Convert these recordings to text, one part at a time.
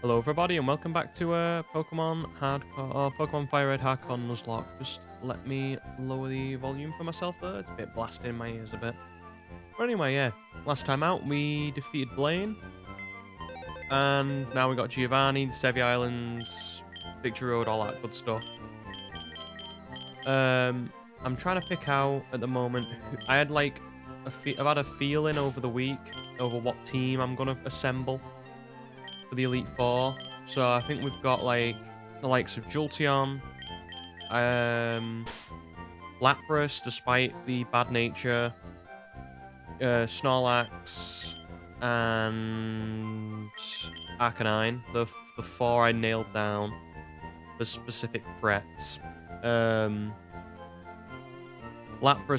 Hello everybody and welcome back to Pokemon Hardcore or Pokemon FireRed Hardcore Nuzlocke. Just let me lower the volume for myself there. It's a bit blasting in my ears a bit. But anyway, yeah. Last time out we defeated Blaine. And now we got Giovanni, the Sevi Islands, Victory Road, all that good stuff. I'm trying to pick out at the moment. I had like I've had a feeling over the week over what team I'm gonna assemble for the Elite Four. So I think we've got like the likes of Jolteon, Lapras, despite the bad nature, Snorlax, and Arcanine. The four I nailed down for specific threats. Lapras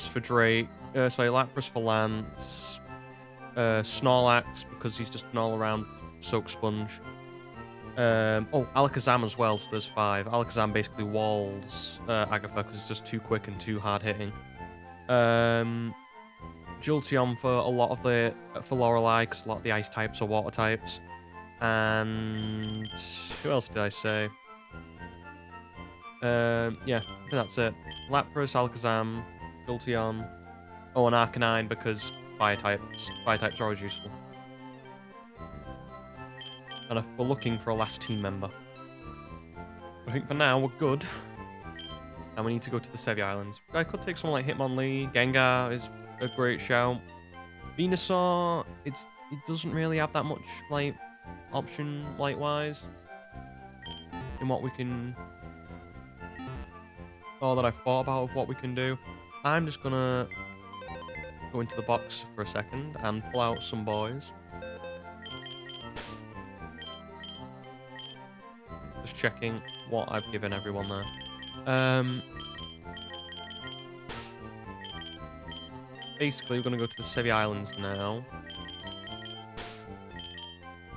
for Drake. Lapras for Lance. Snorlax because he's just an all-around soak sponge. Alakazam as well, so there's 5. Alakazam basically walls Agatha because it's just too quick and too hard-hitting. Jolteon for a lot of the... for Lorelei, because a lot of the ice types are water types. And... who else did I say? Yeah, I think that's it. Lapras, Alakazam, Jolteon. Oh, and Arcanine because fire types. Fire types are always useful. And we're looking for a last team member. I think for now we're good. And we need to go to the Sevi Islands. I could take someone like Hitmonlee. Gengar is a great shout. Venusaur, it doesn't really have that much like option light-wise in what we can, or that I thought about of what we can do. I'm just gonna go into the box for a second and pull out some boys. Just checking what I've given everyone there. Basically, we're going to go to the Sevi Islands now.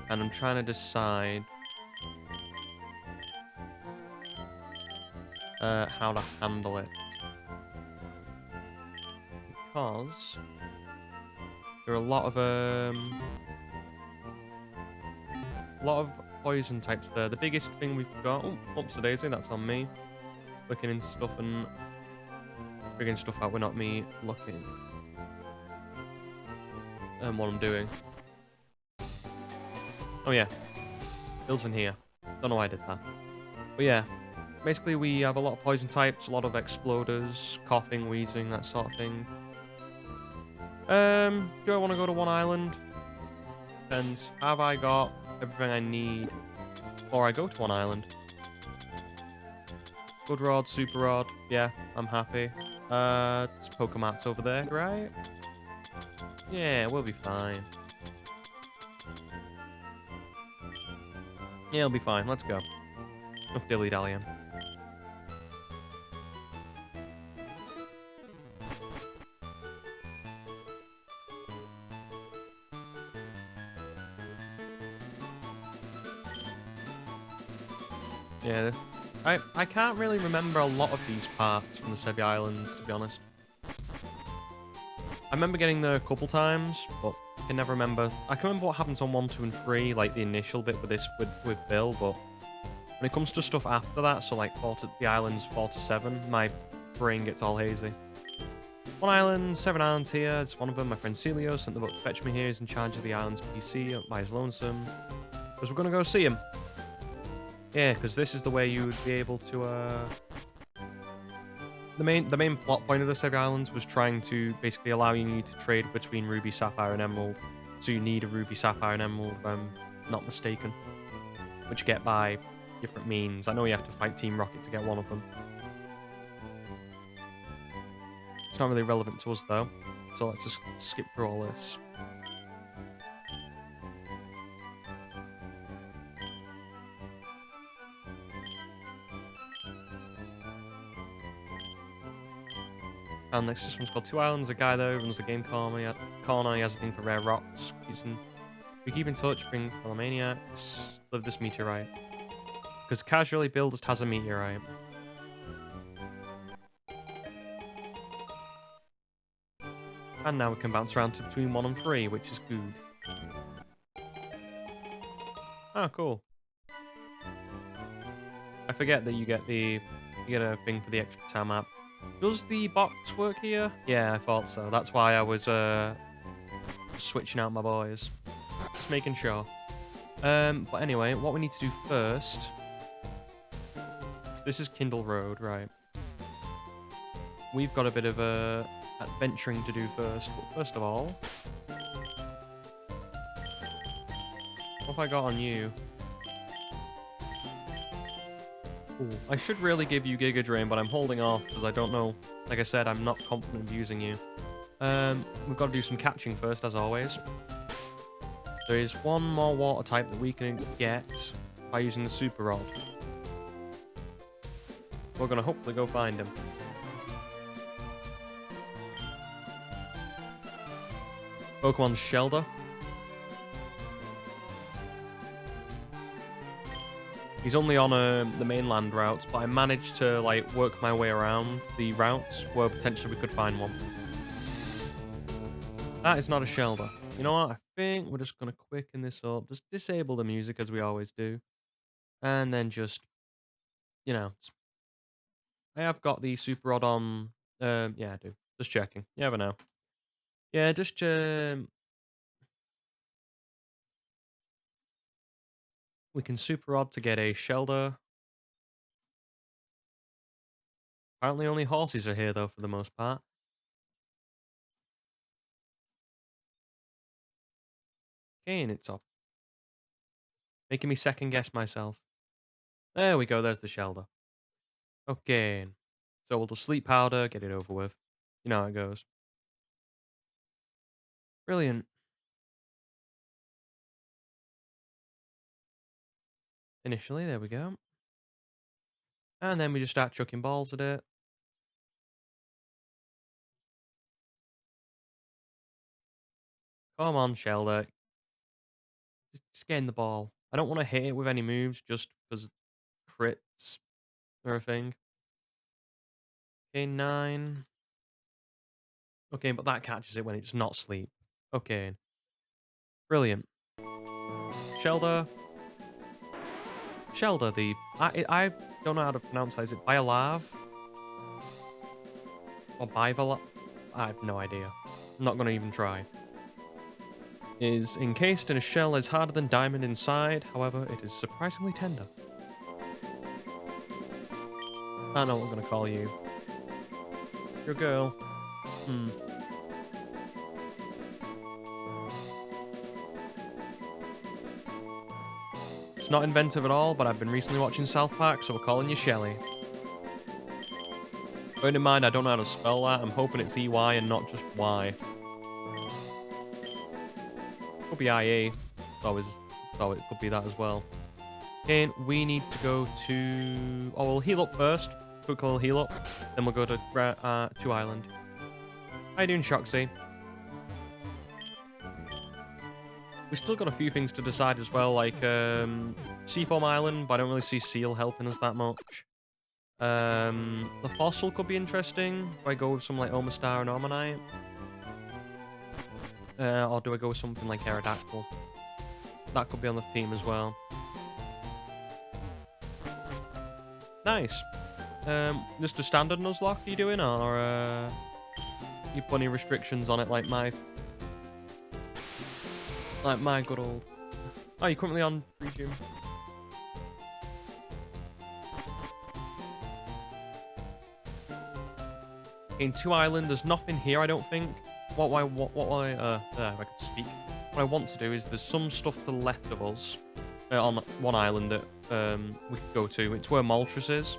And I'm trying to decide how to handle it. Because there are a lot of poison types there. The biggest thing we've got... oh, oops a daisy, that's on me. Looking into stuff and figuring stuff out, we're not me looking. And what I'm doing. Oh yeah. Bill's in here. Don't know why I did that. But yeah. Basically we have a lot of poison types, a lot of exploders, coughing, wheezing, that sort of thing. Do I want to go to one island? Depends. Have I got everything I need before I go to one island? Good Rod, Super Rod. Yeah, I'm happy. It's Pokemon's over there, right? Yeah, we'll be fine. Yeah, we'll be fine. Let's go. Enough dilly-dallying. Yeah, I can't really remember a lot of these parts from the Sevi Islands, to be honest. I remember getting there a couple times, but I can never remember. I can remember what happens on 1, 2, and 3, like the initial bit with this with Bill, but when it comes to stuff after that, so like the islands 4 to 7, my brain gets all hazy. One island, 7 islands here. It's one of them. My friend Celio sent the book to fetch me here. He's in charge of the island's PC by his lonesome. Because we're gonna go see him. Yeah, because this is the way you would be able to, The main plot point of the Sevi Islands was trying to basically allow you to trade between Ruby, Sapphire, and Emerald. So you need a Ruby, Sapphire, and Emerald, if I'm not mistaken. Which you get by different means. I know you have to fight Team Rocket to get one of them. It's not really relevant to us, though. So let's just skip through all this. And next, this one's called 2 Islands. A guy there runs the game corner. He has a thing for rare rocks. We keep in touch, bring Philomaniacs. Live this meteorite. Because casually, Bill just has a meteorite. And now we can bounce around to between 1 and 3, which is good. Oh, cool. I forget that you get a thing for the extra time map. Does the box work here? Yeah, I thought so. That's why I was switching out my boys. Just making sure. But anyway, what we need to do first... This is Kindle Road, right. We've got a bit of adventuring to do first. But first of all... What have I got on you? Ooh, I should really give you Giga Drain, but I'm holding off because I don't know. Like I said, I'm not confident of using you. We've got to do some catching first, as always. There is one more water type that we can get by using the Super Rod. We're going to hopefully go find him. Pokemon Shelder. He's only on the mainland routes, but I managed to like work my way around the routes where potentially we could find one. That is not a Shelder. You know what? I think we're just going to quicken this up. Just disable the music as we always do. And then just, you know. I have got the Super Rod on. Yeah, I do. Just checking. You never know. Yeah, just... we can Super Rod to get a Shelder. Apparently only horses are here, though, for the most part. Okay, and it's up. Making me second guess myself. There we go, there's the Shelder. Okay. So we'll just sleep powder, get it over with. You know how it goes. Brilliant. Initially, there we go. And then we just start chucking balls at it. Come on, Shelder. Just getting the ball. I don't want to hit it with any moves just because crits are a thing. Okay, 9. Okay, but that catches it when it's not sleep. Okay. Brilliant. Shelder. Shelder, I don't know how to pronounce that. Is it Biolav? Or Bivala? I have no idea. I'm not going to even try. Is encased in a shell that is harder than diamond inside. However, it is surprisingly tender. I know what I'm going to call you. You're a girl. It's not inventive at all, but I've been recently watching South Park, so we're calling you Shelly. Bearing in mind, I don't know how to spell that. I'm hoping it's EY and not just Y. Could be IA. So it could be that as well. Okay, we need to go to... Oh, we'll heal up first. Quick little heal up. Then we'll go to Island. How you doing, Shoxy? We still got a few things to decide as well, like Seafoam Island, but I don't really see Seal helping us that much. The Fossil could be interesting. Do I go with something like Omastar and Ormanite? Or do I go with something like Aerodactyl? That could be on the team as well. Nice. Just a standard Nuzlocke are you doing, or you put any restrictions on it like my good old... Oh, you're currently on Presume. In 2 Island, there's nothing here, I don't think. If I could speak. What I want to do is there's some stuff to the left of us on 1 island that we could go to. It's where Moltres is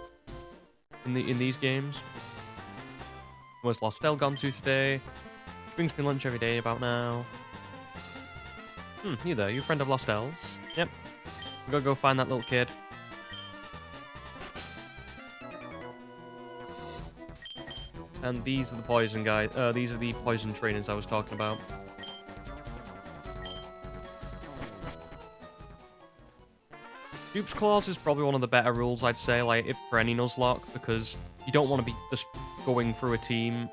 in these games. Where's Lostel gone to today? She brings me lunch every day about now. You there? You a friend of Lostel's? Yep. We gotta go find that little kid. And these are the poison guys. These are the poison trainers I was talking about. Dupe's Claws is probably one of the better rules, I'd say, like for any Nuzlocke, because you don't want to be just going through a team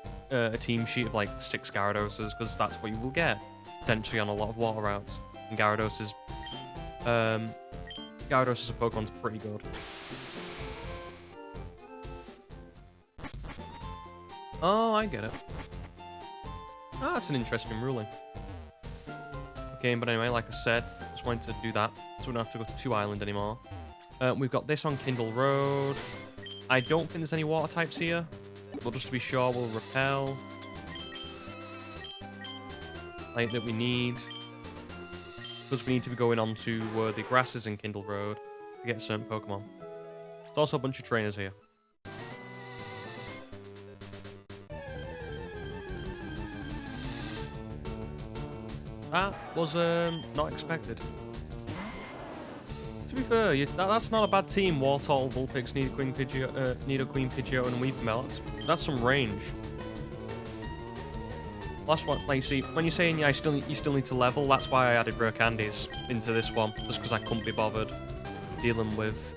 sheet of like 6 Gyaradoses, because that's what you will get potentially on a lot of water routes. And Gyarados is a Pokemon's pretty good. Oh, I get it. Ah, that's an interesting ruling. Okay, but anyway, like I said, just wanted to do that, so we don't have to go to 2 Island anymore. We've got this on Kindle Road. I don't think there's any water types here, but just to be sure, we'll repel. Like that we need. Because we need to be going on to the grasses in Kindle Road to get certain Pokemon. There's also a bunch of trainers here. That was not expected. To be fair, that's not a bad team. Wartortle, Vulpix, Nidoqueen, Pidgeot, and Weepinbell. That's some range. Last one, like you see, when you're saying you still need to level, that's why I added rare candies into this one, just because I couldn't be bothered dealing with.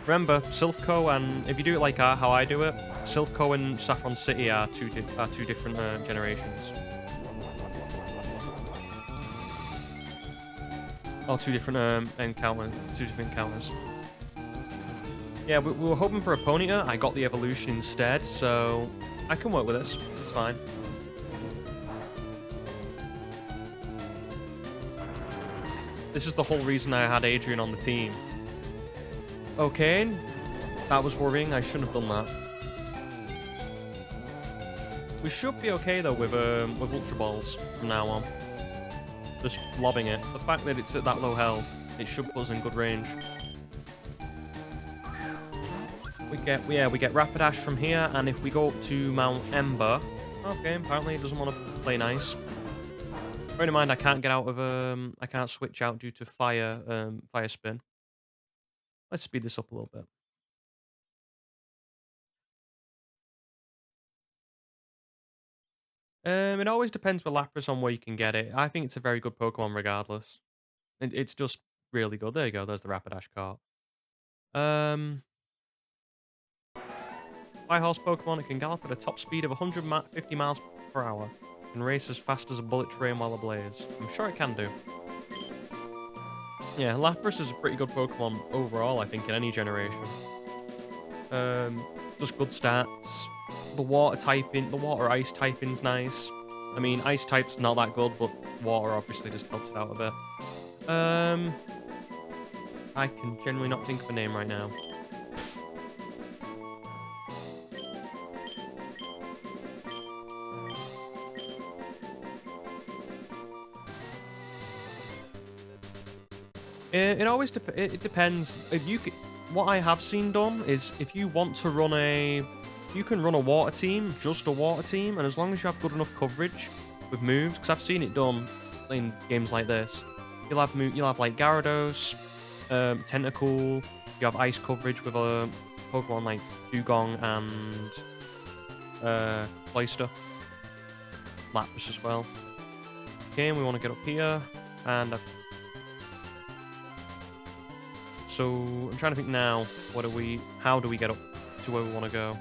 Remember, Silphco, and if you do it like how I do it, Silphco and Saffron City are two different generations. Or two different encounters. Yeah, we were hoping for a Ponyta. I got the evolution instead, so I can work with this. It's fine. This is the whole reason I had Adrian on the team. Okay, that was worrying. I shouldn't have done that. We should be okay though with Ultra Balls from now on. Just lobbing it. The fact that it's at that low health, it should put us in good range. We get Rapidash from here, and if we go up to Mount Ember, okay, apparently it doesn't want to play nice. Bear in mind, I can't get out of I can't switch out due to fire spin. Let's speed this up a little bit. It always depends with Lapras on where you can get it. I think it's a very good Pokemon regardless. It's just really good. There you go. There's the Rapidash cart. Fire-Horse Pokemon, it can gallop at a top speed of 150 miles per hour. It can race as fast as a bullet train while ablaze. I'm sure it can do. Yeah, Lapras is a pretty good Pokemon overall, I think, in any generation. Just good stats. The water ice typing's nice. I mean, ice type's not that good, but water obviously just helps it out a bit. I can genuinely not think of a name right now. It depends. If you what I have seen done is if you want to run you can run a water team, just a water team, and as long as you have good enough coverage with moves, because I've seen it done in games like this, you'll have like Gyarados, Tentacool, you have ice coverage with a Pokemon like Dugong and Cloyster, Lapras as well. Okay, we want to get up here, and so I'm trying to think now. How do we get up to where we want to go?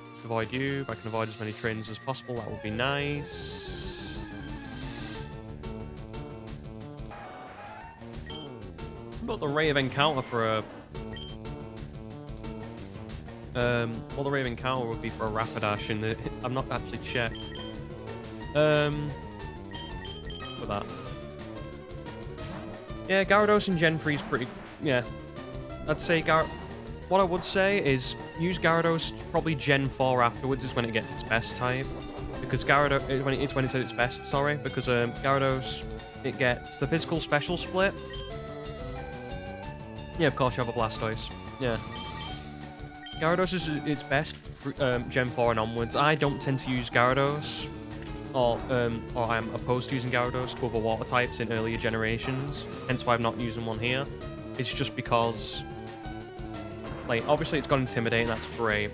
Let's avoid you. If I can avoid as many trains as possible, that would be nice. What the rate of encounter for what the rate of encounter would be for a Rapidash in the? I'm not actually checked. For that. Yeah, Gyarados in Gen 3 is pretty... Yeah. I'd say what I would say is use Gyarados probably Gen 4 afterwards is when it gets its best type. Because Gyarados... It's when it's at its best, sorry. Because Gyarados, it gets the physical special split. Yeah, of course you have a Blastoise. Yeah. Gyarados is its best Gen 4 and onwards. I don't tend to use Gyarados. Or I'm opposed to using Gyarados to other water types in earlier generations, hence why I'm not using one here. It's just because, like, obviously it's got Intimidate, and that's great.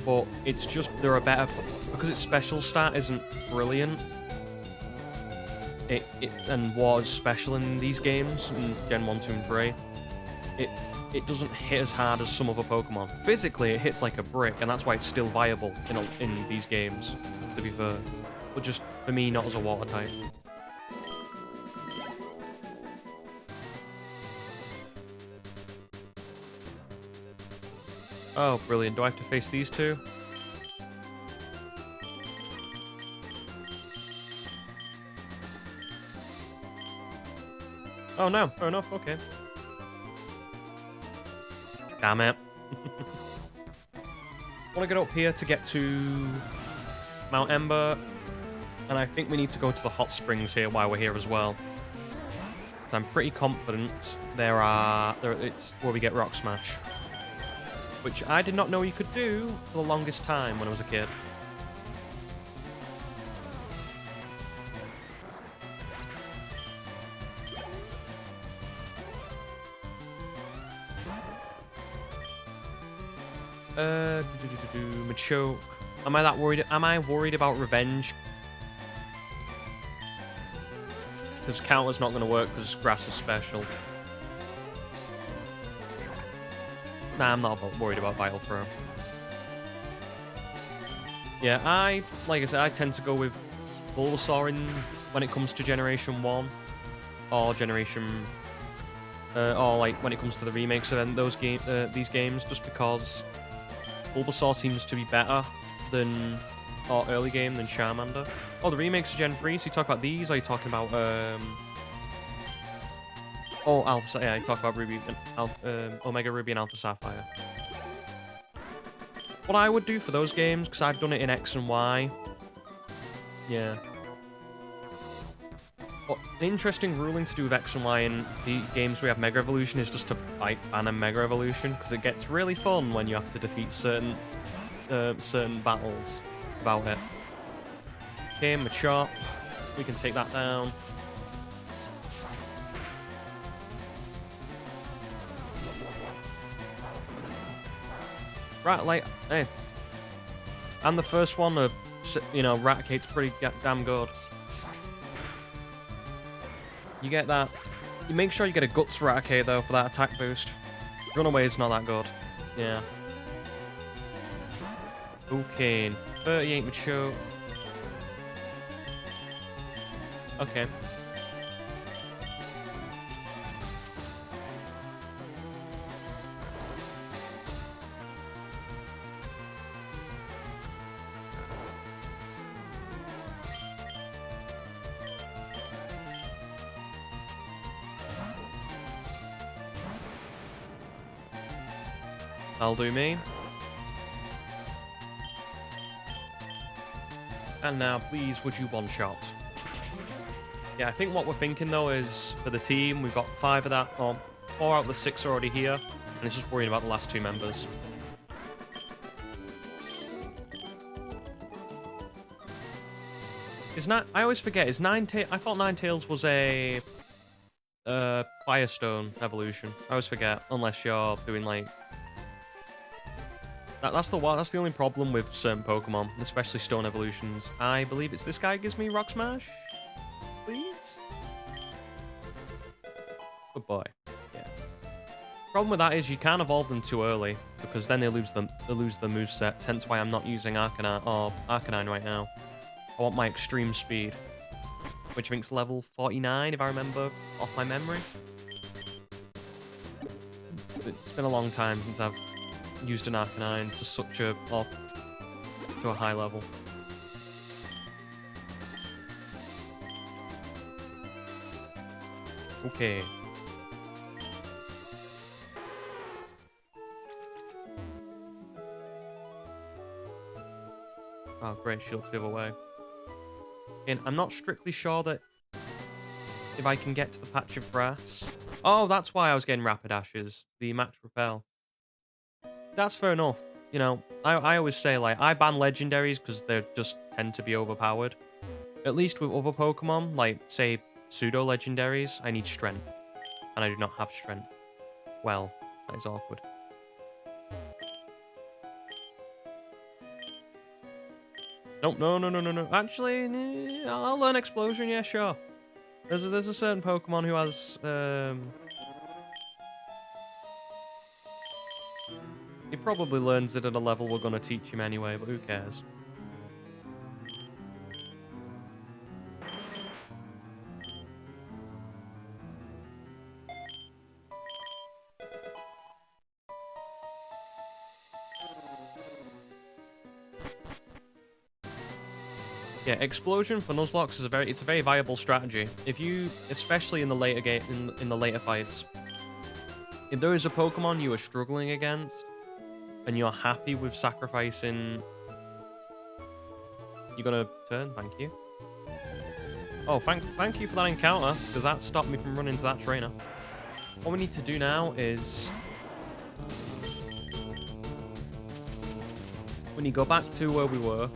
But it's just, there are better, because its special stat isn't brilliant, and Water's special in these games, in Gen 1, 2, and 3, it doesn't hit as hard as some other Pokemon. Physically, it hits like a brick, and that's why it's still viable in these games, to be fair. But just, for me, not as a water type. Oh, brilliant. Do I have to face these two? Oh, no. Fair enough. Okay. Damn it. I want to get up here to get to Mount Ember. And I think we need to go to the hot springs here while we're here as well. So I'm pretty confident it's where we get Rock Smash. Which I did not know you could do for the longest time when I was a kid. Machoke. Am I that worried? Am I worried about revenge? Because counter's not going to work because grass is special. Nah, I'm not worried about Vital Throw. Yeah, like I said, I tend to go with Bulbasaur when it comes to Generation 1. Or Generation... or like when it comes to the remakes of these games, just because Bulbasaur seems to be better than early game than Charmander. Oh, the remakes of Gen 3, so you talk about these, or are you talking about oh, Alpha, yeah, you talk about Ruby and Omega Ruby and Alpha Sapphire. What I would do for those games, because I've done it in X and Y, yeah. But an interesting ruling to do with X and Y in the games where we have Mega Evolution is just to ban a Mega Evolution, because it gets really fun when you have to defeat certain battles about it. Okay, Machop. We can take that down. Right, like, hey. And the first one, Raticate's pretty damn good. You get that. You make sure you get a Guts Raticate, though, for that attack boost. Runaway is not that good. Yeah. Okay, 38 Machoke. Okay. That'll do me. And now, please, would you one-shot? Yeah, I think what we're thinking, though, is for the team, we've got 5 of that, or 4 out of the 6 already here, and it's just worrying about the last 2 members. I always forget, I thought Ninetales was a Firestone evolution. I always forget, unless you're doing, like... That's the only problem with certain Pokemon, especially Stone evolutions. I believe it's this guy who gives me Rock Smash. Please? Good boy. Yeah. Problem with that is you can't evolve them too early, because then they lose the moveset, hence why I'm not using Arcanine right now. I want my extreme speed, which I think's level 49, if I remember off my memory. It's been a long time since I've used an Arcanine to a high level. Okay. Oh, great. She looks the other way. And I'm not strictly sure that if I can get to the patch of grass. Oh, that's why I was getting Rapidashes. The Max Repel. That's fair enough. You know, I always say, like, I ban legendaries because they just tend to be overpowered. At least with other Pokemon, like, say, pseudo-legendaries, I need strength. And I do not have strength. Well, that is awkward. Nope, no. Actually, I'll learn Explosion, yeah, sure. There's a certain Pokemon who has, he probably learns it at a level we're going to teach him anyway, but who cares? Yeah, explosion for Nuzlocke is a very viable strategy. If you, especially in the later game, in the later fights, if there is a Pokemon you are struggling against, and you're happy with sacrificing, you're gonna turn. Thank you. Oh, thank you for that encounter, because that stopped me from running into that trainer. What we need to do now is we need to go back to where we were.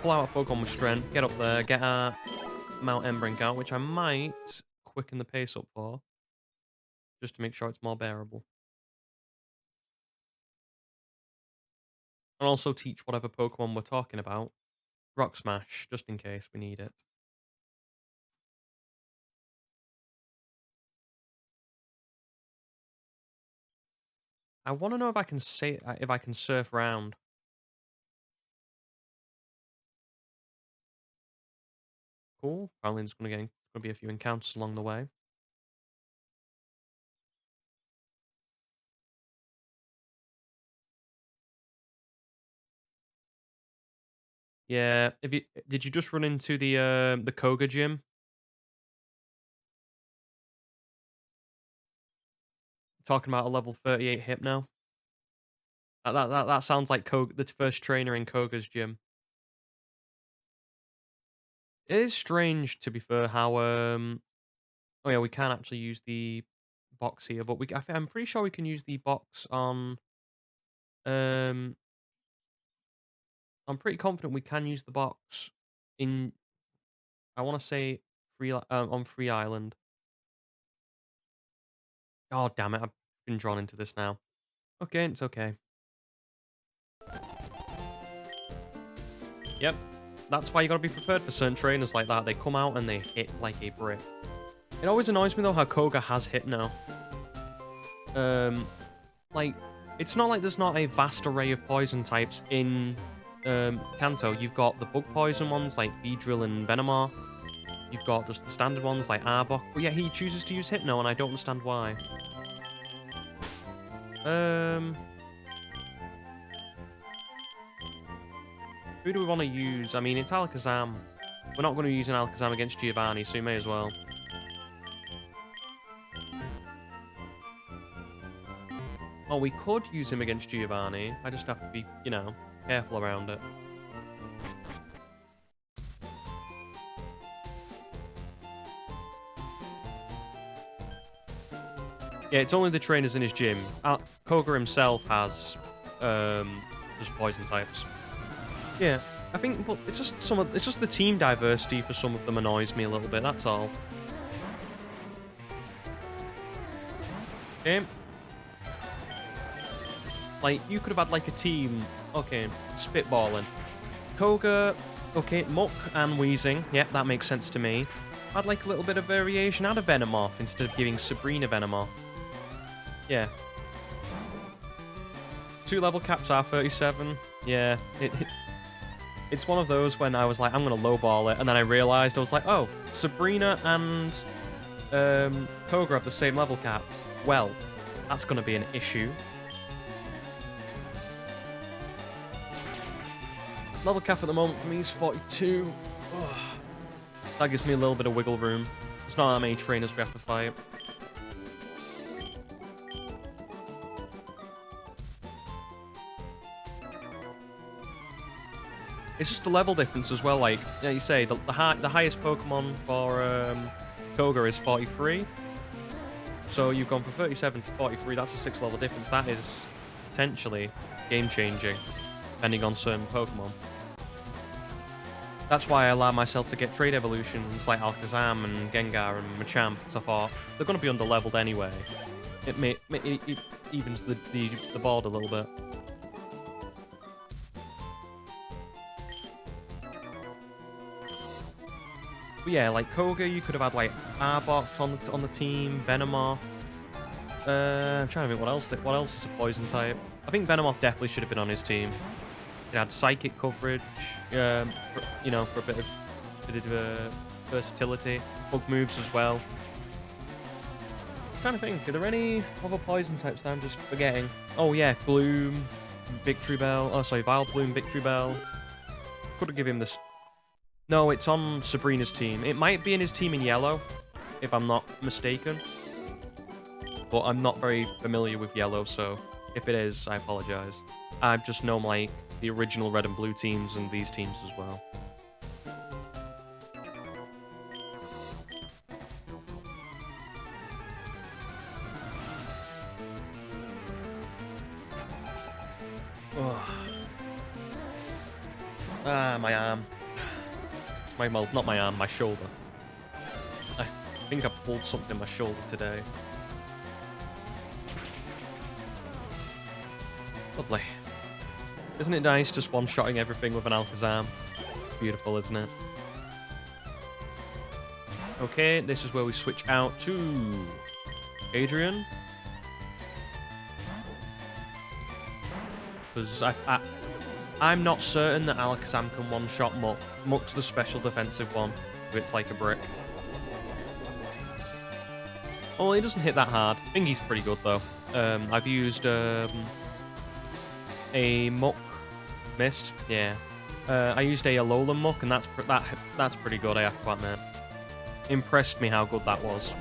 Pull out a Pokemon with strength, get up there, get our Mount Embrink out, which I might quicken the pace up for, just to make sure it's more bearable. And also teach whatever Pokemon we're talking about Rock Smash, just in case we need it. I want to know if I can surf around. Cool. Apparently there's gonna be a few encounters along the way. Yeah. Did you just run into the Koga gym? Talking about a level 38 Hypno? That sounds like Koga, the first trainer in Koga's gym. It is strange, to be fair, how oh yeah, we can actually use the box here, but I'm pretty sure we can use the box on um I'm pretty confident we can use the box in, I want to say, on Free Island. Oh damn it! I've been drawn into this now. Okay, it's okay. Yep, that's why you gotta be prepared for certain trainers like that. They come out and they hit like a brick. It always annoys me though how Koga has hit now. Like, it's not like there's not a vast array of poison types in Kanto. You've got the bug poison ones like Beedrill and Venomoth. You've got just the standard ones like Arbok. But yeah, he chooses to use Hypno, and I don't understand why. Who do we want to use? I mean, it's Alakazam. We're not going to use an Alakazam against Giovanni, so you may as well. Oh, we could use him against Giovanni. I just have to be, you know, careful around it. Yeah, it's only the trainers in his gym. Koga himself has just poison types. Yeah, I think, but it's just the team diversity for some of them annoys me a little bit. That's all. Okay. Like, you could have had like a team. Okay, spitballing. Koga. Okay, Muck and Weezing. Yep, that makes sense to me. Had like a little bit of variation out of Venomoth instead of giving Sabrina Venomoth. Yeah. 2 level caps are 37. Yeah, it's one of those when I was like, I'm gonna lowball it, and then I realized I was like, oh, Sabrina and Koga have the same level cap. Well, that's gonna be an issue. Level cap at the moment for me is 42. Ugh. That gives me a little bit of wiggle room. There's not that many trainers we have to fight. It's just the level difference as well. Like, yeah, you say the highest Pokemon for Koga is 43. So you've gone from 37 to 43. That's a 6 level difference. That is potentially game changing, depending on certain Pokemon. That's why I allow myself to get trade evolutions like Alakazam and Gengar and Machamp, because I thought they're going to be under-leveled anyway. It evens the board a little bit. But yeah, like Koga, you could have had like Arbok on the team, Venomoth. I'm trying to think what else is a poison type. I think Venomoth definitely should have been on his team. It had psychic coverage, you know, for a bit of versatility. Bug moves as well. I'm trying to think, are there any other poison types that I'm just forgetting? Oh yeah, Gloom, Victory Bell. Oh sorry, Vileplume, Victory Bell. Could have given him this. No, it's on Sabrina's team. It might be in his team in yellow, if I'm not mistaken. But I'm not very familiar with yellow, so if it is, I apologize. I just know like the original red and blue teams and these teams as well. My arm. Well, not my arm, my shoulder. I think I pulled something in my shoulder today. Lovely. Isn't it nice just one-shotting everything with an Alakazam? Beautiful, isn't it? Okay, this is where we switch out to Adrian. Because I'm not certain that Alakazam can one-shot Muck. Muck's the special defensive one. It's like a brick. Oh, he doesn't hit that hard. I think he's pretty good, though. I've used a Muck Mist. Yeah. I used a Alolan Muck, and that's pretty good, I have to admit. Impressed me how good that was.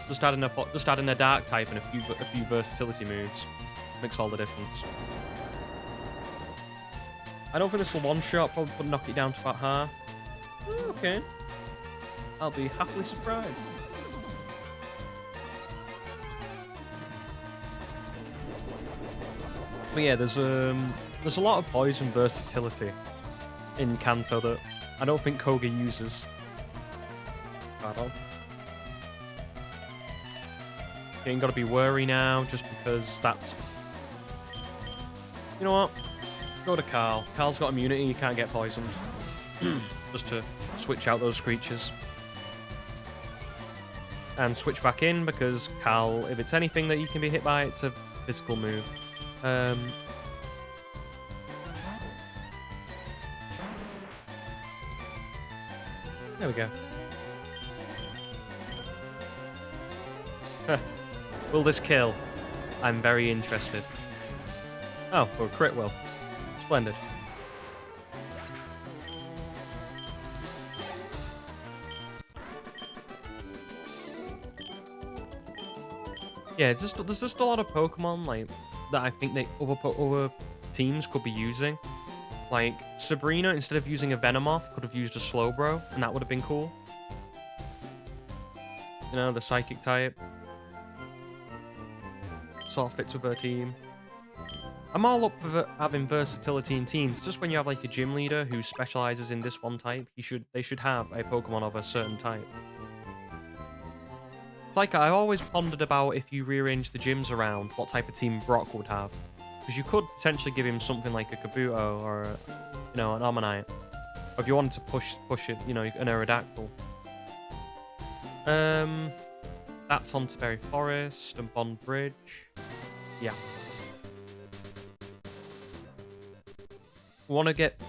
Just adding a Dark type and a few versatility moves. Makes all the difference. I don't think this will one-shot, probably knock it down to about half. Oh, okay. I'll be happily surprised. But yeah, there's a lot of poison versatility in Kanto that I don't think Koga uses. Pardon. You ain't got to be wary now, just because that's... You know what? Go to Carl. Carl's got immunity, he can't get poisoned. Just to switch out those creatures. And switch back in, because Carl, if it's anything that you can be hit by, it's a physical move. There we go. Will this kill? I'm very interested. Oh, for a crit will. Splendid. Yeah, there's just a lot of Pokemon like that I think that other teams could be using. Like Sabrina, instead of using a Venomoth, could have used a Slowbro, and that would have been cool. You know, the Psychic type. Sort of fits with her team. I'm all up for having versatility in teams. It's just when you have like a gym leader who specializes in this one type, they should have a Pokemon of a certain type. It's like I always pondered about if you rearrange the gyms around, what type of team Brock would have. Because you could potentially give him something like a Kabuto or, you know, an Ammonite. Or if you wanted to push it, you know, an Aerodactyl. That's on to Berry Forest and Bond Bridge. Yeah. Want to get...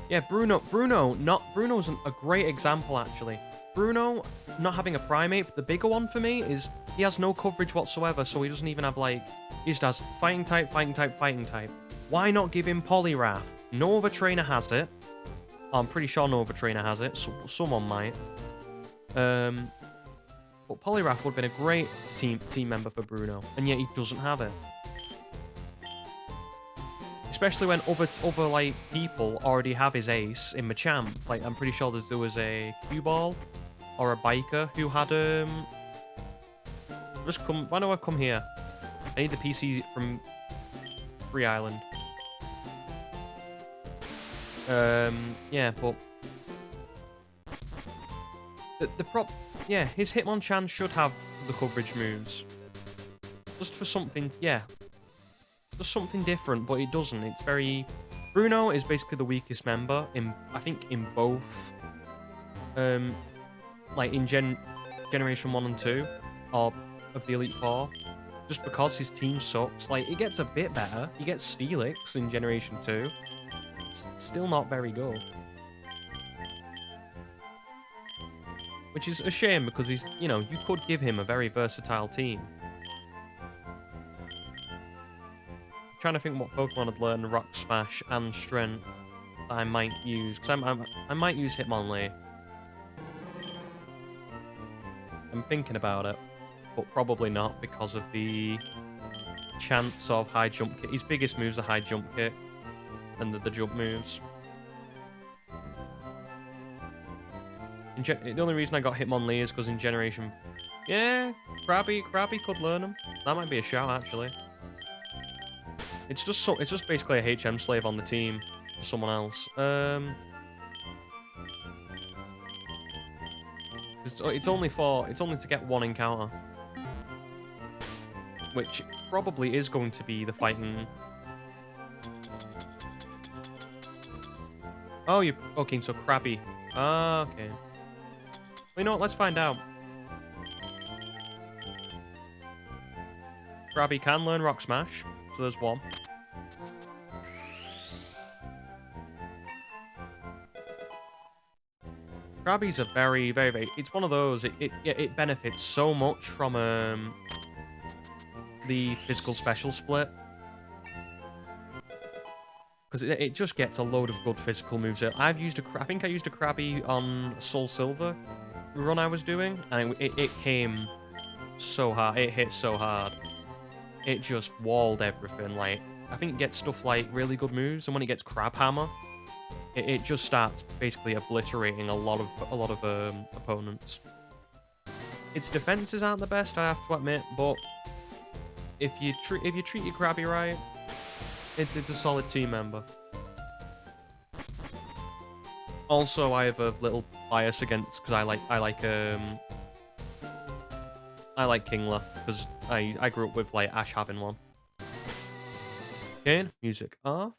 Yeah, Bruno's a great example, actually. Bruno, not having a Primate, but the bigger one for me is he has no coverage whatsoever, so he doesn't even have, like... He just has Fighting type, Fighting type, Fighting type. Why not give him Poliwrath? No other trainer has it. I'm pretty sure no other trainer has it. So, someone might. But Poliwrath would have been a great team member for Bruno, and yet he doesn't have it. Especially when other like people already have his ace in Machamp. Like I'm pretty sure there was a Cue-Ball or a Biker who had Why do I come here? I need the PC from Free Island. Yeah, but yeah, his Hitmonchan should have the coverage moves. Just for something, yeah. Just something different, but it doesn't. It's very... Bruno is basically the weakest member I think in both like in Generation 1 and 2 or of the Elite Four. Just because his team sucks. Like it gets a bit better. He gets Steelix in Generation 2. It's still not very good. Which is a shame because he's, you know, you could give him a very versatile team. trying to think what Pokemon I'd learn Rock Smash and Strength that I might use. Because I might use Hitmonlee. I'm thinking about it, but probably not because of the chance of high jump kick. His biggest moves are high jump kick and the jump moves. The only reason I got Hitmonlee is because in Generation... Yeah, Krabby could learn him. That might be a shout, actually. It's just basically a HM slave on the team for someone else. It's only to get one encounter, which probably is going to be the fighting. Oh, you okay? So Krabby. Ah, okay. Well, you know what? Let's find out. Krabby can learn Rock Smash, so there's one. Krabby's a very, very, very... It's one of those, it benefits so much from the physical special split. Because it just gets a load of good physical moves. I think I used a Krabby on Soul Silver run I was doing, and it came so hard. It hit so hard. It just walled everything. Like, I think it gets stuff like really good moves, and when it gets Crab Hammer, it just starts basically obliterating a lot of opponents. Its defenses aren't the best, I have to admit, but if you treat your Krabby right, it's a solid team member. Also, I have a little bias against because I like Kingler because I grew up with like Ash having one. Okay, music off.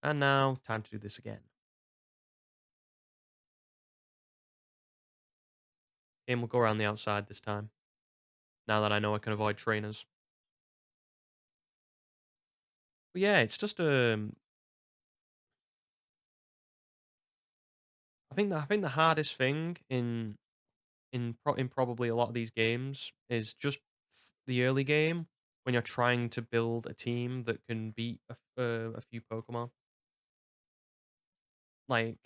And now, time to do this again. Game will go around the outside this time. Now that I know I can avoid trainers. But yeah, it's just I think the hardest thing in probably a lot of these games is just the early game when you're trying to build a team that can beat a few Pokemon. Like,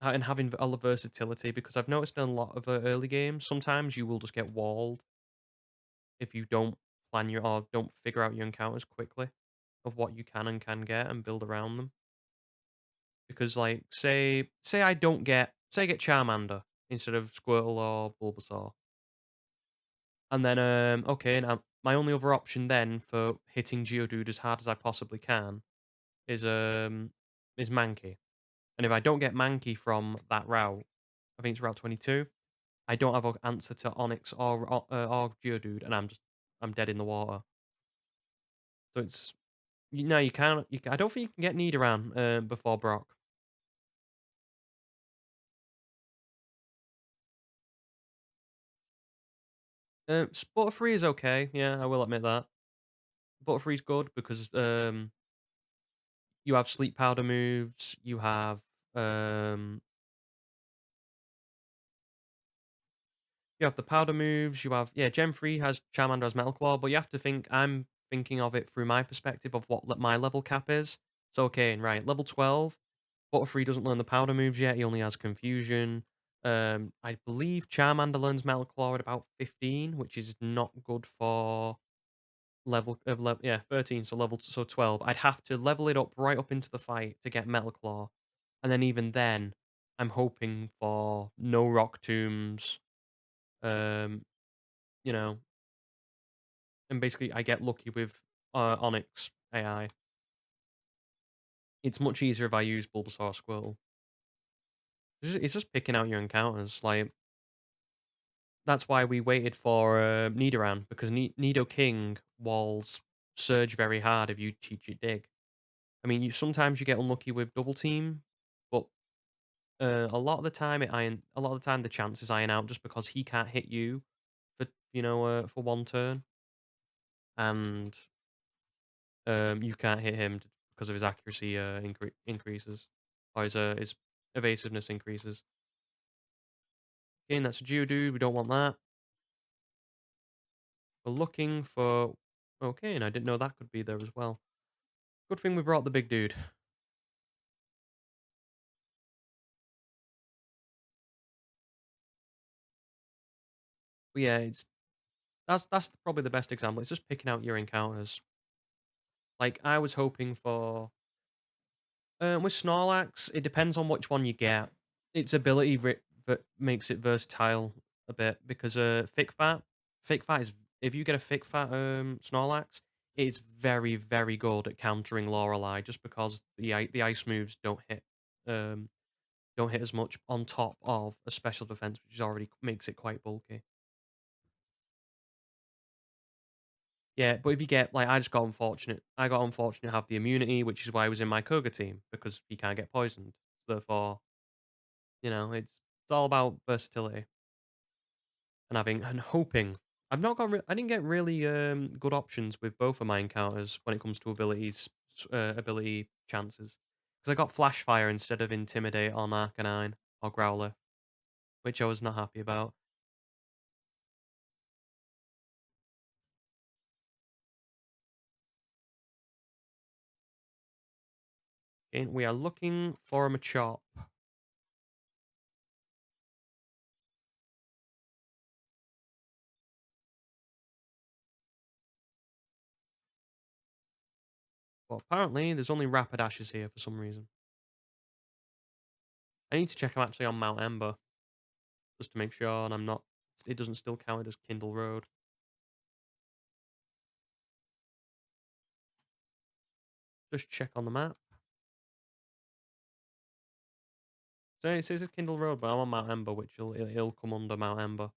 and having a lot of versatility, because I've noticed in a lot of early games, sometimes you will just get walled if you don't plan or don't figure out your encounters quickly of what you can and can get and build around them. Because, like, say I get Charmander instead of Squirtle or Bulbasaur. And then, okay, now my only other option then for hitting Geodude as hard as I possibly can is Mankey. And if I don't get Mankey from that route, I think it's Route 22, I don't have an answer to Onyx or Geodude, and I'm dead in the water. So it's no, you can't. I don't think you can get Nidoran before Brock. Butterfree is okay. Yeah, I will admit that. Butterfree's good because you have sleep powder moves. Um, you have the powder moves. You have Gen 3 has Charmander as Metal Claw, but you have to think. I'm thinking of it through my perspective of what my level cap is. So okay, right, level 12. Butterfree doesn't learn the powder moves yet. He only has Confusion. I believe Charmander learns Metal Claw at about 15, which is not good for level 13, so 12. I'd have to level it up right up into the fight to get Metal Claw, and then even then I'm hoping for no rock tombs, um you know, and basically I get lucky with Onyx AI. It's much easier if I use Bulbasaur Squirtle. It's just picking out your encounters. Like, that's why we waited for Nidoran, because Nidoking walls surge very hard if you teach it dig. I mean, sometimes you get unlucky with double team, but a lot of the time the chances iron out just because he can't hit you for for one turn, and you can't hit him because of his accuracy increases, or his evasiveness increases. Again, that's a Geodude. We don't want that. We're looking for Okay, and I didn't know that could be there as well. Good thing we brought the big dude. But yeah, that's probably the best example. It's just picking out your encounters. Like I was hoping for with Snorlax, it depends on which one you get. Its ability makes it versatile a bit because thick fat is if you get a thick fat Snorlax, it's very very good at countering Lorelei just because the ice moves um don't hit as much on top of a special defense which is already makes it quite bulky. Yeah, but if you get like I just got unfortunate. I got unfortunate to have the immunity, which is why I was in my Koga team because he can't get poisoned. Therefore, it's all about versatility and having and hoping. I didn't get really good options with both of my encounters when it comes to ability chances because I got Flash Fire instead of Intimidate on Arcanine or Growler, which I was not happy about. Okay, we are looking for a Machop. But apparently, there's only Rapidashes here for some reason. I need to check I'm actually on Mount Ember just to make sure, and I'm not. It doesn't still count as Kindle Road. Just check on the map. So it says it's Kindle Road, but I'm on Mount Ember, which it'll come under Mount Ember.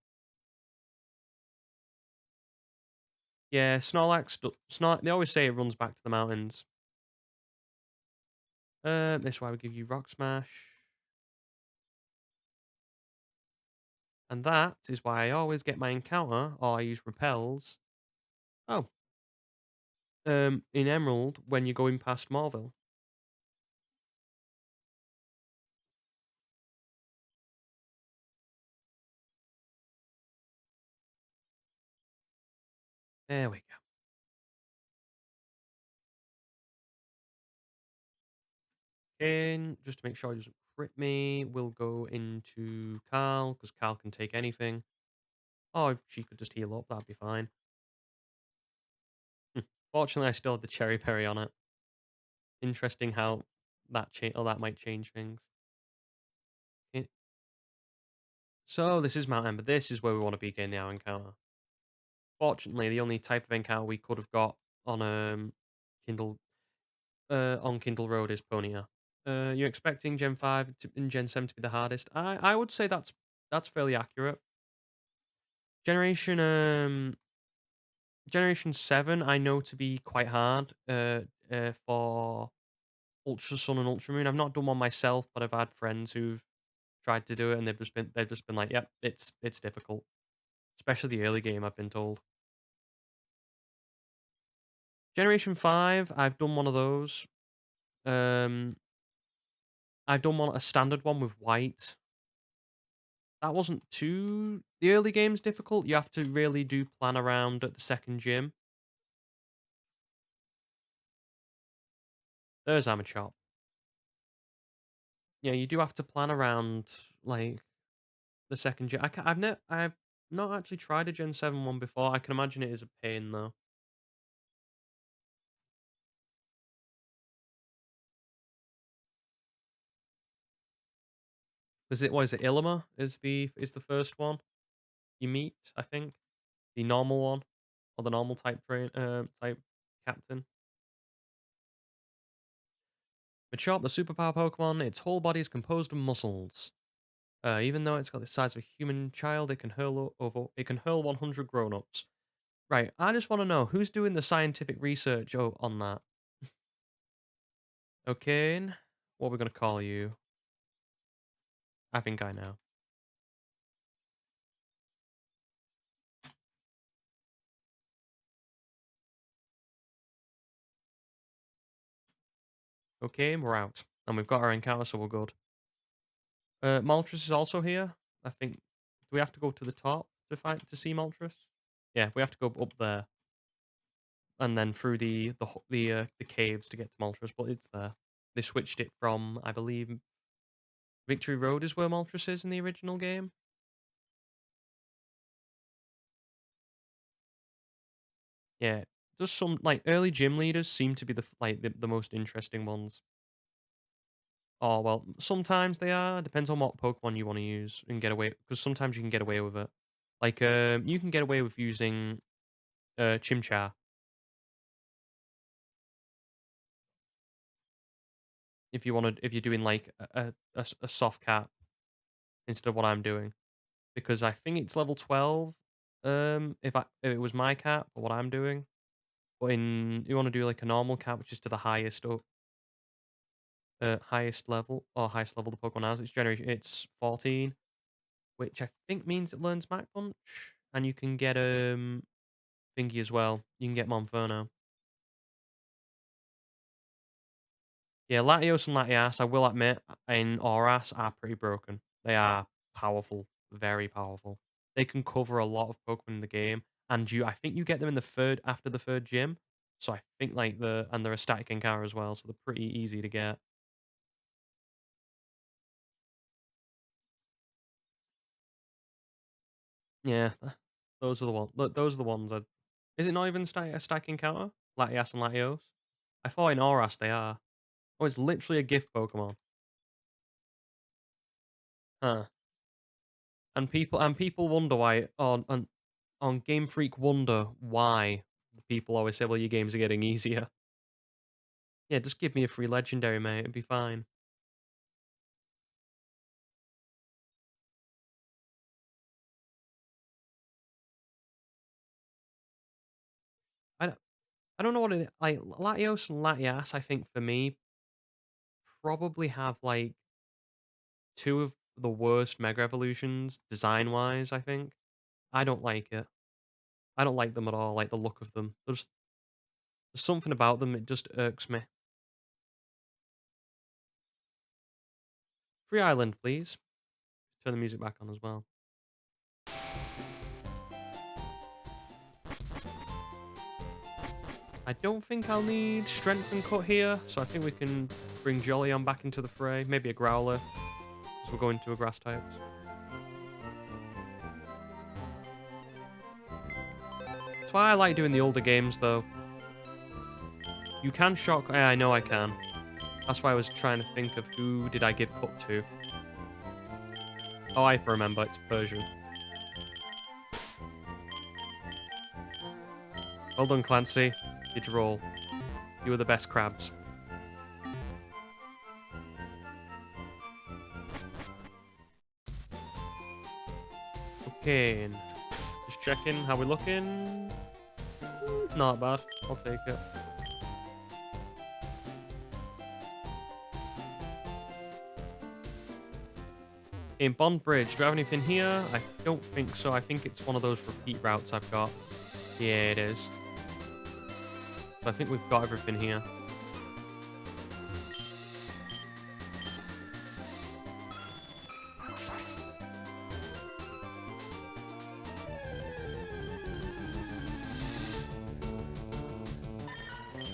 Yeah, They always say it runs back to the mountains. This is why we give you Rock Smash, and that is why I always get my encounter, or I use repels. Oh, in Emerald when you're going past Morville. There we go. In just to make sure he doesn't crit me, we'll go into Carl because Carl can take anything. Oh, if she could just heal up, that'd be fine. Fortunately, I still had the cherry berry on it. Interesting how that might change things. Okay. So this is Mount Ember. This is where we want to be getting the hour encounter. Fortunately, the only type of encounter we could have got on Kindle Kindle Road is Ponia. You're expecting Gen 5 and Gen 7 to be the hardest. I would say that's fairly accurate. Generation Generation 7 I know to be quite hard for Ultra Sun and Ultra Moon. I've not done one myself, but I've had friends who've tried to do it and they've just been like, "Yep, it's difficult." Especially the early game, I've been told. Generation 5, I've done one of those. Um I've done a standard one with white. That wasn't too the early game's difficult. You have to really do plan around at the second gym. There's Amateur. Yeah, you do have to plan around like the second gen. I've not actually tried a Gen 7 one before. I can imagine it is a pain though. What is it? Ilima is the first one you meet, I think. The normal one or the normal type captain. Machop, the superpower Pokemon, its whole body is composed of muscles. Even though it's got the size of a human child, it can hurl 100 grown-ups. Right, I just want to know who's doing the scientific research on that. Okay, what are we gonna call you? I think I know. Okay, we're out. And we've got our encounter, so we're good. Moltres is also here. I think. Do we have to go to the top to see Moltres? Yeah, we have to go up there. and then through the caves to get to Moltres, but it's there. They switched it from, I believe, Victory Road is where Moltres is in the original game. Yeah, just some like early gym leaders seem to be the most interesting ones. Oh well, sometimes they are. Depends on what Pokemon you want to use and get away. Because sometimes you can get away with it. Like you can get away with using Chimchar if you want to. If you're doing like a soft cap instead of what I'm doing, because I think it's level 12. If it was my cap or what I'm doing, but you want to do like a normal cap, which is to the highest level the Pokemon has. It's 14, which I think means it learns Mach Punch, and you can get thingy as well. You can get Monferno. Yeah, Latios and Latias, I will admit, in Oras are pretty broken. They are powerful, very powerful. They can cover a lot of Pokemon in the game, and I think you get them in after the third gym. So I think and they're a static encounter as well, so they're pretty easy to get. Yeah, those are the ones. Those are the ones. Is it not even a static encounter? Latias and Latios. I thought in Oras they are. Oh, it's literally a gift Pokemon. Huh. And people wonder why on Game Freak wonder why people always say, "Well, your games are getting easier." Yeah, just give me a free legendary, mate. It'd be fine. I don't, I don't know what it like. Latios and Latias, I think for me, probably have like two of the worst Mega Evolutions design wise. I think I don't like it. I don't like them at all. Like the look of them. There's something about them. It just irks me. Free Island, please. Turn the music back on as well. I don't think I'll need Strength and Cut here, so I think we can bring Jolyon back into the fray. Maybe a Growler, because we're going to a Grass types. That's why I like doing the older games, though. You can shock... Yeah, I know I can. That's why I was trying to think of who did I give Cut to. Oh, I remember. It's Persian. Well done, Clancy. Did you roll? You were the best crabs. Okay. Just checking how we're looking. Not bad. I'll take it. In Bond Bridge, do I have anything here? I don't think so. I think it's one of those repeat routes I've got. Yeah, it is. So I think we've got everything here.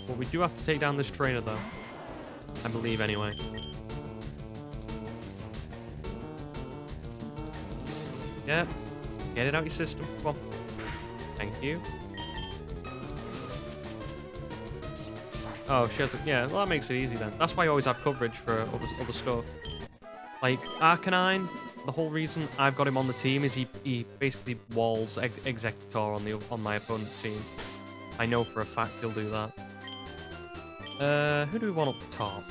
Well, we do have to take down this trainer, though. I believe, anyway. Yep. Get it out your system. Come on. Thank you. Oh, she has... Yeah, well, that makes it easy, then. That's why you always have coverage for other stuff. Like, Arcanine, the whole reason I've got him on the team is he basically walls Executor on my opponent's team. I know for a fact he'll do that. Who do we want up top?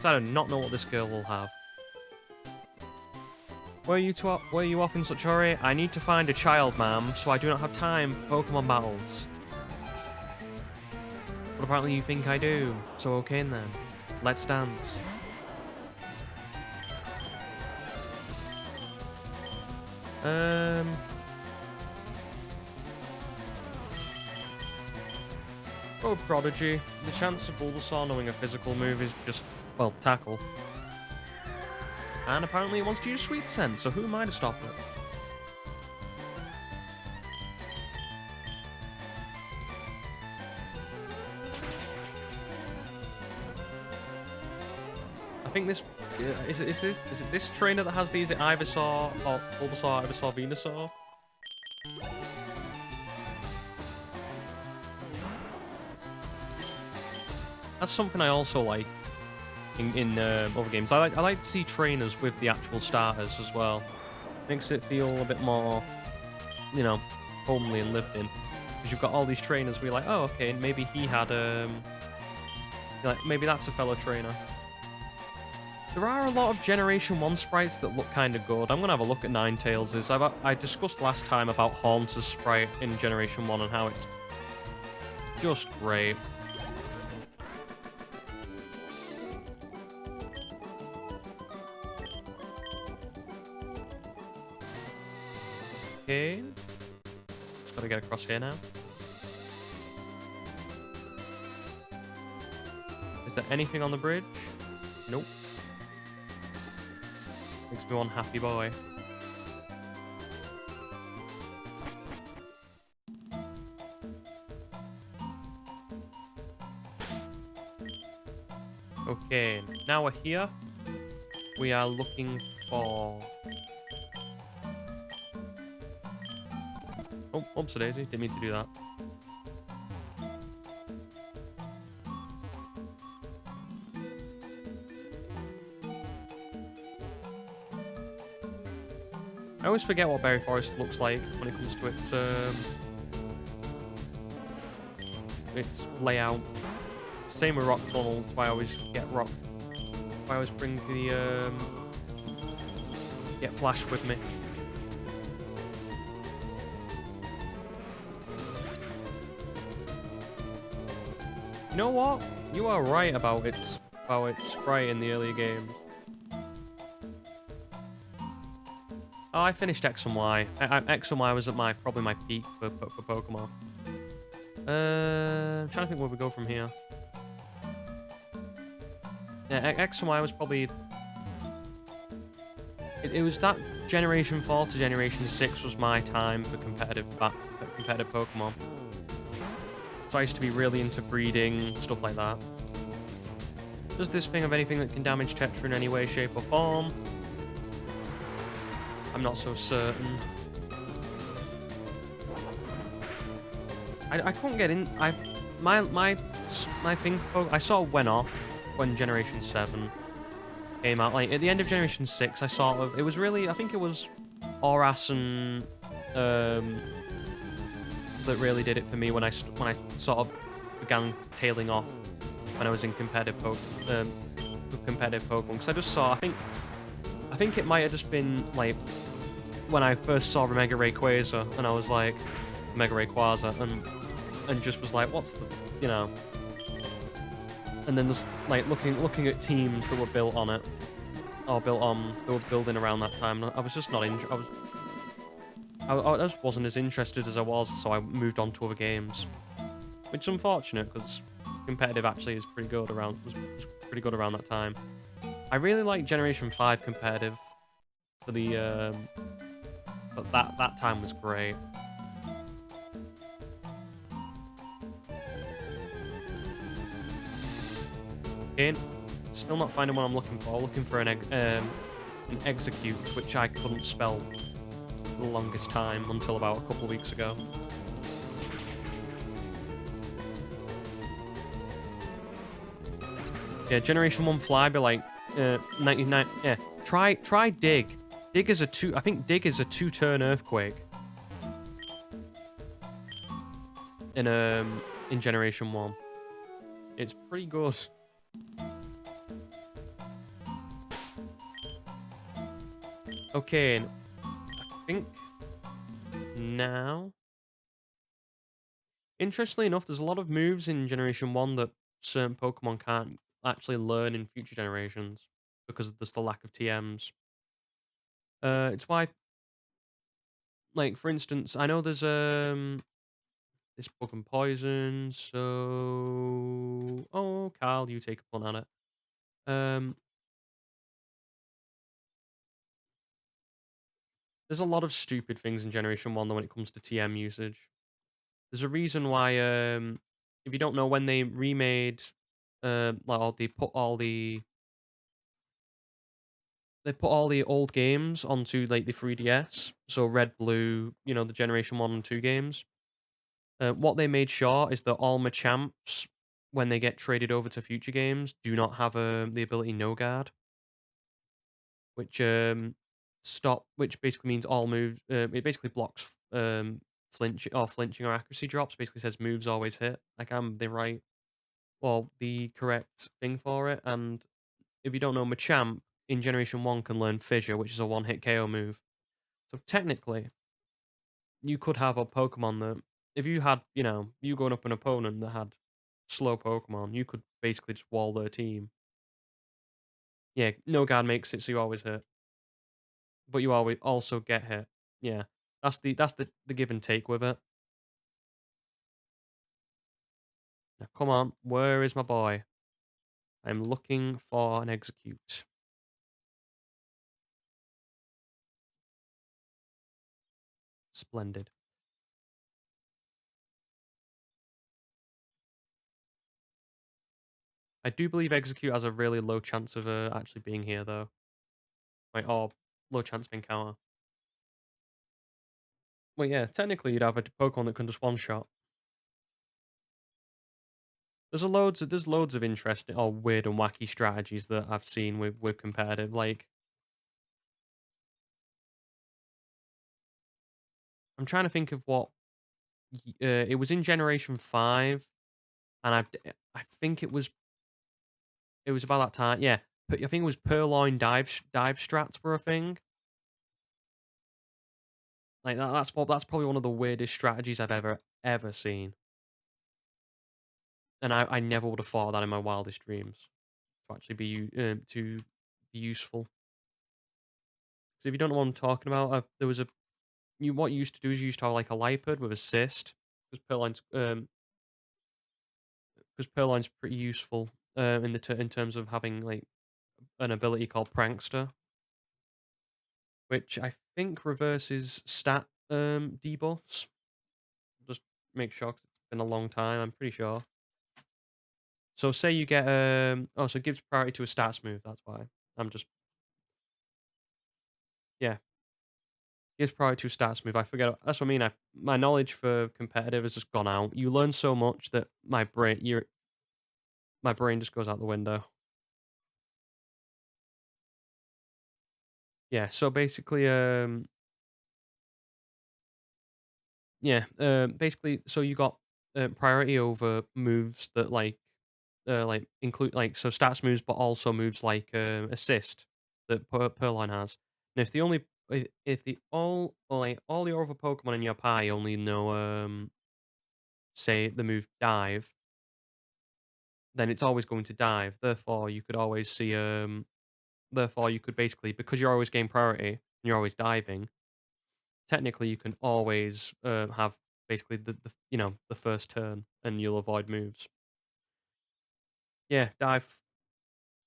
I do not know what this girl will have. Were you off in such a hurry? I need to find a child, ma'am, so I do not have time for Pokemon battles. But apparently you think I do. So okay then. Let's dance. Oh, Prodigy. The chance of Bulbasaur knowing a physical move is just, well, tackle. And apparently it wants to use Sweet Scent, so who am I to stop it? think this is it this trainer that has these Ivysaur or Bulbasaur, Ivysaur, Venusaur? That's something I also like in other games. I like to see trainers with the actual starters as well. Makes it feel a bit more, you know, homely and lived in. Because you've got all these trainers where you're like, oh, okay, maybe he had like maybe that's a fellow trainer. There are a lot of Generation 1 sprites that look kind of good. I'm going to have a look at Ninetales'. I discussed last time about Haunter's sprite in Generation 1 and how it's just great. Okay. Just got to get across here now. Is there anything on the bridge? Nope. Makes me one happy boy. Okay, now we're here. We are looking for... Oh, oops, daisy. Didn't mean to do that. I always forget what Berry Forest looks like when it comes to its layout. Same with Rock Tunnel, that's why I always get Rock. I always bring the get Flash with me. You know what? You are right about its sprite in the earlier games. Oh, I finished X and Y. X and Y was at probably my peak for Pokemon. I'm trying to think where we go from here. Yeah, X and Y was probably... It was that Generation 4 to Generation 6 was my time for competitive Pokemon. So I used to be really into breeding, stuff like that. Does this thing have anything that can damage Tetra in any way, shape, or form? I'm not so certain. I couldn't get in. My thing. I sort of went off when Generation 7 came out. Like at the end of Generation 6, it was really. I think it was Oras and that really did it for me when I sort of began tailing off when I was in competitive Pokemon. Because I just saw. I think it might have just been like when I first saw Mega Rayquaza and I was like Mega Rayquaza and just was like, what's the, you know, and then just like looking at teams that were built on it or they were building around that time. And I was just not I just wasn't as interested as I was, so I moved on to other games, which is unfortunate because competitive actually is pretty good was pretty good around that time. I really like Generation 5 competitive for the but that time was great. Okay, still not finding what I'm looking for. Looking for an execute, which I couldn't spell for the longest time until about a couple of weeks ago. Yeah, Generation 1 Fly be like 99. Yeah, try Dig. Dig is I think Dig is a 2-turn earthquake. In Generation 1. It's pretty good. Okay, I think now... Interestingly enough, there's a lot of moves in Generation 1 that certain Pokemon can't actually learn in future generations because there's the lack of TMs. It's why, like, for instance, I know there's this Pokemon Poison, so... Oh, Carl, you take a punt at it. There's a lot of stupid things in Generation 1 though when it comes to TM usage. There's a reason why, if you don't know, when they remade, like, they put all the they put all the old games onto like the 3DS, so Red, Blue, the Generation 1 and 2 games. What they made sure is that all Machamps, when they get traded over to future games, do not have the ability No Guard, which which basically means all moves. It basically blocks flinching or accuracy drops. Basically says moves always hit. Like I'm the right or the correct thing for it. And if you don't know, Machamp in Generation 1 can learn Fissure, which is a one-hit KO move. So technically, you could have a Pokemon that, if you had, you going up an opponent that had slow Pokemon, you could basically just wall their team. Yeah, no guard makes it so you always hit, but you always also get hit. Yeah, that's the give and take with it. Now, come on, where is my boy? I'm looking for an execute. Splendid. I do believe execute has a really low chance of actually being here though. Like, or low chance of encounter. Well, yeah, technically you'd have a Pokemon that can just one shot. There's loads of interesting or weird and wacky strategies that I've seen with competitive. Like I'm trying to think of what it was in Generation 5, and I think it was about that time. Yeah, I think it was Purloin dive strats were a thing. Like that's probably one of the weirdest strategies I've ever seen, and I never would have thought of that in my wildest dreams to actually to be useful. So if you don't know what I'm talking about, there was a what you used to do is you used to have like a Lipard with assist because Purloin's pretty useful in terms of having like an ability called Prankster, which I think reverses stat debuffs. Just make sure 'cause it's been a long time. I'm pretty sure. So say you get so it gives priority to a stats move. That's why I'm just yeah gives priority to a stats move. I forget. That's what I mean. My knowledge for competitive has just gone out. You learn so much that my brain just goes out the window. Yeah. So basically basically, so you got priority over moves that like include like so stats moves, but also moves like assist that Purloin has. And if the only if the all your other Pokemon in your pie only know say the move dive, then it's always going to dive. Therefore, you could always see therefore you could basically because you're always getting priority and you're always diving technically you can always have basically the first turn and you'll avoid moves. Yeah, dive.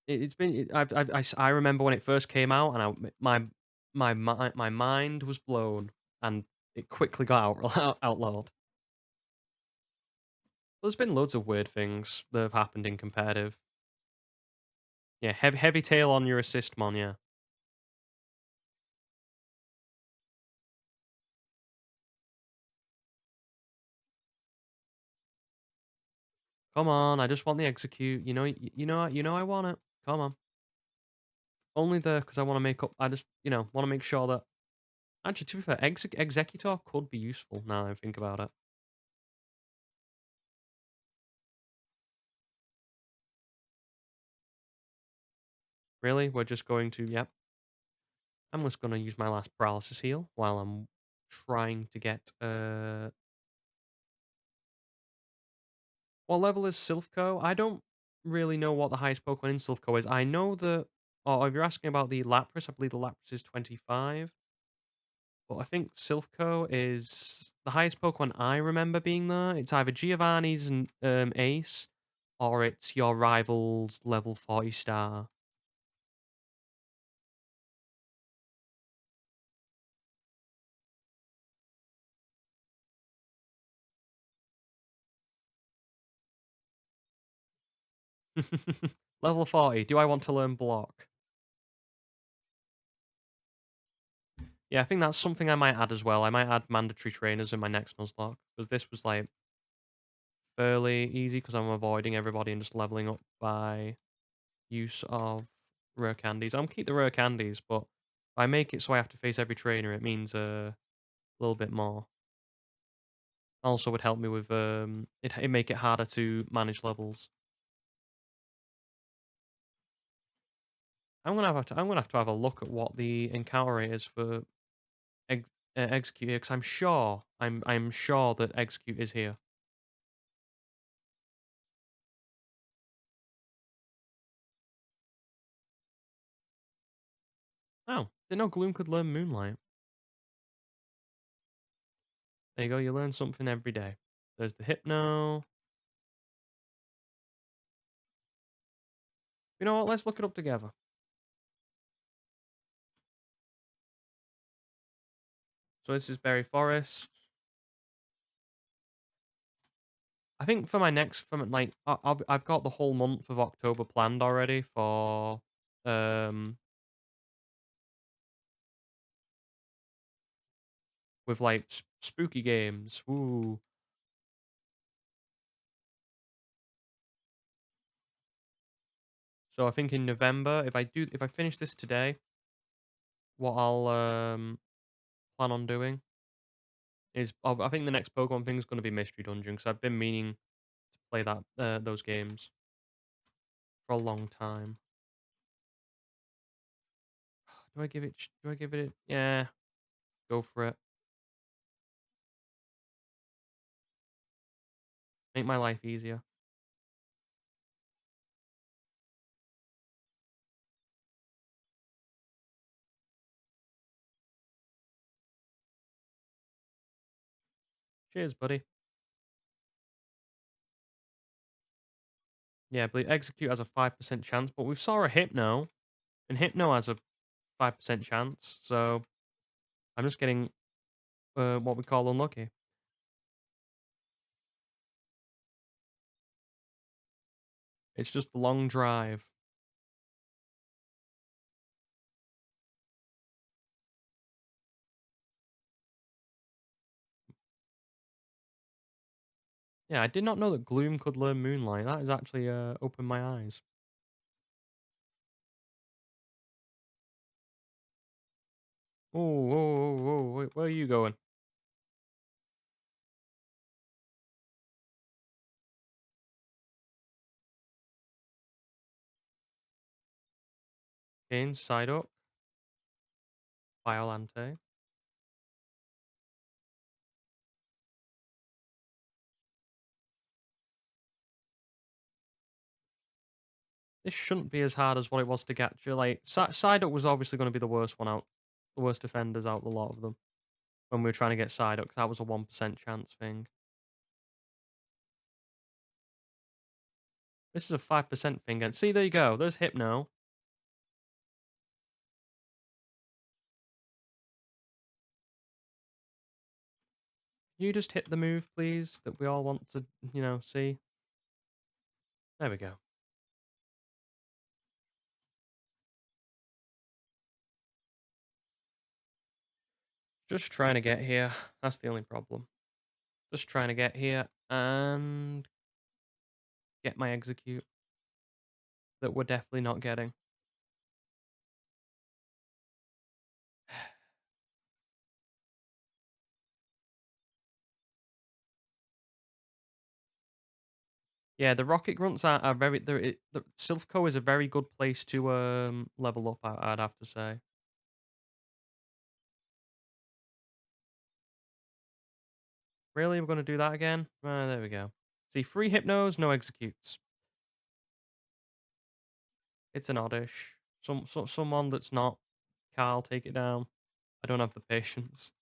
It's been. I remember when it first came out, and my mind was blown, and it quickly got outlawed. There's been loads of weird things that have happened in competitive. Yeah, heavy tail on your assist mon. Yeah, come on. I just want the execute. You know I want it. Come on. Only there because I want to make up. I just want to make sure that. Actually, to be fair, executor could be useful now that I think about it. Really, we're just going to. Yep. I'm just going to use my last paralysis heal while I'm trying to get. What level is Silphco? I don't really know what the highest Pokemon in Silphco is. I know that. Oh, if you're asking about the Lapras, I believe the Lapras is 25. But I think Silphco is the highest Pokemon I remember being there. It's either Giovanni's and Ace, or it's your rival's level 40 star. Level 40. Do I want to learn block? Yeah, I think that's something I might add as well. I might add mandatory trainers in my next Nuzlocke, because this was, like, fairly easy because I'm avoiding everybody and just leveling up by use of rare candies. I'm keep the rare candies, but if I make it so I have to face every trainer, it means a little bit more. Also would help me with it make it harder to manage levels. I'm gonna have to have a look at what the encounter rate is for ex- execute here, because I'm sure that execute is here. Oh, didn't know Gloom could learn Moonlight. There you go. You learn something every day. There's the Hypno. You know what? Let's look it up together. So this is Berry Forest. I think for my next, like, I've got the whole month of October planned already for um with like spooky games. Ooh. So I think in November, if I finish this today, what I'll plan on doing is I think the next Pokemon thing is going to be Mystery Dungeon, because I've been meaning to play that those games for a long time. Do I give it? Do I give it? Yeah, go for it. Make my life easier. Cheers, buddy. Yeah, but execute has a 5% chance, but we saw a Hypno, and Hypno has a 5% chance. So I'm just getting what we call unlucky. It's just the long drive. Yeah, I did not know that Gloom could learn Moonlight. That has actually opened my eyes. Oh, where are you going? Inside up, Violante. This shouldn't be as hard as what it was to capture. Like, Psyduck was obviously going to be the worst one out, the worst defenders out of the lot of them when we were trying to get Psyduck, 'cause that was a 1% chance thing. This is a 5% thing, and see, there you go. There's Hypno. You just hit the move, please, that we all want to, see. There we go. Just trying to get here. That's the only problem. Just trying to get here and get my execute that we're definitely not getting. Yeah, the rocket grunts are very. The Silphco is a very good place to level up. I'd have to say. Really, we're gonna do that again? There we go. See, free hypnos, no executes. It's an oddish. Someone that's not Carl, take it down. I don't have the patience.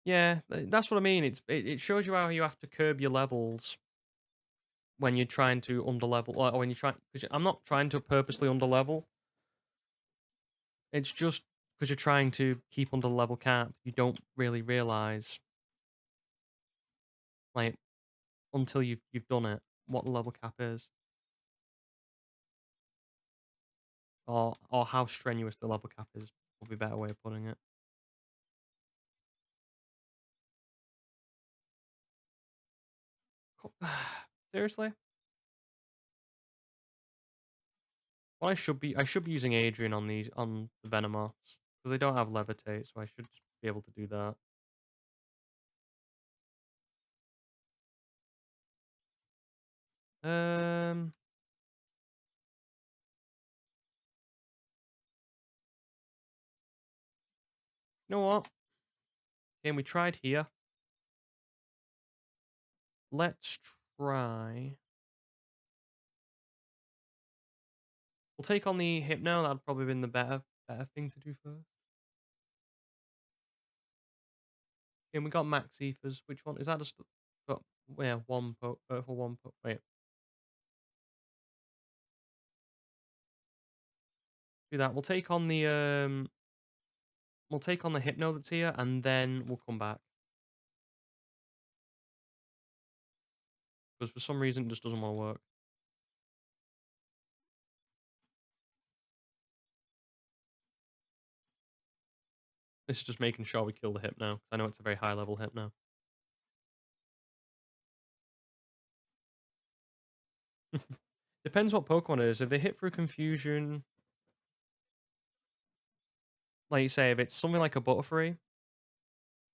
Yeah, that's what I mean. It shows you how you have to curb your levels when you're trying to underlevel, or when you try. Because I'm not trying to purposely underlevel. It's just because you're trying to keep under the level cap, you don't really realize, like, until you've done it, what the level cap is, or how strenuous the level cap is. Would be a better way of putting it. Seriously, well, I should be using Adrian on the Venomoths because they don't have levitate, so I should just be able to do that. Um, you know what? Game we tried here. Let's try. We'll take on the Hypno. That'd probably been the better thing to do first. Okay, we got Max Ethers. Which one is that? Just got yeah for one wait. Do that. We'll take on the Hypno that's here, and then we'll come back because for some reason it just doesn't want to work. This is just making sure we kill the Hypno because I know it's a very high level Hypno. Depends what Pokemon it is. If they hit through confusion, like you say, if it's something like a Butterfree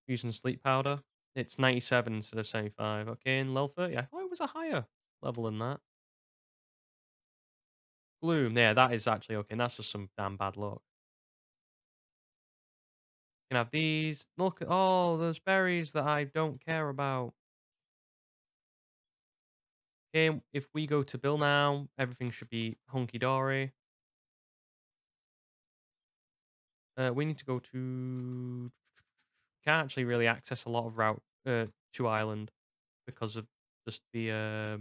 using Sleep Powder, it's 97 instead of 75. Okay, in level 30, I thought it was a higher level than that. Gloom, yeah, that is actually okay. And that's just some damn bad luck. You can have these. Look at all those berries that I don't care about. Okay, if we go to Bill now, everything should be hunky dory. We need to go to. Can't actually really access a lot of route to Island because of just the. I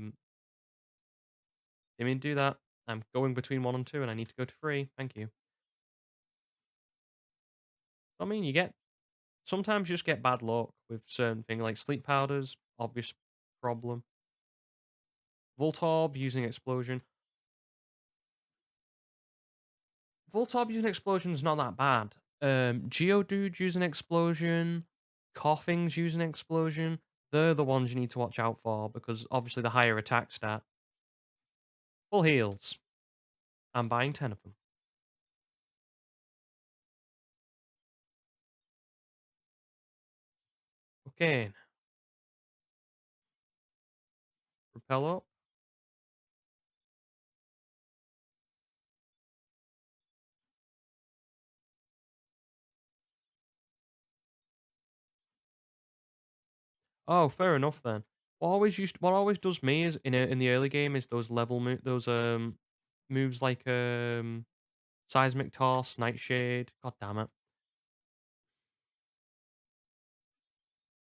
mean, do that. I'm going between 1 and 2, and I need to go to 3. Thank you. I mean, you get sometimes you just get bad luck with certain things like sleep powders. Obvious problem. Voltorb using explosion. Voltorb using explosion is not that bad. Geodude using explosion, Coughing's using explosion. They're the ones you need to watch out for because obviously the higher attack stat. Full heals. I'm buying 10 of them. Okay. Repel up. Oh, fair enough then. What always does me is in the early game is those those moves like seismic toss, nightshade. God damn it,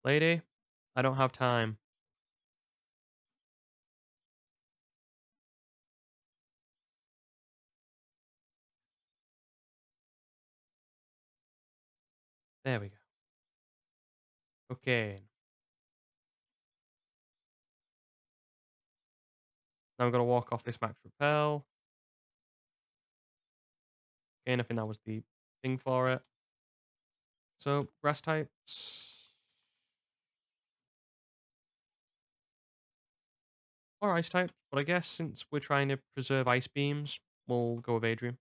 lady, I don't have time. There we go. Okay, now I'm gonna walk off this max repel. Okay, and I think that was the thing for it. So grass types or ice types, but I guess since we're trying to preserve ice beams, we'll go with Adrian.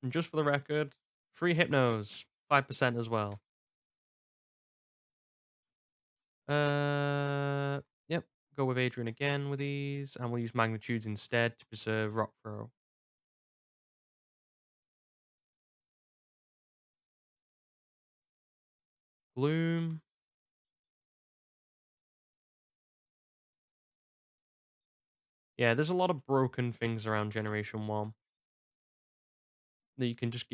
And just for the record, free hypnos, 5% as well. Yep. Go with Adrian again with these, and we'll use magnitudes instead to preserve rock throw. Gloom. Yeah, there's a lot of broken things around Generation One that you can just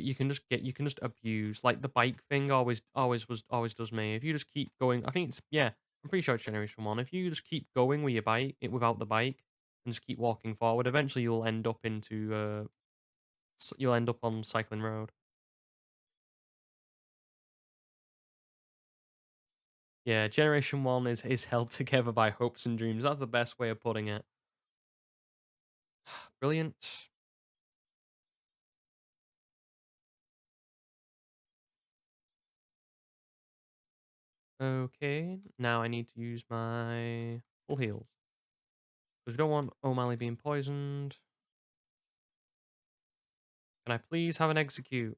abuse. Like the bike thing always does me. If you just keep going, I think it's yeah. I'm pretty sure it's Generation One. If you just keep going with your bike without the bike, and just keep walking forward. Eventually, you'll end up into you'll end up on Cycling Road. Yeah, Generation 1 is held together by hopes and dreams. That's the best way of putting it. Brilliant. Okay, now I need to use my full heals. Because we don't want O'Malley being poisoned. Can I please have an execute?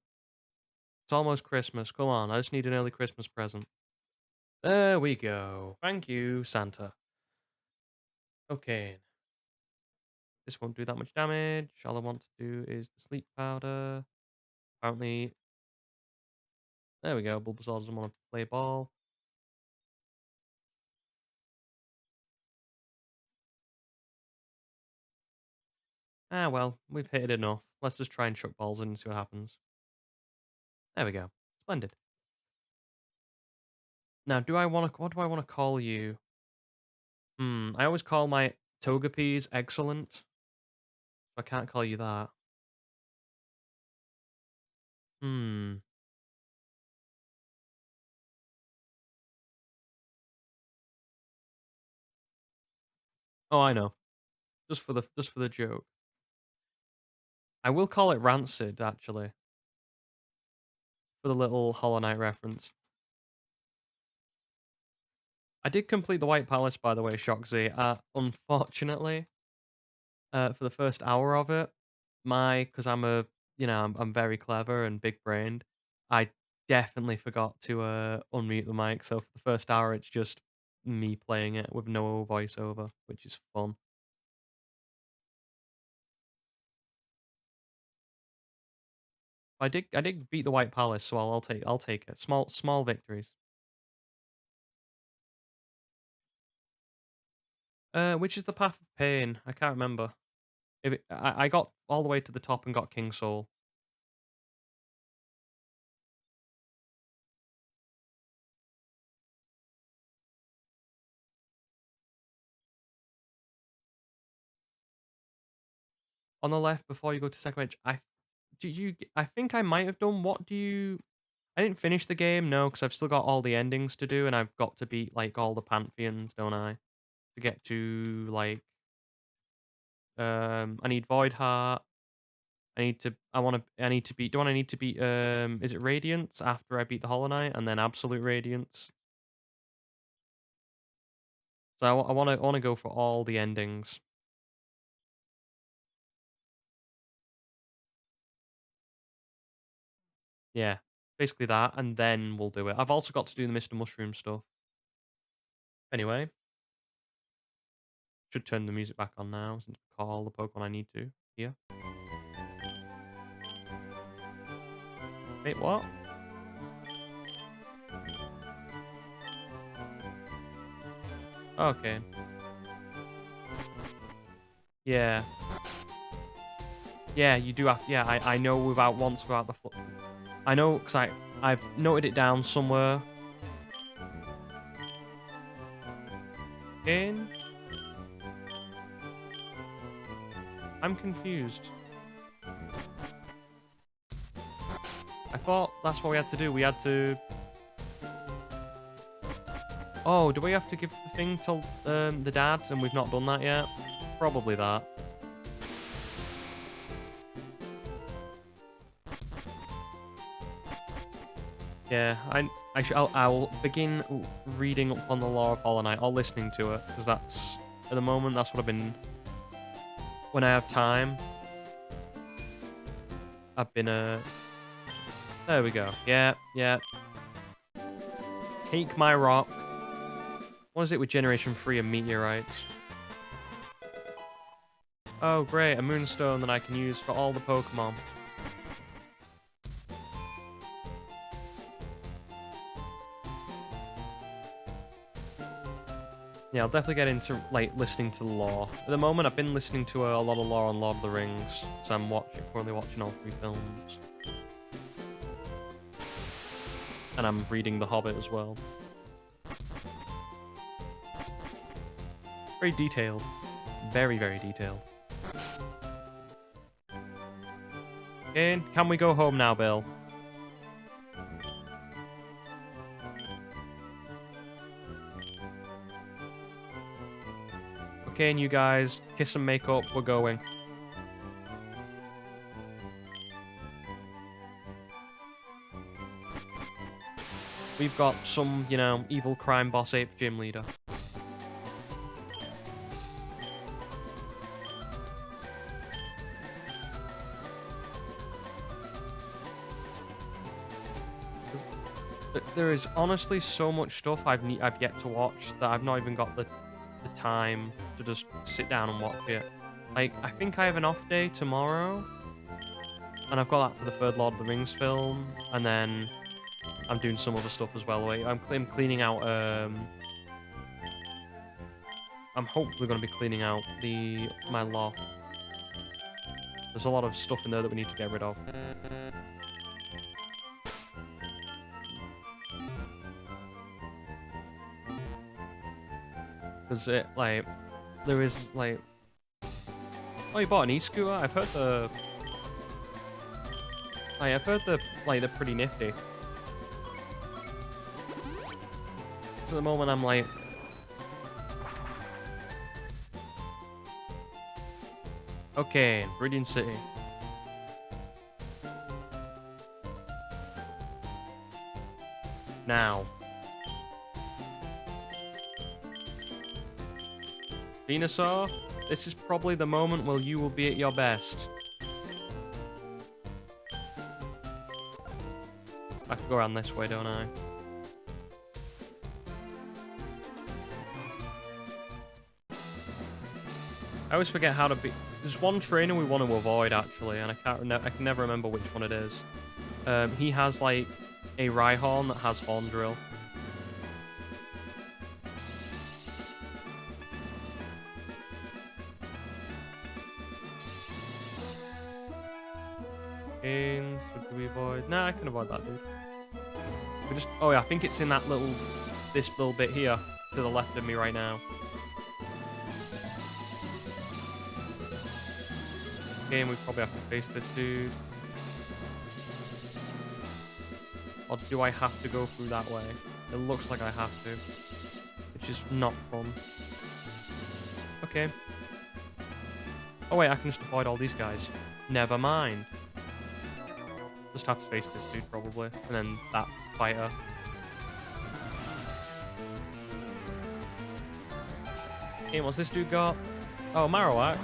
It's almost Christmas. Come on, I just need an early Christmas present. There we go. Thank you, Santa. Okay. This won't do that much damage. All I want to do is the sleep powder. Apparently, there we go. Bulbasaur doesn't want to play ball. Ah, well, we've hit it enough. Let's just try and chuck balls in and see what happens. There we go. Splendid. Now, what do I want to call you? I always call my Togepi's excellent. I can't call you that. Hmm. Oh, I know. Just for the joke. I will call it Rancid, actually, for the little Hollow Knight reference. I did complete the White Palace, by the way, Shockzy. Unfortunately, for the first hour of it, because I'm very clever and big brained, I definitely forgot to unmute the mic. So for the first hour, it's just me playing it with no voiceover, which is fun. I did beat the White Palace, so I'll take it. Small victories. Which is the Path of Pain? I can't remember. I got all the way to the top and got King Soul. On the left before you go to second edge. I think I might have done. What do you? I didn't finish the game, no, because I've still got all the endings to do, and I've got to beat like all the pantheons, don't I? To get to like, I need Void Heart. I need to beat. Don't I need to beat? Is it Radiance after I beat the Hollow Knight, and then Absolute Radiance? So I want to go for all the endings. Yeah, basically that, and then we'll do it. I've also got to do the Mr. Mushroom stuff. Anyway, should turn the music back on now since we call the Pokemon I need to. Here. Wait, what? Okay. Yeah. Yeah, you do have. Yeah, I know without the. I know because I've noted it down somewhere. In. I'm confused. I thought that's what we had to do. We had to. Oh, do we have to give the thing to the dad, and we've not done that yet? Probably that. Yeah, I'll begin reading up on the lore of Hollow Knight or listening to it because that's at the moment that's what I've been. When I have time, I've been There we go. Yeah, yeah. Take my rock. What is it with Generation 3 and meteorites? Oh, great, a moonstone that I can use for all the Pokemon. Yeah, I'll definitely get into like listening to the lore. At the moment, I've been listening to a lot of lore on Lord of the Rings, so I'm currently watching all 3 films, and I'm reading The Hobbit as well. Very detailed. Very, very detailed. Okay, can we go home now, Bill? Okay, and you guys, kiss and make up, we're going. We've got some, you know, evil crime boss ape gym leader. There is honestly so much stuff I've yet to watch that I've not even got the time to just sit down and watch it. Like, I think I have an off day tomorrow, and I've got that for the third Lord of the Rings film, and then I'm doing some other stuff as well. I'm cleaning out. I'm hopefully going to be cleaning out my loft. There's a lot of stuff in there that we need to get rid of. Because it, like, there is, like... Oh, you bought an e-scooter? I've heard the... I've heard they're pretty nifty. So at the moment, I'm like... Okay, Viridian City. Now. Venusaur, this is probably the moment where you will be at your best. I can go around this way, don't I? I always forget how to be... There's one trainer we want to avoid, actually, and I can never remember which one it is. He has, like, a Rhyhorn that has Horn Drill. So do we avoid... Nah, I can avoid that, dude. We just... Oh, yeah, I think it's in that little... This little bit here, to the left of me right now. Okay, and we probably have to face this dude. Or do I have to go through that way? It looks like I have to. Which is not fun. Okay. Oh wait, I can just avoid all these guys. Never mind. Just have to face this dude probably. And then that fighter. Okay, what's this dude got? Oh, Marowak.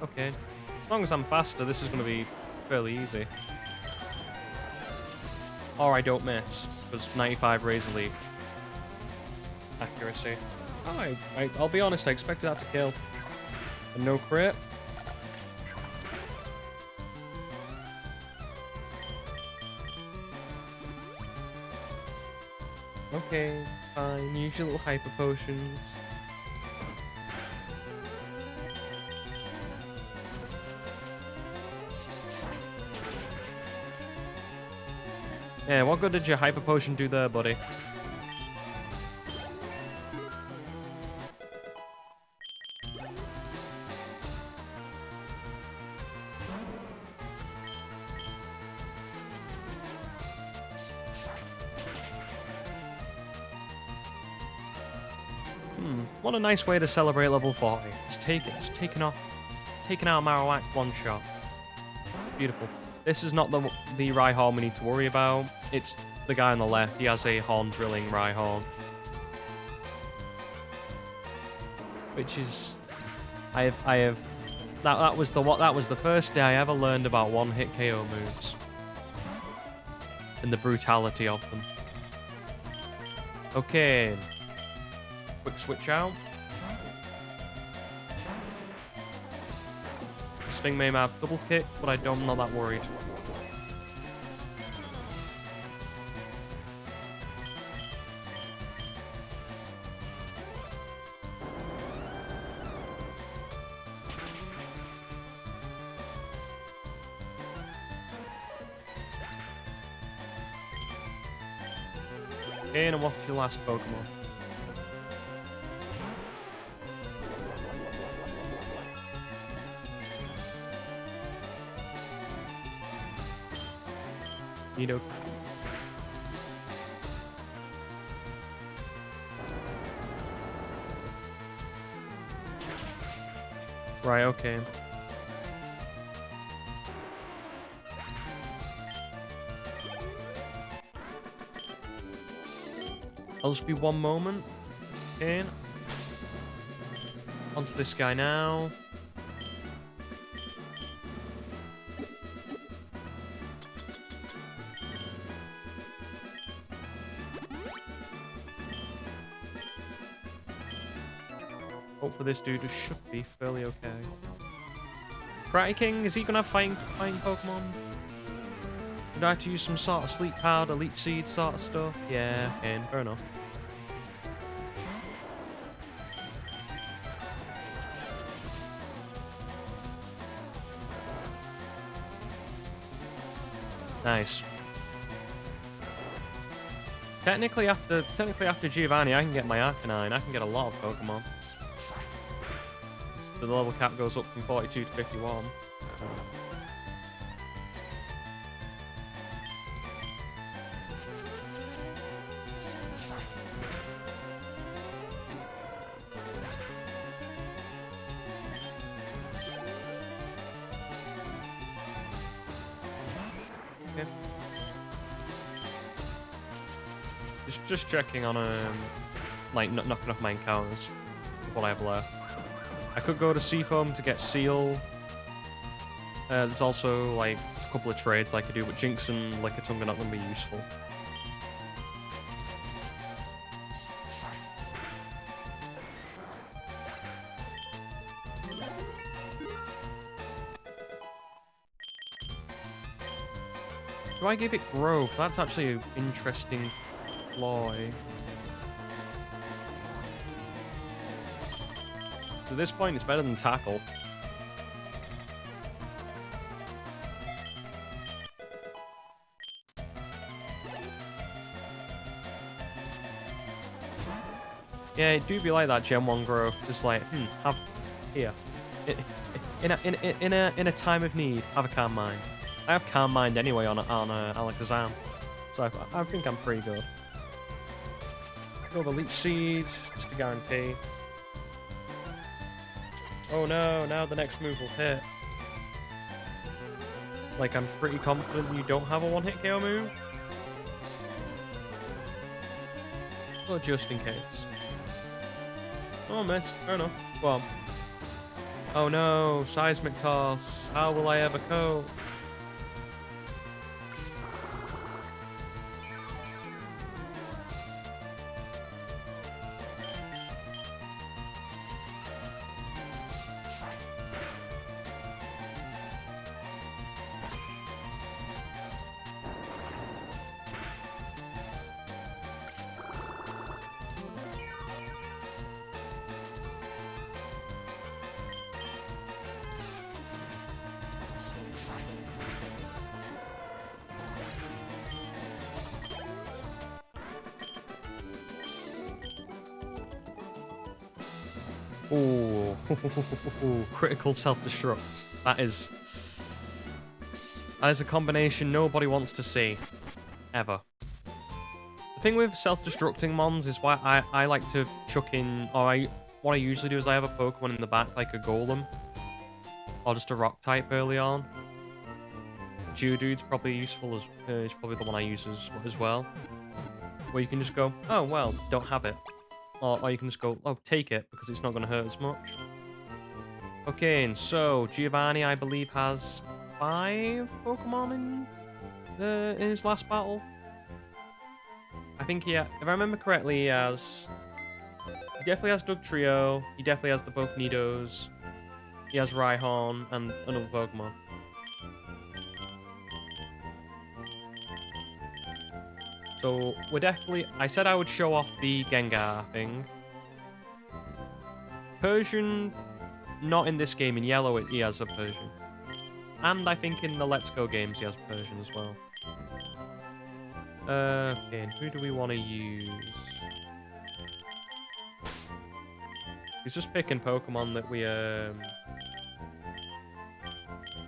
Okay. As long as I'm faster, this is going to be fairly easy. Or I don't miss, because 95 Razor Leaf accuracy. Oh, I'll be honest, I expected that to kill. And no crit. Okay, fine. Use your little hyper potions. Yeah, what good did your hyper potion do there, buddy? What a nice way to celebrate level 40. It's taken out Marowak one shot. Beautiful. This is not the Rhyhorn we need to worry about. It's the guy on the left. He has a horn drilling Rhyhorn. Which is... That was the first day I ever learned about one-hit KO moves. And the brutality of them. Okay. Quick switch out. This thing may have double kick, but I'm not that worried. Okay, and what's your last Pokemon? Nido. Right, okay. I'll just be one moment. Okay. Onto this guy now. Hopefully this dude should be fairly okay. Karate King, is he gonna have fighting Pokemon? Would I have to use some sort of sleep powder, leech seed sort of stuff? Yeah, okay, fair enough. Nice. Technically after Giovanni, I can get my Arcanine. I can get a lot of Pokemon. The level cap goes up from 42 to 51. Okay. Just checking on like knocking off my encounters. What I have left. I could go to Seafoam to get Seal. There's also like a couple of trades I could do, but Jinx and Lickitung are not going to be useful. Do I give it Growth? That's actually an interesting ploy. At this point, it's better than Tackle. Yeah, it do be like that Gen 1 growth. Just like, have here. In a time of need, have a Calm Mind. I have Calm Mind anyway on Alakazam. So I think I'm pretty good. Go the Leech Seed, just to guarantee. Oh no, now the next move will hit. Like, I'm pretty confident you don't have a one-hit KO move. But just in case. Oh, missed. Fair enough. Go on. Oh no, Seismic Toss. How will I ever cope? Ooh, critical self-destruct. That is a combination nobody wants to see. Ever. The thing with self-destructing mons is why I like to chuck in, what I usually do is I have a Pokemon in the back, like a Golem. Or just a Rock type early on. Geodude's probably useful, is probably the one I use as well. Where you can just go, oh well, don't have it. Or you can just go, oh, take it, because it's not going to hurt as much. Okay, and so, Giovanni, I believe, has 5 Pokemon in his last battle. I think if I remember correctly, he definitely has Dugtrio, he definitely has the both Nidos, he has Rhyhorn, and another Pokemon. So, we're definitely... I said I would show off the Gengar thing. Persian, not in this game. In Yellow, he has a Persian. And I think in the Let's Go games, he has Persian as well. Okay, and who do we want to use? He's just picking Pokemon that we...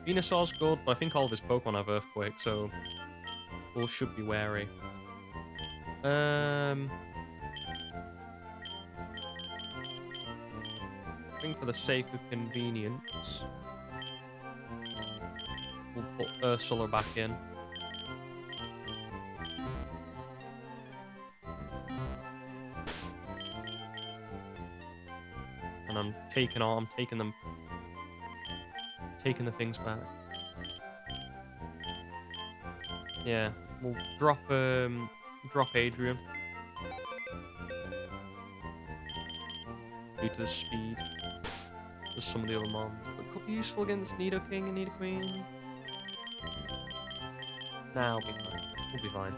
Venusaur's good, but I think all of his Pokemon have Earthquake, so... or should be wary. I think for the sake of convenience, we'll put Ursula back in. And I'm taking the things back. Yeah, we'll drop Adrian due to the speed of some of the other mons. But could be useful against Nidoking and Nidoqueen. Nah, we'll be fine. We'll be fine.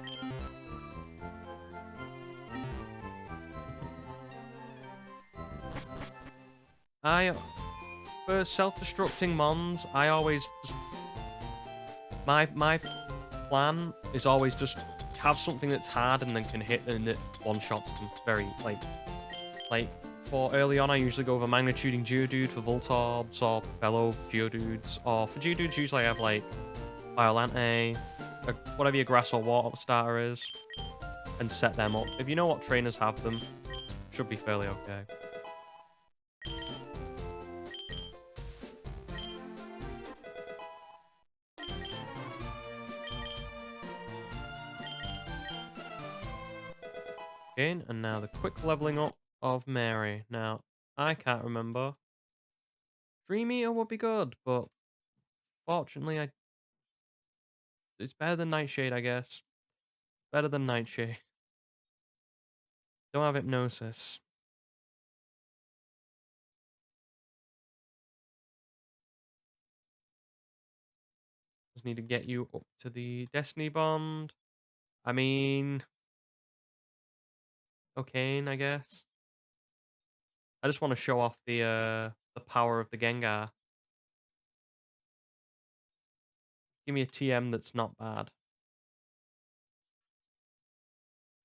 For self-destructing mons, I always just, my plan is always just have something that's hard and then can hit and it one-shots them very, like for early on I usually go with a magnituding Geodude for Voltorbs or fellow Geodudes, or for Geodudes usually I have like Violante, whatever your grass or water starter is, and set them up. If you know what trainers have them, it should be fairly okay. And now the quick leveling up of Mary. Now, I can't remember. Dream Eater would be good, but fortunately, it's better than Nightshade, I guess. Better than Nightshade. Don't have Hypnosis. Just need to get you up to the Destiny Bond. I mean, okay, I guess. I just want to show off the power of the Gengar. Give me a TM that's not bad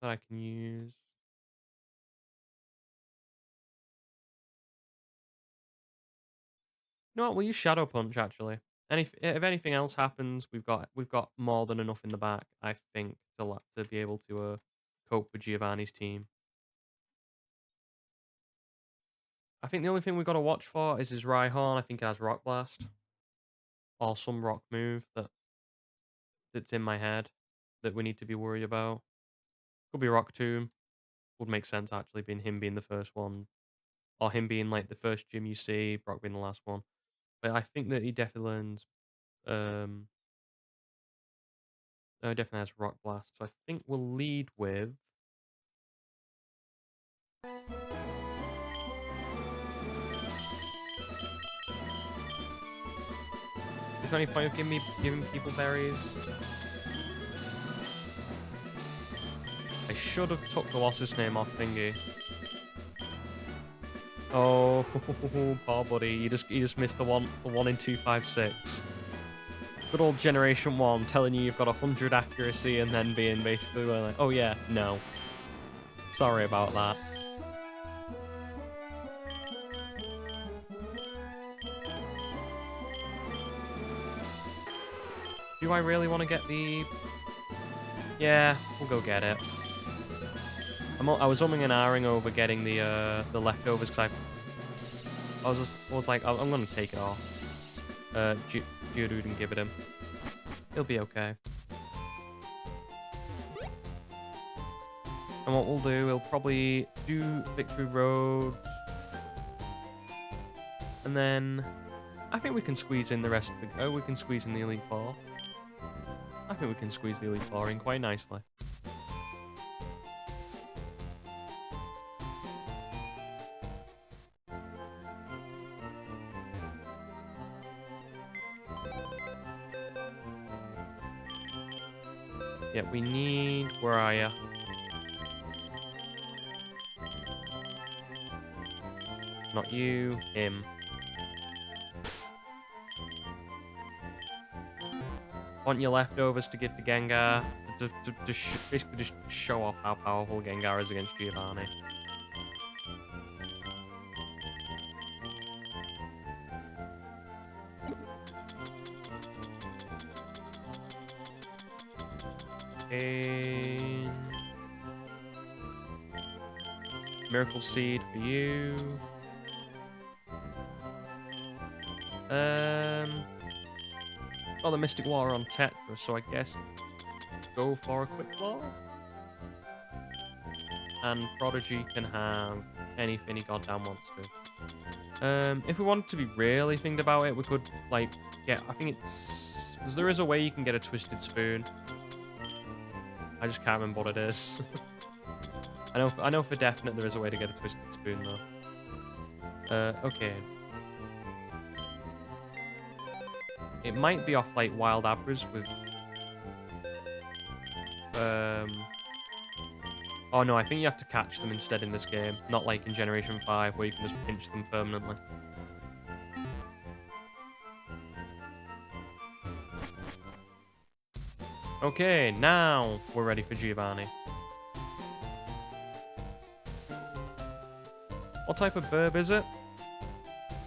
that I can use. You know what? We'll use Shadow Punch actually. And if anything else happens, we've got more than enough in the back, I think, to be able to cope with Giovanni's team. I think the only thing we've got to watch for is his Rhyhorn. I think it has Rock Blast. Or some rock move that's in my head that we need to be worried about. Could be Rock Tomb. Would make sense actually, being the first one. Or him being like the first gym you see, Brock being the last one. But I think that he definitely learns it definitely has Rock Blast. So I think we'll lead with is there any point of giving people berries? I should have took the what's his name off thingy. Oh, poor buddy. You just missed the one in 256. Good old Generation 1 telling you you've got 100 accuracy and then being basically like, oh yeah, no. Sorry about that. Do I really want to get the... Yeah, we'll go get it. I was umming and ahhing over getting the leftovers because I was like, I'm going to take it off. Geodude and give it him. He'll be okay. And what we'll do, we'll probably do Victory Road. And then I think we can squeeze in the rest of the... Oh, we can squeeze in the Elite Four. I think we can squeeze the Elite Four in quite nicely. Yeah, we need... Where are ya? Not you, him. Want your leftovers to give to Gengar to basically just show off how powerful Gengar is against Giovanni. And Miracle Seed for you. Oh, the Mystic Water on Tetra, so I guess go for a Quick Claw. And Prodigy can have anything he goddamn wants to. If we wanted to be really thinking about it, we could, like, get... I think it's... Because there is a way you can get a Twisted Spoon. I just can't remember what it is. I know for definite there is a way to get a Twisted Spoon, though. Okay. It might be off, like, Wild Abras with... Oh, no, I think you have to catch them instead in this game. Not like in Generation 5, where you can just pinch them permanently. Okay, now we're ready for Giovanni. What type of burb is it?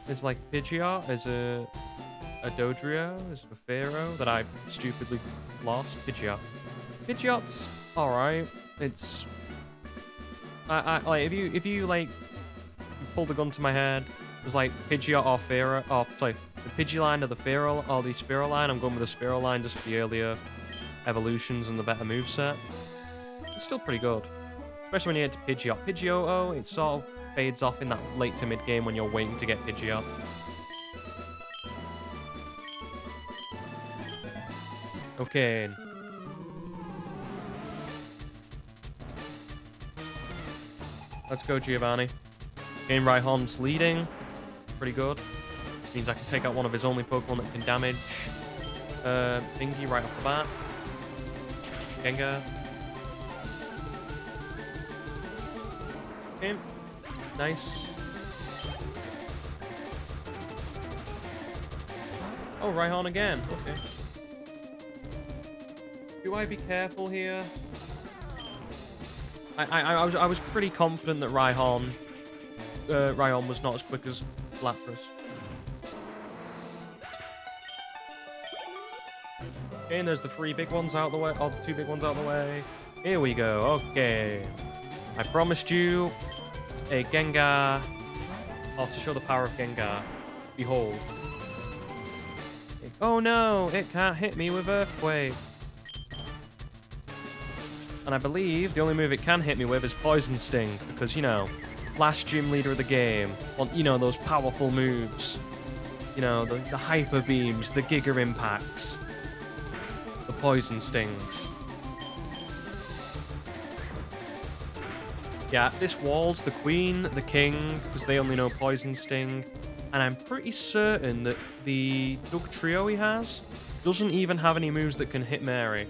It's like Pidgeot? Is it a Dodrio? Is it a Pharaoh that I stupidly lost? Pidgeot. Pidgeot's alright. It's... like, if you like, pulled a gun to my head, it was like Pidgeot or Pharaoh, oh, sorry, the Pidgeline or the Pharaoh, or the Spearow line, I'm going with the Spearow line just for the earlier evolutions and the better moveset. It's still pretty good. Especially when you get to Pidgeot. Pidgeotto, it sort of fades off in that late to mid game when you're waiting to get Pidgeot. Okay. Let's go, Giovanni. Game Rhyhorn's leading. Pretty good. Means I can take out one of his only Pokemon that can damage. Thingy right off the bat. Gengar. Okay. Nice. Oh, Rhyhorn again. Okay. Do I be careful here? I was pretty confident that Rhyhorn was not as quick as Lapras. Okay, and there's the 3 big ones out the way, or the 2 big ones out the way. Here we go. Okay, I promised you a Gengar. Oh, to show the power of Gengar. Behold. Oh no, it can't hit me with Earthquake. And I believe the only move it can hit me with is Poison Sting, because, you know, last gym leader of the game, well, you know, those powerful moves. You know, the Hyper Beams, the Giga Impacts, the Poison Stings. Yeah, this wall's the Queen, the King, because they only know Poison Sting. And I'm pretty certain that the Dug Trio he has doesn't even have any moves that can hit Mary.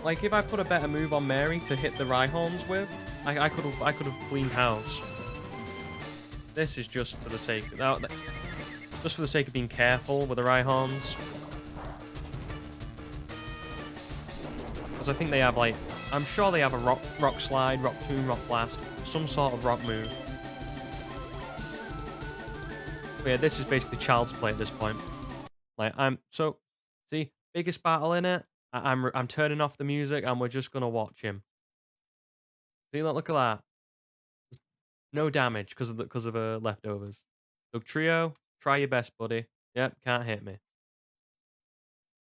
Like, if I put a better move on Mary to hit the Rhyhorns with, I could have cleaned house. This is just for the sake of just for the sake of being careful with the Rhyhorns. Because I think they have, like, I'm sure they have a rock slide, rock tomb, rock blast, some sort of rock move. But yeah, this is basically child's play at this point. Like, see, biggest battle in it. I'm turning off the music and we're just gonna watch him. See, look at that. There's no damage because of leftovers. Dug Trio, try your best, buddy. Yep, can't hit me.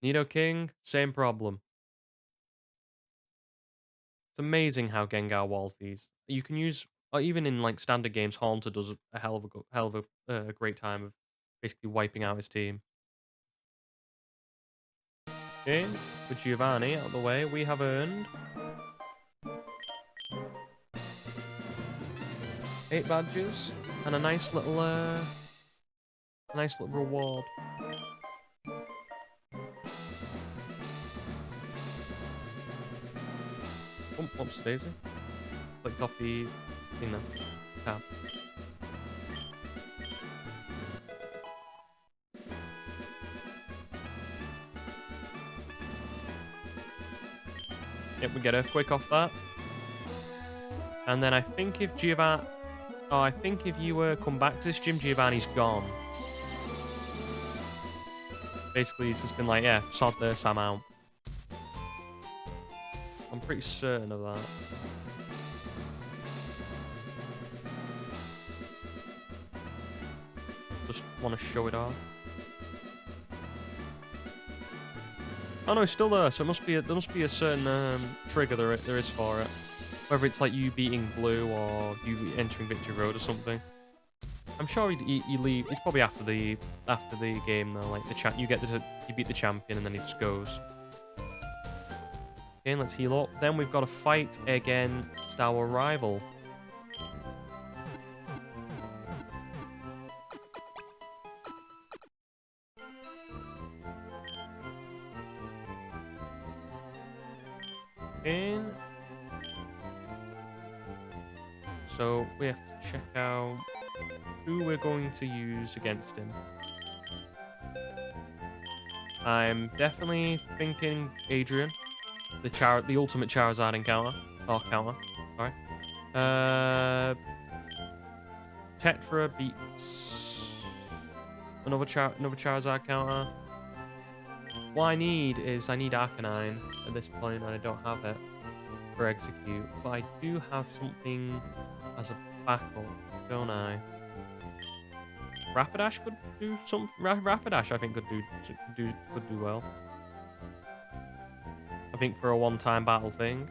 Nido King, same problem. It's amazing how Gengar walls these. You can use, or even in like standard games, Haunter does a hell of a great time of basically wiping out his team. Okay, with Giovanni out of the way, we have earned 8 badges and a nice little reward. Oops, Daisy. Clicked off the thing there. Tab. Yep, we get Earthquake off that. And then I think if Giovanni... Oh, I think if you come back to this gym, Giovanni's gone. Basically, he's just been like, yeah, sod this, I'm out. I'm pretty certain of that. Just want to show it off. Oh no, it's still there. So there must be a certain trigger there is for it. Whether it's like you beating Blue or you entering Victory Road or something. I'm sure you leave. It's probably after the game though. Like you beat the champion and then it just goes. Okay, let's heal up. Then we've got to fight against our rival. In. So we have to check out who we're going to use against him. I'm definitely thinking Adrian, the ultimate Charizard encounter or counter. Sorry. Tetra beats another Charizard counter. What I need Arcanine at this point, and I don't have it for Execute, but I do have something as a backup, don't I? Rapidash could do some. Rapidash, I think, could do well. I think for a one-time battle thing.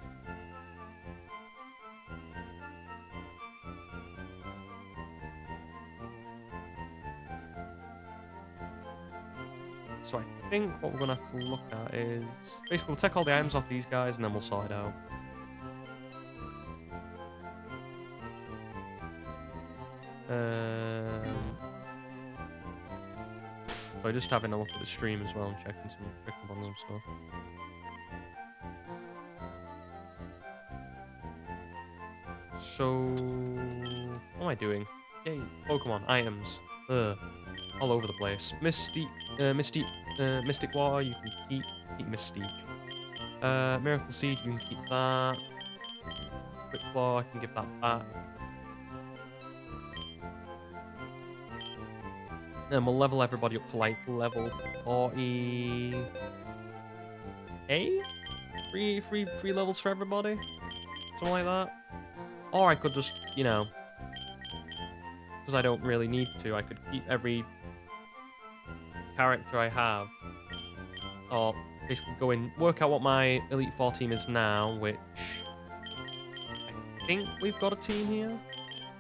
So I think what we're gonna have to look at is basically we'll take all the items off these guys and then we'll sort it out. So just having a look at the stream as well and checking on some stuff. So what am I doing? Yay, Pokemon items. All over the place. Mystic Water, you can keep Mystique. Miracle Seed, you can keep that. Quick Claw, I can give that back. Then we'll level everybody up to like level 40. Three levels for everybody? Something like that. Or I could just, because I don't really need to, I could keep every character I have. Or basically go in, work out what my Elite Four team is now, which I think we've got a team here.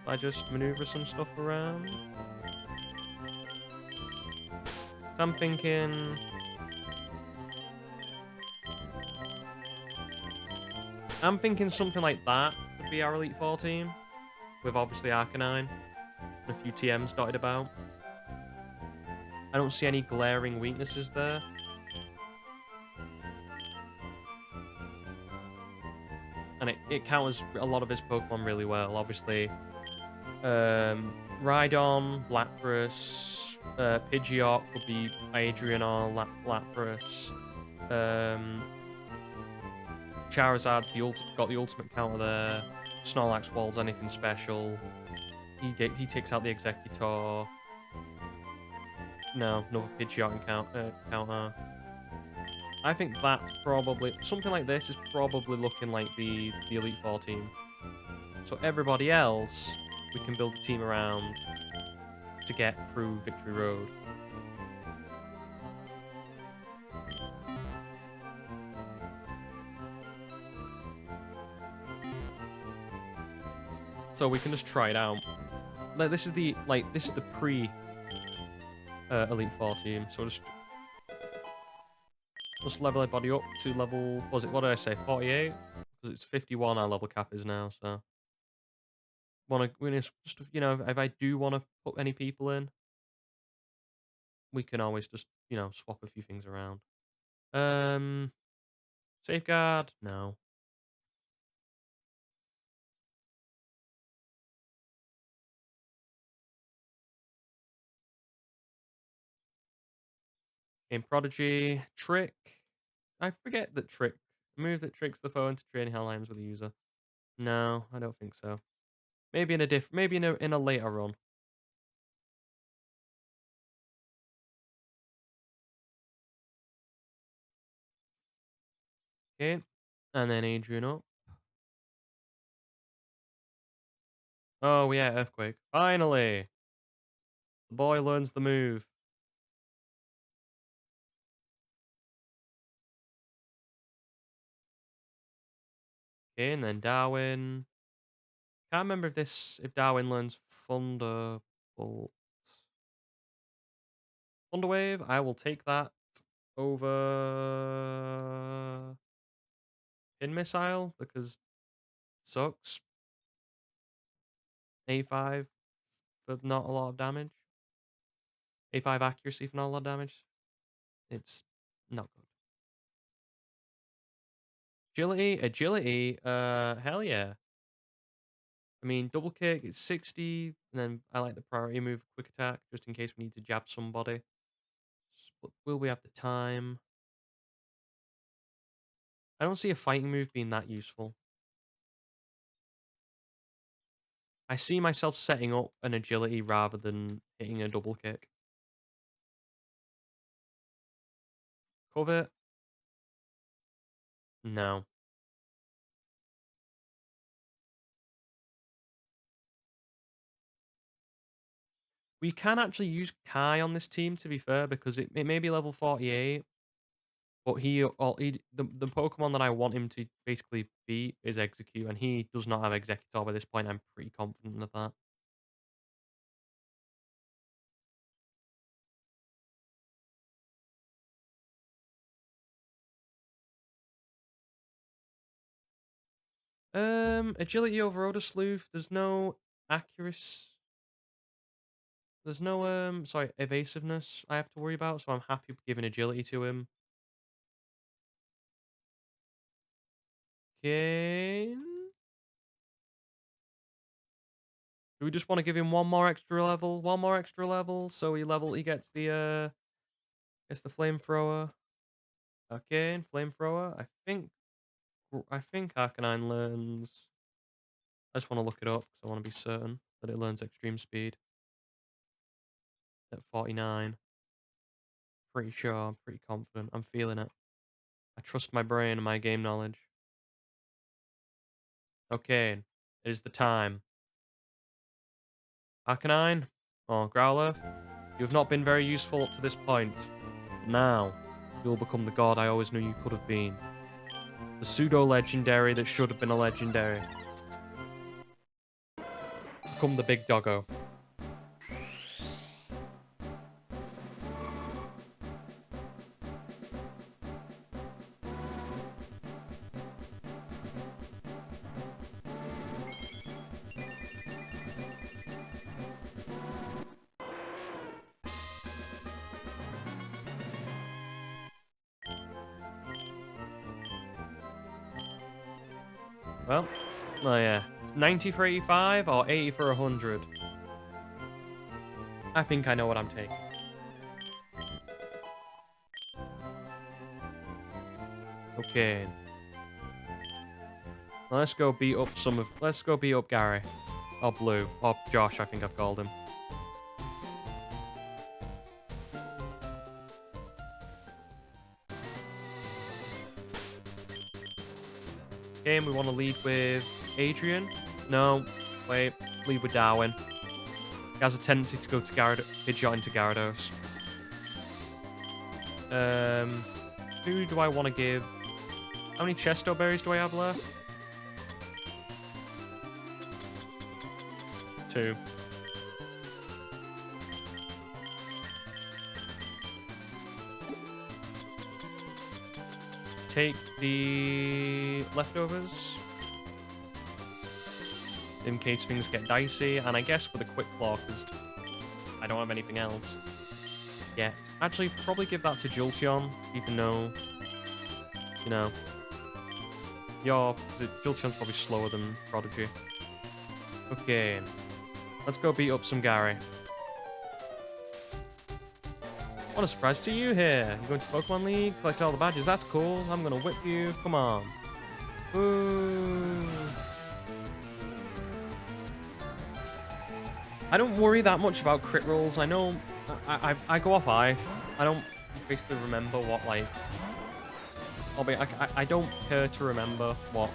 I just maneuver some stuff around. So I'm thinking... something like that would be our Elite Four team. With obviously Arcanine and a few TMs dotted about. I don't see any glaring weaknesses there. And it counters a lot of his Pokemon really well. Obviously, Rhydon, Lapras, Pidgeot could be Adrian or Lapras. Charizard's got the ultimate counter there. Snorlax walls anything special. He takes out the Executor. No, another Pidgeot counter. I think that's probably... Something like this is probably looking like the Elite Four team. So everybody else, we can build a team around to get through Victory Road. So we can just try it out. Like this is the pre Elite Four team. So just level everybody up to level. What did I say? 48? Because it's 51. Our level cap is now. So just if I do want to put any people in, we can always just swap a few things around. Safeguard? No. Game Prodigy, Trick. I forget that Trick Move that tricks the foe into trading Hellheims with the user. No, I don't think so. Maybe in a in a later run. Okay. And then Adrian up. Oh yeah, Earthquake. Finally! The boy learns the move. Okay, and then Darwin. Can't remember if Darwin learns Thunderbolt. Thunderwave, I will take that over Pin Missile because it sucks. A5 for not a lot of damage. A5 accuracy for not a lot of damage. It's not good. Agility, hell yeah. I mean, double kick, it's 60, and then I like the priority move, quick attack, just in case we need to jab somebody. But will we have the time? I don't see a fighting move being that useful. I see myself setting up an agility rather than hitting a double kick. Cover? No. We can actually use Kai on this team, to be fair, because it may be level 48, but the Pokemon that I want him to basically beat is Execute, and he does not have Executor by this point. I'm pretty confident of that. Agility over Odor Sleuth. There's no accuracy. There's no sorry, evasiveness I have to worry about, so I'm happy giving agility to him. Okay. Do we just want to give him one more extra level? One more extra level, so he gets the flamethrower. Okay, flamethrower. I think Arcanine learns. I just want to look it up because I want to be certain that it learns extreme speed at 49. Pretty sure. I'm pretty confident. I'm feeling it. I trust my brain and my game knowledge. Okay, it is the time. Arcanine, or Growler, you have not been very useful up to this point. Now, you'll become the god I always knew you could have been. The pseudo-legendary that should have been a legendary. Become the big doggo. Well, oh yeah. It's 90 for 85 or 80 for 100. I think I know what I'm taking. Okay. Let's go beat up Gary. Or Blue. Or Josh, I think I've called him. Game, we want to lead with Adrian. No, wait. Lead with Darwin. He has a tendency to go to Pidgeot into Gyarados. Who do I want to give? How many Chesto berries do I have left? 2. Take the leftovers in case things get dicey, and I guess with a quick claw because I don't have anything else yet. Actually, probably give that to Jolteon, even though, you know, Jolteon's probably slower than Prodigy. Okay, let's go beat up some Gary. What a surprise to you here. You're going to Pokemon League, collect all the badges. That's cool. I'm going to whip you. Come on. Ooh. I don't worry that much about crit rolls. I know I go off eye. I don't basically remember what, like... I don't care to remember what,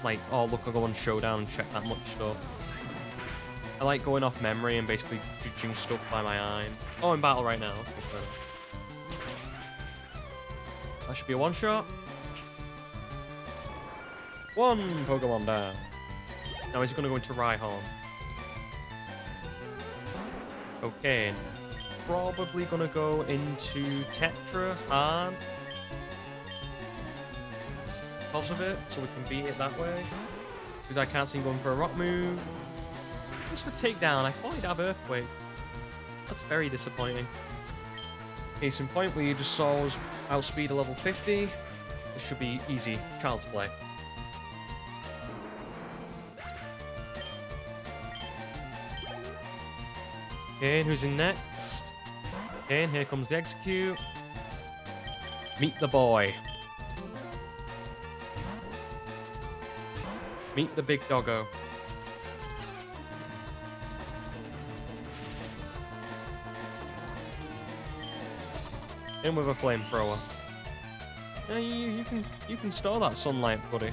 like, oh, look, I'll go on Showdown and check that much stuff. I like going off memory and basically judging stuff by my eye. Oh, in battle right now. Okay. That should be a one-shot. One Pokemon down. Now he's going to go into Rhyhorn. Okay. Probably going to go into Tetra hard. Because of it, so we can beat it that way. Because I can't see him going for a rock move. Just for takedown, I thought he'd have Earthquake. That's very disappointing. Case in point, where you just saw us outspeed a level 50. This should be easy. Child's play. Okay, and who's in next? Okay, and here comes the Execute. Meet the boy. Meet the big doggo. In with a flamethrower. Yeah, you can store that sunlight, buddy.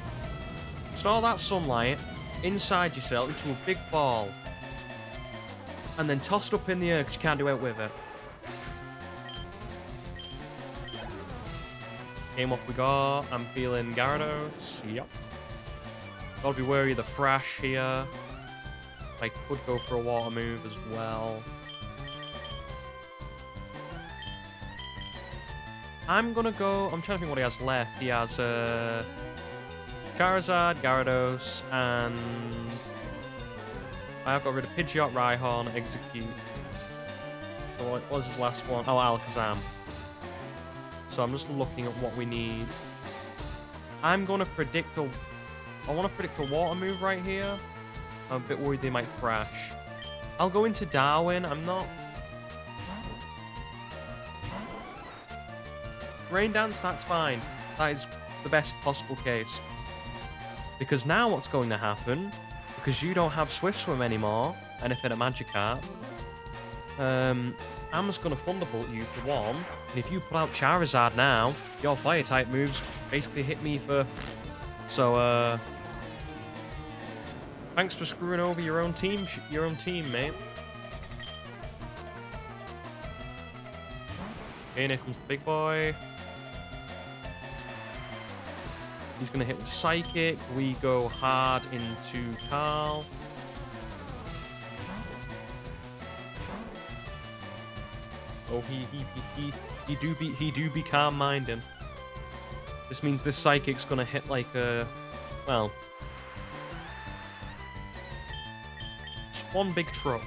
Store that sunlight inside yourself into a big ball. And then tossed up in the air because you can't do it with it. Game up we got. I'm feeling Gyarados. Yep. Gotta be wary of the Thrash here. I could go for a water move as well. I'm gonna go... I'm trying to think what he has left. He has Charizard, Gyarados, and... I've got rid of Pidgeot, Rhyhorn, Execute. So what was his last one? Oh, Alakazam. So I'm just looking at what we need. I'm gonna predict a... I want to predict a water move right here. I'm a bit worried they might Thrash. I'll go into Darwin. I'm not... Rain Dance, that's fine. That is the best possible case. Because now what's going to happen, because you don't have Swift Swim anymore, and if in a Magikarp, I'm just going to Thunderbolt you for one, and if you put out Charizard now, your Fire-type moves basically hit me for... So, thanks for screwing over your own team, mate. Okay, and here comes the big boy. He's going to hit with Psychic. We go hard into Carl. Oh, he do be calm-minded. This means this Psychic's going to hit like a... Well... Just one big truck.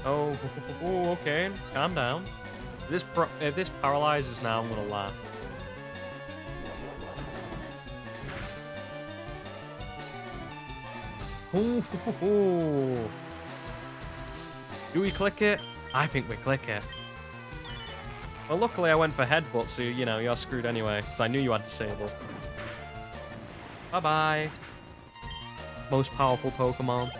Oh, okay. Calm down. If this paralyzes now, I'm going to laugh. Ooh. Do we click it? I think we click it. Well, luckily I went for Headbutt, so, you know, you're screwed anyway, because I knew you had Disable. Bye-bye. Most powerful Pokemon.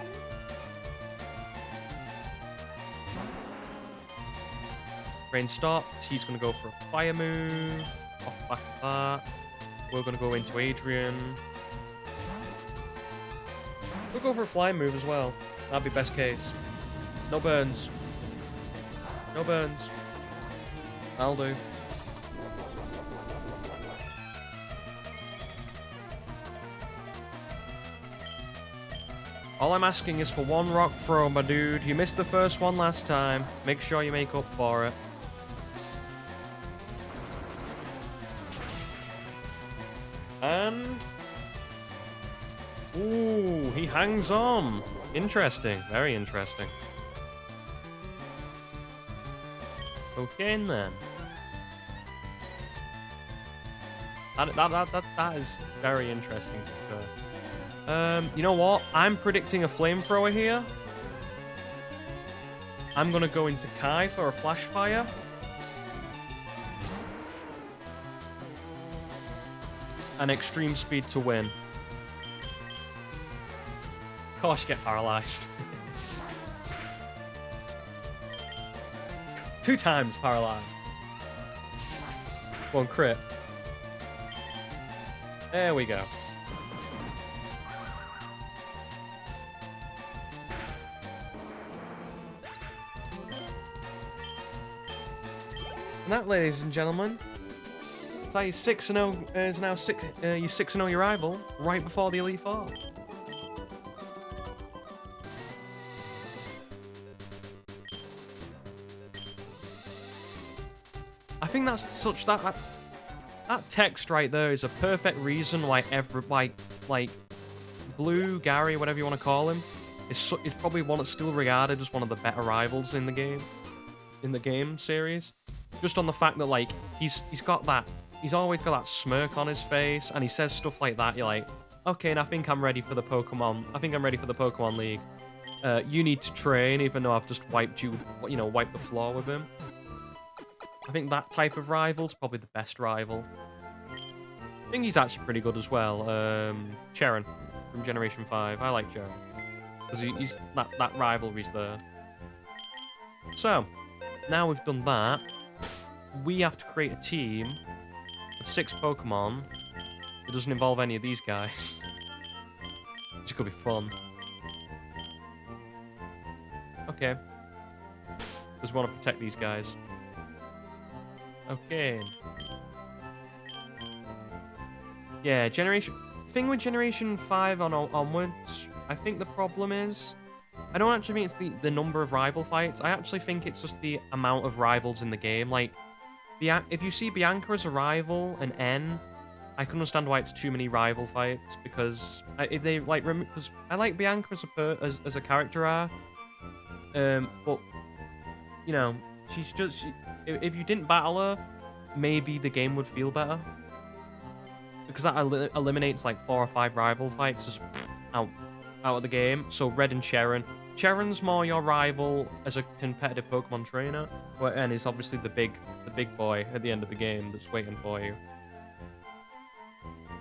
Rain stopped. He's going to go for a Fire move. Off the back of that. We're going to go into Adrian. We'll go for a Flying move as well. That'd be best case. No burns. No burns. That'll do. All I'm asking is for one rock throw, my dude. You missed the first one last time. Make sure you make up for it. And... Ooh, he hangs on. Interesting. Very interesting. Okay, then. That is very interesting. You know what? I'm predicting a flamethrower here. I'm gonna go into Kai for a flash fire. and extreme speed to win. Of course you get paralyzed. 2 times paralyzed. One crit. There we go. And that, ladies and gentlemen, it's like 6-0 is now 6. You 6-0 your rival right before the Elite Four. I think that's such that text right there is a perfect reason why like Blue Gary, whatever you want to call him, is probably one that's still regarded as one of the better rivals in the game series. Just on the fact that like he's always got that smirk on his face, and he says stuff like that. You're like, okay, and I think I'm ready for the Pokemon. I think I'm ready for the Pokemon League. You need to train, even though I've just wiped the floor with him. I think that type of rival's probably the best rival. I think he's actually pretty good as well. Cheren from Generation 5. I like Cheren. Because he's that rivalry's there. So, now we've done that, we have to create a team of 6 Pokemon that doesn't involve any of these guys. Which could be fun. Okay. Because we want to protect these guys. Okay. Yeah, thing with Generation 5 onwards, I think the problem is, I don't actually think it's the number of rival fights. I actually think it's just the amount of rivals in the game. Like, if you see Bianca as a rival and N, I can understand why it's too many rival fights, because if they like, because I like Bianca as a character arc, but you know, she's just if you didn't battle her, maybe the game would feel better, because that eliminates like 4 or 5 rival fights just out of the game. So Red and Cheren's more your rival as a competitive Pokemon trainer, and is obviously the big boy at the end of the game that's waiting for you.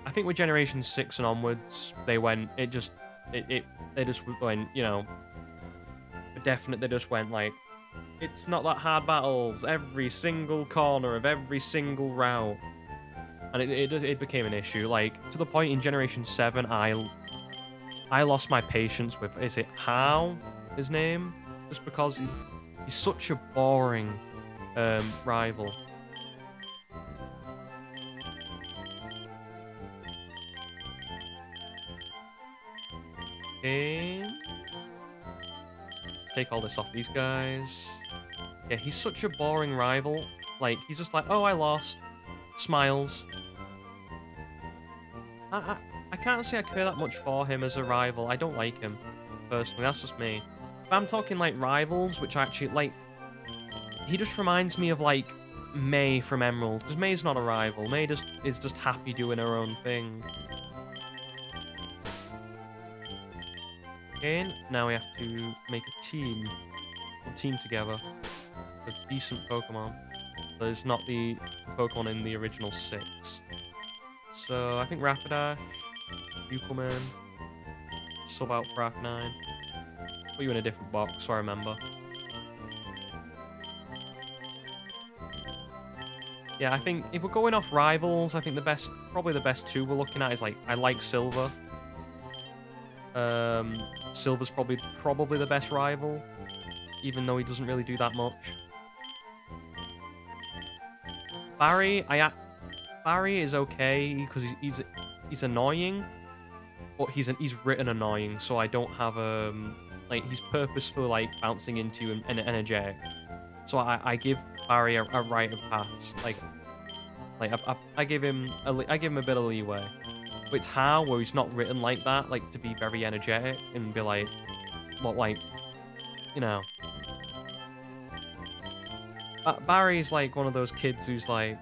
I think with Generation 6 and onwards, they just went, you know, they just went like, it's not that hard battles every single corner of every single route, and it became an issue, like to the point in Generation 7 I lost my patience with, is it How, his name? Just because he's such a boring rival. Okay. Let's take all this off these guys. Yeah, he's such a boring rival. Like, he's just like, oh, I lost. Smiles. I can't say I care that much for him as a rival. I don't like him, personally. That's just me. If I'm talking, like, rivals, which I actually, like... He just reminds me of, like, May from Emerald. Because May's not a rival. May is just happy doing her own thing. Okay, now we have to make a team together of decent Pokemon. There's not the Pokemon in the original 6. So I think Rapidash, you come in, sub out for Arcanine. Put you in a different box, so I remember. Yeah, I think if we're going off rivals, I think probably the best 2 we're looking at is, like, I like Silver. Silver's probably the best rival, even though he doesn't really do that much. Barry is okay because he's annoying, but he's written annoying, so I don't have like, he's purposeful, like, bouncing into you and energetic. So I give Barry a rite of pass. I give him a bit of leeway. But it's How, where he's not written like that, like, to be very energetic and be like, what, like, you know. Barry's like one of those kids who's like,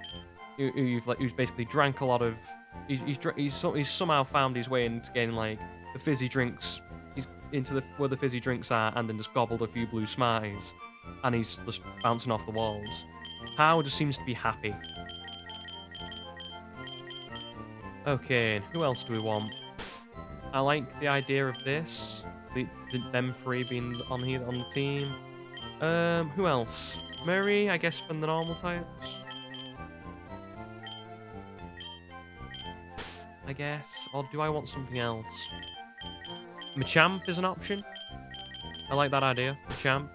who's basically drank a lot of. He's somehow found his way into getting, like, the fizzy drinks. He's into where the fizzy drinks are, and then just gobbled a few blue Smarties, and he's just bouncing off the walls. How just seems to be happy. Okay, and who else do we want? I like the idea of this. Them three being on here on the team. Who else? Murray, I guess, from the normal types. I guess. Or do I want something else? Machamp is an option. I like that idea. Machamp.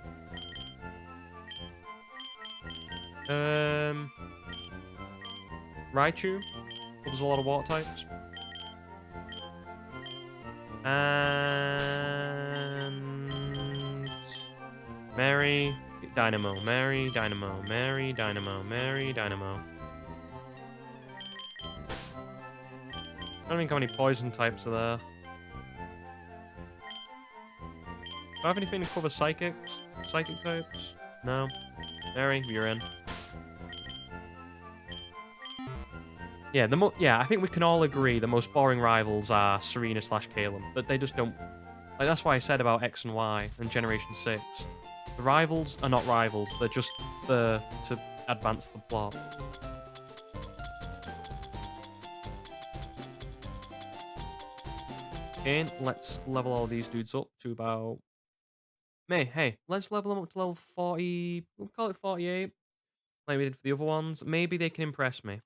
Um, Raichu. Covers a lot of water types. And Mary, Dynamo, Mary, Dynamo, Mary, Dynamo, Mary, Dynamo. I don't think how many poison types are there. Do I have anything to cover psychics? Psychic types? No. Mary, you're in. Yeah, I think we can all agree the most boring rivals are Serena slash Caleb, but they just don't. Like that's why I said about X and Y and Generation 6. The rivals are not rivals; they're just there to advance the plot. Okay, let's level all these dudes up to about. Hey, let's level them up to level 40. We'll call it 48, like we did for the other ones. Maybe they can impress me.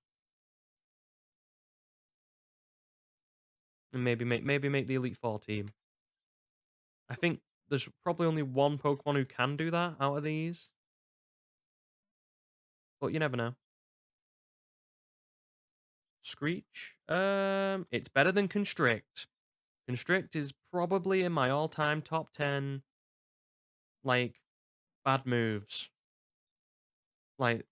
And maybe make the Elite Four team. I think there's probably only one Pokemon who can do that out of these. But you never know. Screech. It's better than Constrict. Constrict is probably in my all-time top 10, like, bad moves. Like,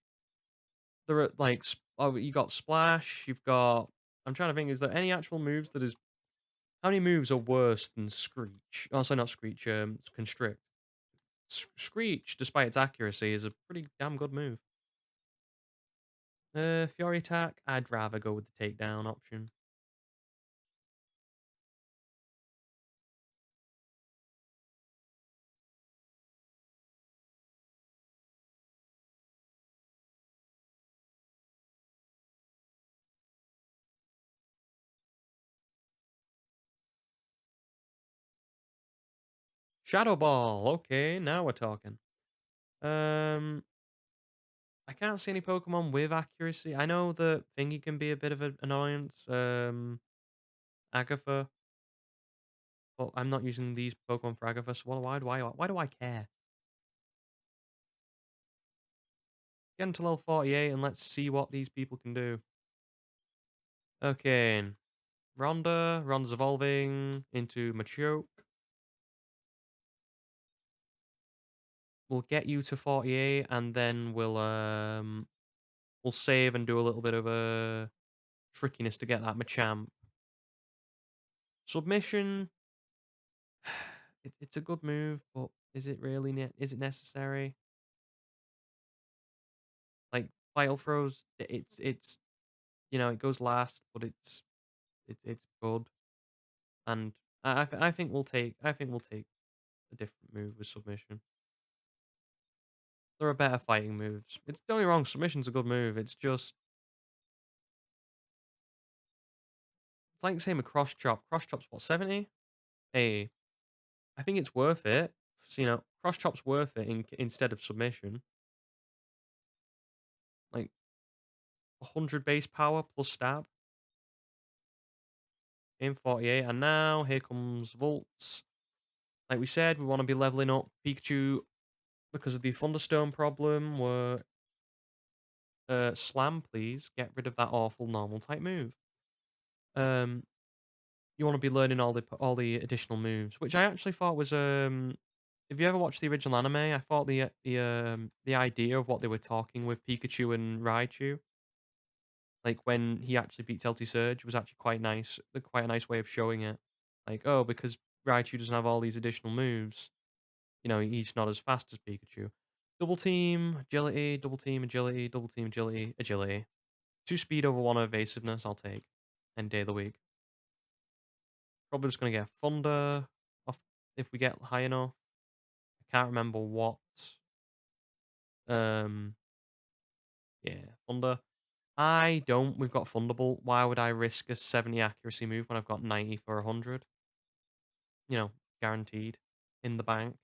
there are, like, oh, you got Splash, you've got... I'm trying to think, is there any actual moves that is... How many moves are worse than Screech? Oh, sorry, not Screech, Constrict. Screech, despite its accuracy, is a pretty damn good move. Fury Attack, I'd rather go with the takedown option. Shadow Ball, okay, now we're talking. Um, I can't see any Pokemon with accuracy. I know that Thingy can be a bit of an annoyance. Agatha, but I'm not using these Pokemon for Agatha. So why do I care? Get into level 48 and let's see what these people can do. Okay, Ronda's evolving into Machoke. We'll get you to 48 and then we'll save and do a little bit of a trickiness to get that Machamp. Submission. It's a good move, but is it really is it necessary? Like Vital Throws, it's it goes last, but it's good, and I think we'll take a different move with submission. There are better fighting moves. It's don't get me wrong, submission's a good move. It's like the same with cross chop. Cross chop's what 70? Hey, I think it's worth it. So, cross chop's worth it instead of submission. Like 100 base power plus stab. In 48, and now here comes Volts. Like we said, we want to be leveling up Pikachu because of the Thunderstone problem. We're Slam, please get rid of that awful normal type move. You want to be learning all the additional moves, which I actually thought was If you ever watched the original anime, I thought the idea of what they were talking with Pikachu and Raichu, like when he actually beats LT Surge, was actually quite nice. Quite a nice way of showing it. Like, oh, because Raichu doesn't have all these additional moves, he's not as fast as Pikachu. Double team, agility, double team, agility, double team, agility, agility. 2 speed over 1 evasiveness, I'll take. Any day of the week. Probably just going to get Thunder off if we get high enough. I can't remember what. Yeah, Thunder. I don't. We've got Thunderbolt. Why would I risk a 70 accuracy move when I've got 90 for 100? You know, guaranteed in the bank.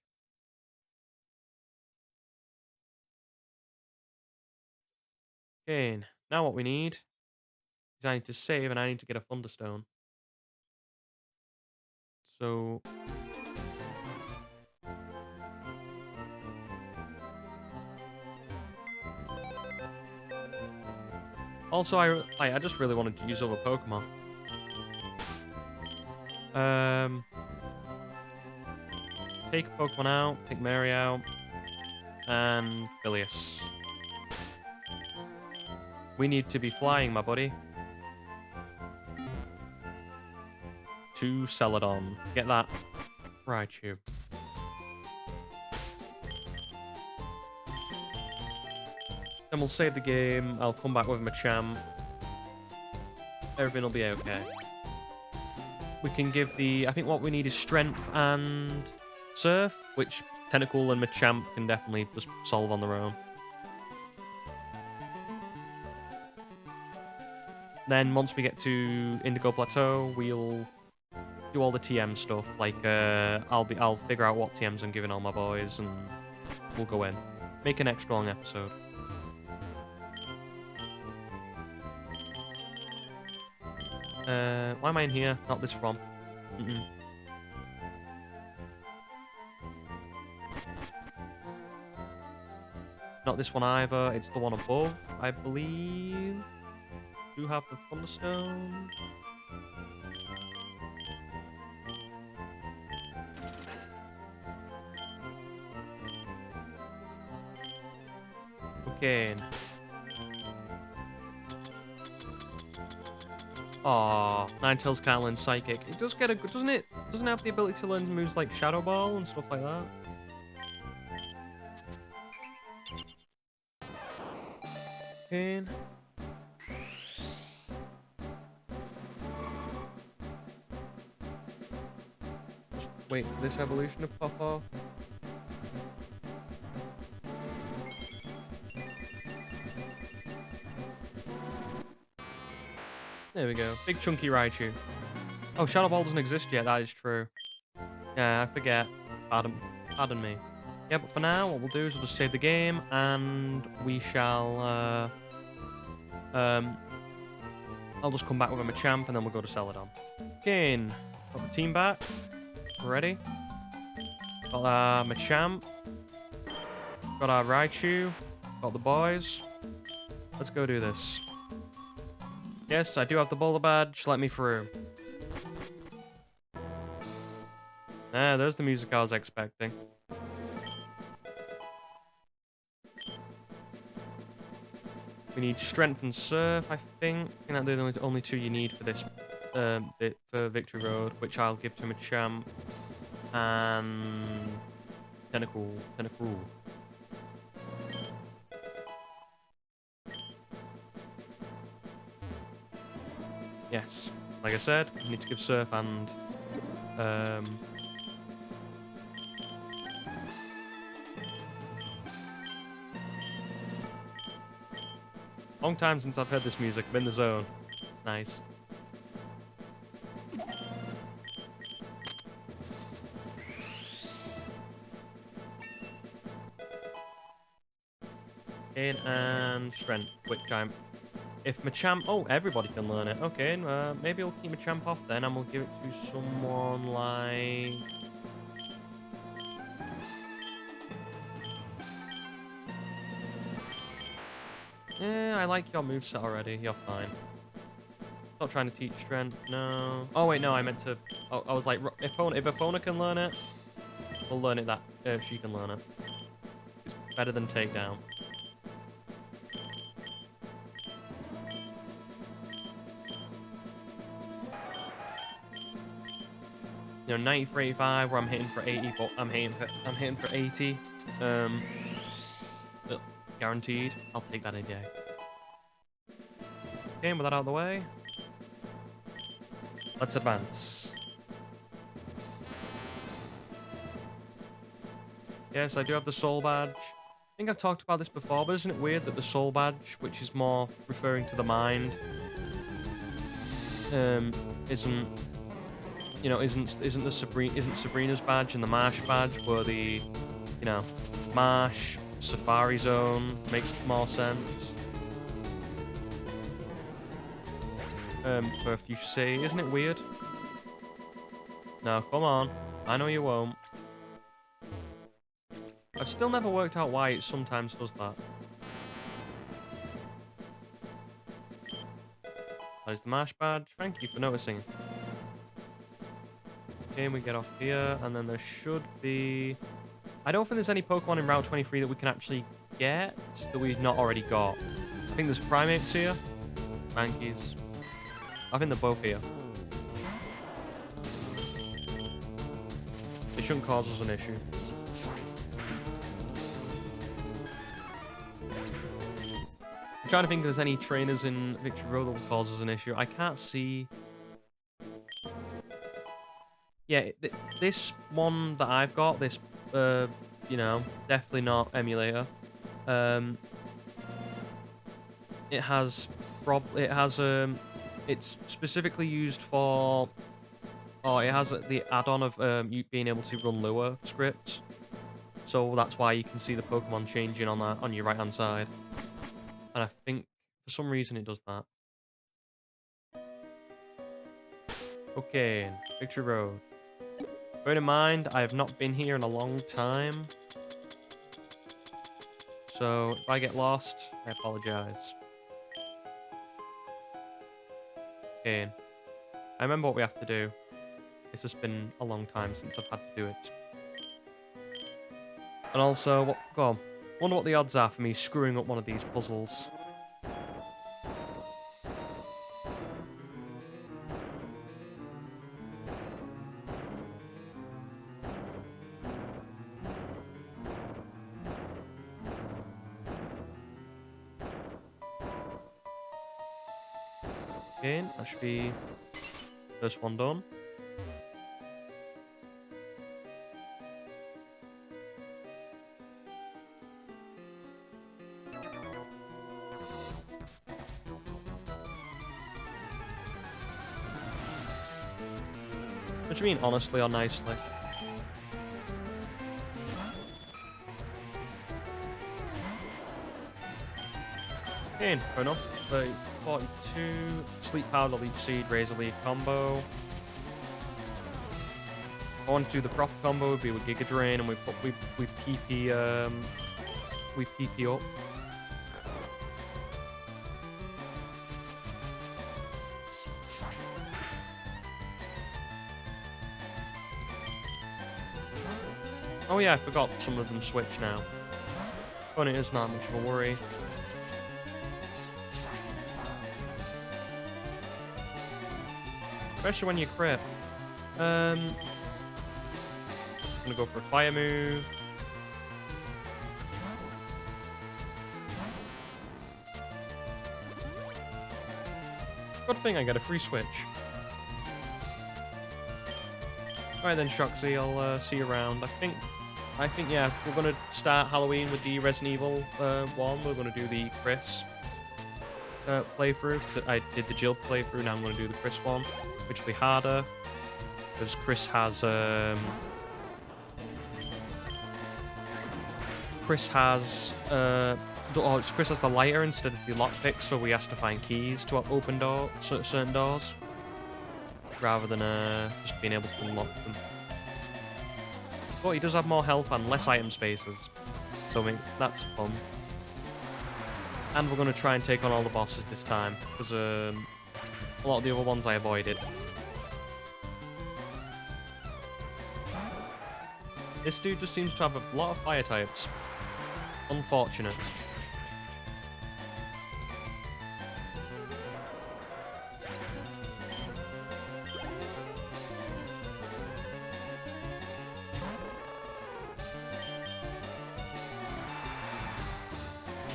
Okay, now what we need is I need to save and I need to get a Thunderstone. So also, I just really wanted to use other Pokemon. Take a Pokemon out, take Mary out, and Phileas. We need to be flying, my buddy. To Celadon. To get that Raichu. Then we'll save the game. I'll come back with Machamp. Everything will be okay. We can give the... I think what we need is Strength and Surf, which Tentacool and Machamp can definitely just solve on their own. Then once we get to Indigo Plateau, we'll do all the TM stuff. Like I'll figure out what TMs I'm giving all my boys, and we'll go in. Make an extra long episode. Why am I in here? Not this ROM. Not this one either. It's the one above, I believe. Do have the Thunderstone. Okay. Aw, Ninetales can't learn Psychic. It does get a good, doesn't it? Doesn't it have the ability to learn moves like Shadow Ball and stuff like that? Okay. Just wait for this evolution to pop off. There we go. Big chunky Raichu. Oh, Shadow Ball doesn't exist yet. That is true. Yeah, I forget. Pardon me. Yeah, but for now, what we'll do is we'll just save the game, and we shall... I'll just come back with a Machamp, and then we'll go to Celadon. Okay, got the team back. We're ready. Got our Machamp. Got our Raichu. Got the boys. Let's go do this. Yes, I do have the bowler badge. Let me through. Ah, there's the music I was expecting. We need Strength and Surf, I think. I think they're the only two you need for this bit for Victory Road, which I'll give to Machamp and Tentacool. Yes, like I said, I need to give Surf and long time since I've heard this music. I'm in the zone. Nice. In and Strength, which I'm... If Machamp... Oh, everybody can learn it. Okay, maybe I'll keep Machamp off then, and we'll give it to someone like... Yeah, I like your moveset already. You're fine. Not trying to teach Strength, no. Oh, wait, no, I meant to... Oh, I was like, if Epona can learn it, we'll learn it that... If she can learn it. It's better than Takedown. You know, 90 for 85, where I'm hitting for 80, but I'm hitting for 80. Guaranteed. I'll take that any day. Okay, with that out of the way, let's advance. Yes, I do have the soul badge. think I've talked about this before, but isn't it weird that the soul badge, which is more referring to the mind, isn't Sabrina's badge and the Marsh badge were the, Marsh Safari Zone makes more sense. For Fuchsia City, isn't it weird? No, come on. I know you won't. I've still never worked out why it sometimes does that. That is the Marsh badge. Thank you for noticing. Okay, we get off here, and then there should be... I don't think there's any Pokemon in Route 23 that we can actually get that we've not already got. I think there's Primates here. Mankeys. I think they're both here. They shouldn't cause us an issue. I'm trying to think if there's any trainers in Victory Road that will cause us an issue. I can't see... Yeah, this one that I've got, this, definitely not emulator. It's specifically used for... Oh, it has the add-on of you being able to run lure scripts. So that's why you can see the Pokemon changing on your right-hand side. And I think, for some reason, it does that. Okay, Victory Road. Bear in mind, I have not been here in a long time. So, if I get lost, I apologize. Okay. I remember what we have to do. It's just been a long time since I've had to do it. And also, go on. Wonder what the odds are for me screwing up one of these puzzles. Okay, that should be first one done. What do you mean, honestly or nicely? Okay, fair enough. 42, Sleep Powder, Leech Seed, Razor Leaf combo. I want to do the proper combo, would be with Giga Drain, and we PP up. Oh yeah, I forgot some of them switch now. But it is not much of a worry. Especially when you crit. I'm gonna go for a fire move. Good thing I get a free switch. Alright then, Shoxy, I'll see you around. I think, yeah, we're gonna start Halloween with the Resident Evil 1. We're gonna do the Chris playthrough, because I did the Jill playthrough, now I'm gonna do the Chris one, which will be harder, because Chris has Chris has the lighter instead of the lockpick, so we have to find keys to open certain doors, rather than just being able to unlock them. But he does have more health and less item spaces, so I mean, that's fun. And we're going to try and take on all the bosses this time, because a lot of the other ones I avoided. This dude just seems to have a lot of fire types. Unfortunate.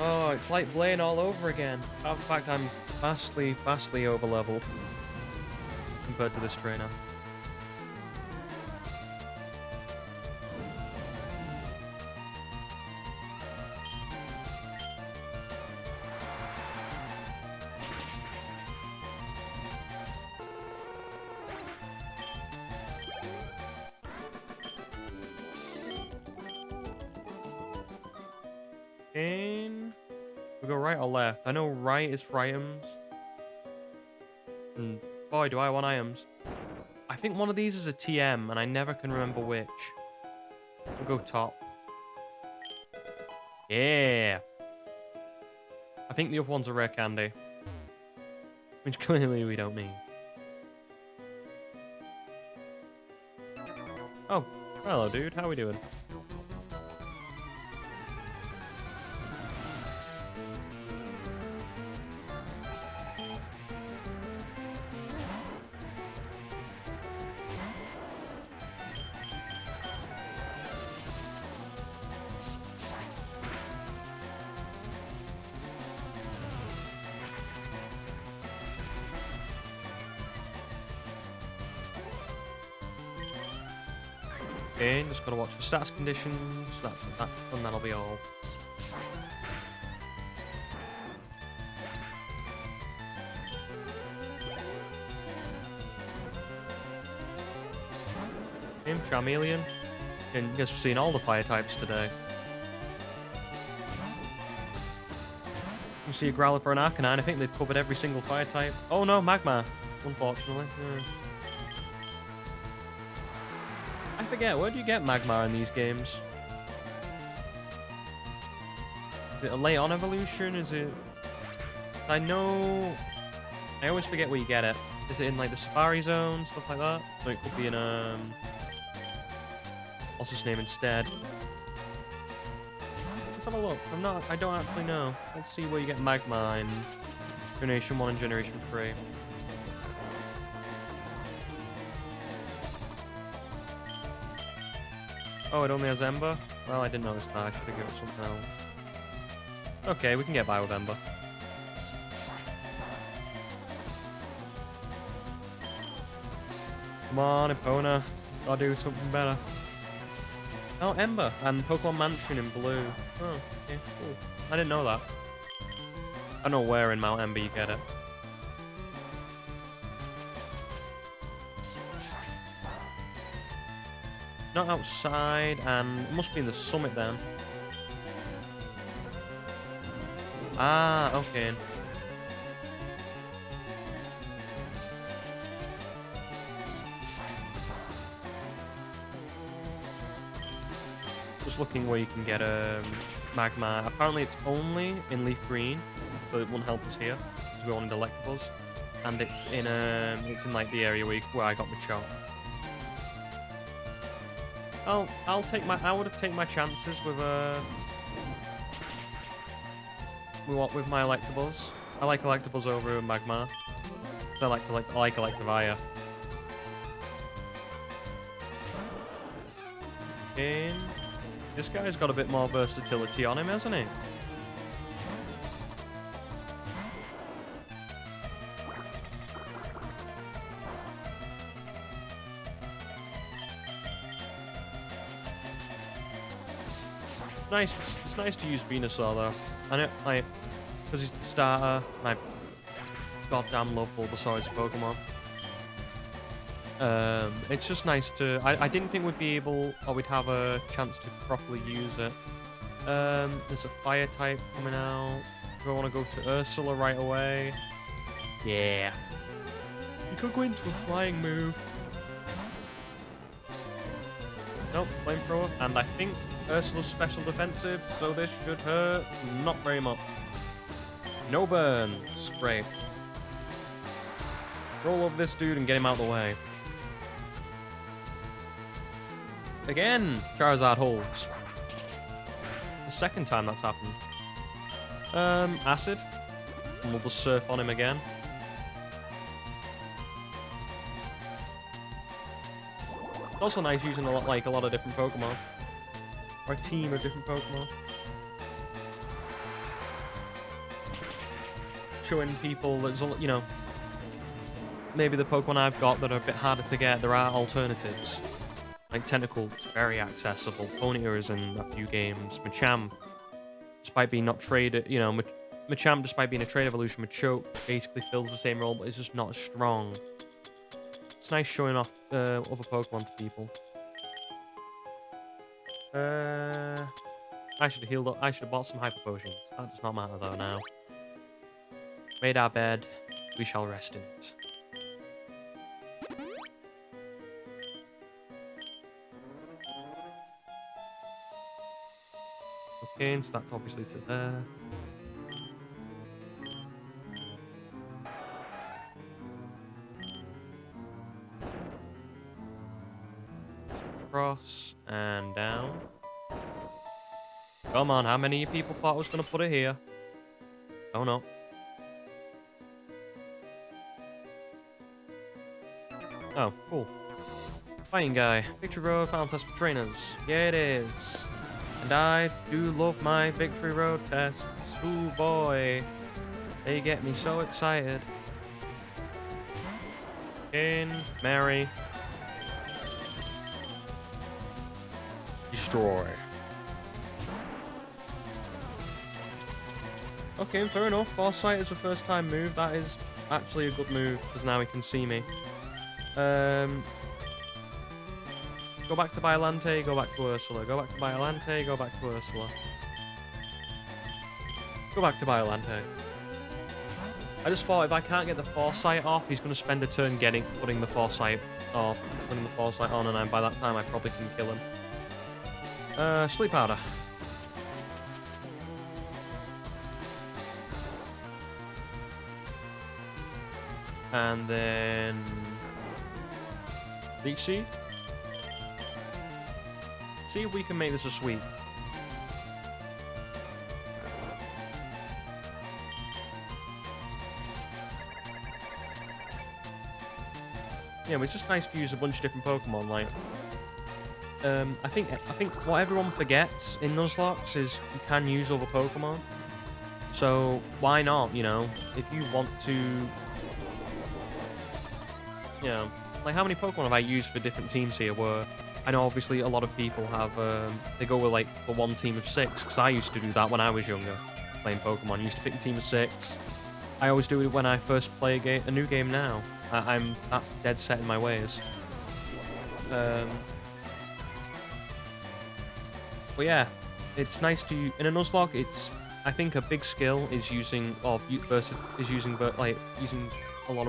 Oh, it's like Blaine all over again. In fact, I'm vastly over-leveled compared to this trainer. In... We go right or left? I know right is for items. And boy, do I want items. I think one of these is a TM, and I never can remember which. We'll go top. Yeah. I think the other one's a rare candy. Which clearly we don't need. Oh, hello dude, how we doing? Okay, just gotta watch for stats conditions. That's that, and that'll be all. Charmeleon. And you guys have seen all the fire types today. You see a Growler for an Arcanine. I think they've covered every single fire type. Oh no, Magmar. Unfortunately. Yeah. I forget, where do you get Magmar in these games? Is it a late on evolution? Is it... I know... I always forget where you get it. Is it in like the Safari Zone, stuff like that? So it could be in what's his name instead? Let's have a look. I don't actually know. Let's see where you get Magmar in Generation 1 and Generation 3. Oh, it only has Ember? Well, I didn't notice that. I should have given it something else. Okay, we can get by with Ember. Come on, Epona. Gotta do something better. Oh, Ember and Pokemon Mansion in blue. Oh, okay, cool. I didn't know that. I don't know where in Mount Ember you get it. Not outside, and it must be in the summit then. Ah, okay. Just looking where you can get a Magmar. Apparently it's only in Leaf Green, so it won't help us here because we wanted Electabuzz. And it's in like the area where I got the chop. I would have taken my chances with my Electabuzz. I like Electabuzz over Magmar. Because I like Electivire. Okay. This guy's got a bit more versatility on him, hasn't he? It's nice to use Venusaur though. I know, like, because he's the starter. I goddamn love Bulbasaur as a Pokemon. It's just nice to... I didn't think we'd be able, or we'd have a chance to properly use it. There's a fire type coming out. Do I want to go to Ursula right away? Yeah. You could go into a flying move. Nope, flamethrower. And I think Ursula's special defensive, so this should hurt not very much. No burns. Great. Roll over this dude and get him out of the way. Again, Charizard holds. The second time that's happened. Acid. And we'll just surf on him again. It's also nice using a lot of different Pokemon. Or a team of different Pokemon. Showing people there's, you know, maybe the Pokemon I've got that are a bit harder to get, there are alternatives. Like Tentacle, it's very accessible. Ponyta is in a few games. Machamp, despite being not traded, you know, Machamp, despite being a trade evolution, Machoke basically fills the same role, but it's just not as strong. It's nice showing off other Pokemon to people. I should have healed up. I should have bought some hyper potions. That does not matter though now. Made our bed. We shall rest in it. Okay, so that's obviously to there. Across and down. Come on, how many people thought I was going to put it here? Oh no. Oh, cool. Fighting guy. Victory Road final test for trainers. Yeah, it is. And I do love my Victory Road tests. Ooh boy. They get me so excited. In, Mary. Destroy. Okay, fair enough. Foresight is a first time move. That is actually a good move, because now he can see me. Go back to Biolante, go back to Ursula. Go back to Biolante, go back to Ursula. Go back to Biolante. I just thought if I can't get the Foresight off, he's going to spend a turn putting the Foresight on, and by that time I probably can kill him. Sleep Powder. And then Leech Seed. See if we can make this a sweep. Yeah, but it's just nice to use a bunch of different Pokemon. Like, I think what everyone forgets in Nuzlocke is you can use other Pokemon. So why not? You know, if you want to, you know, like how many Pokemon have I used for different teams here? Where I know obviously a lot of people have, they go with like the one team of 6, because I used to do that when I was younger, playing Pokemon. I used to pick a team of 6. I always do it when I first play a new game now. That's dead set in my ways. But yeah, it's nice to, in a Nuzlocke, I think a big skill is using a lot of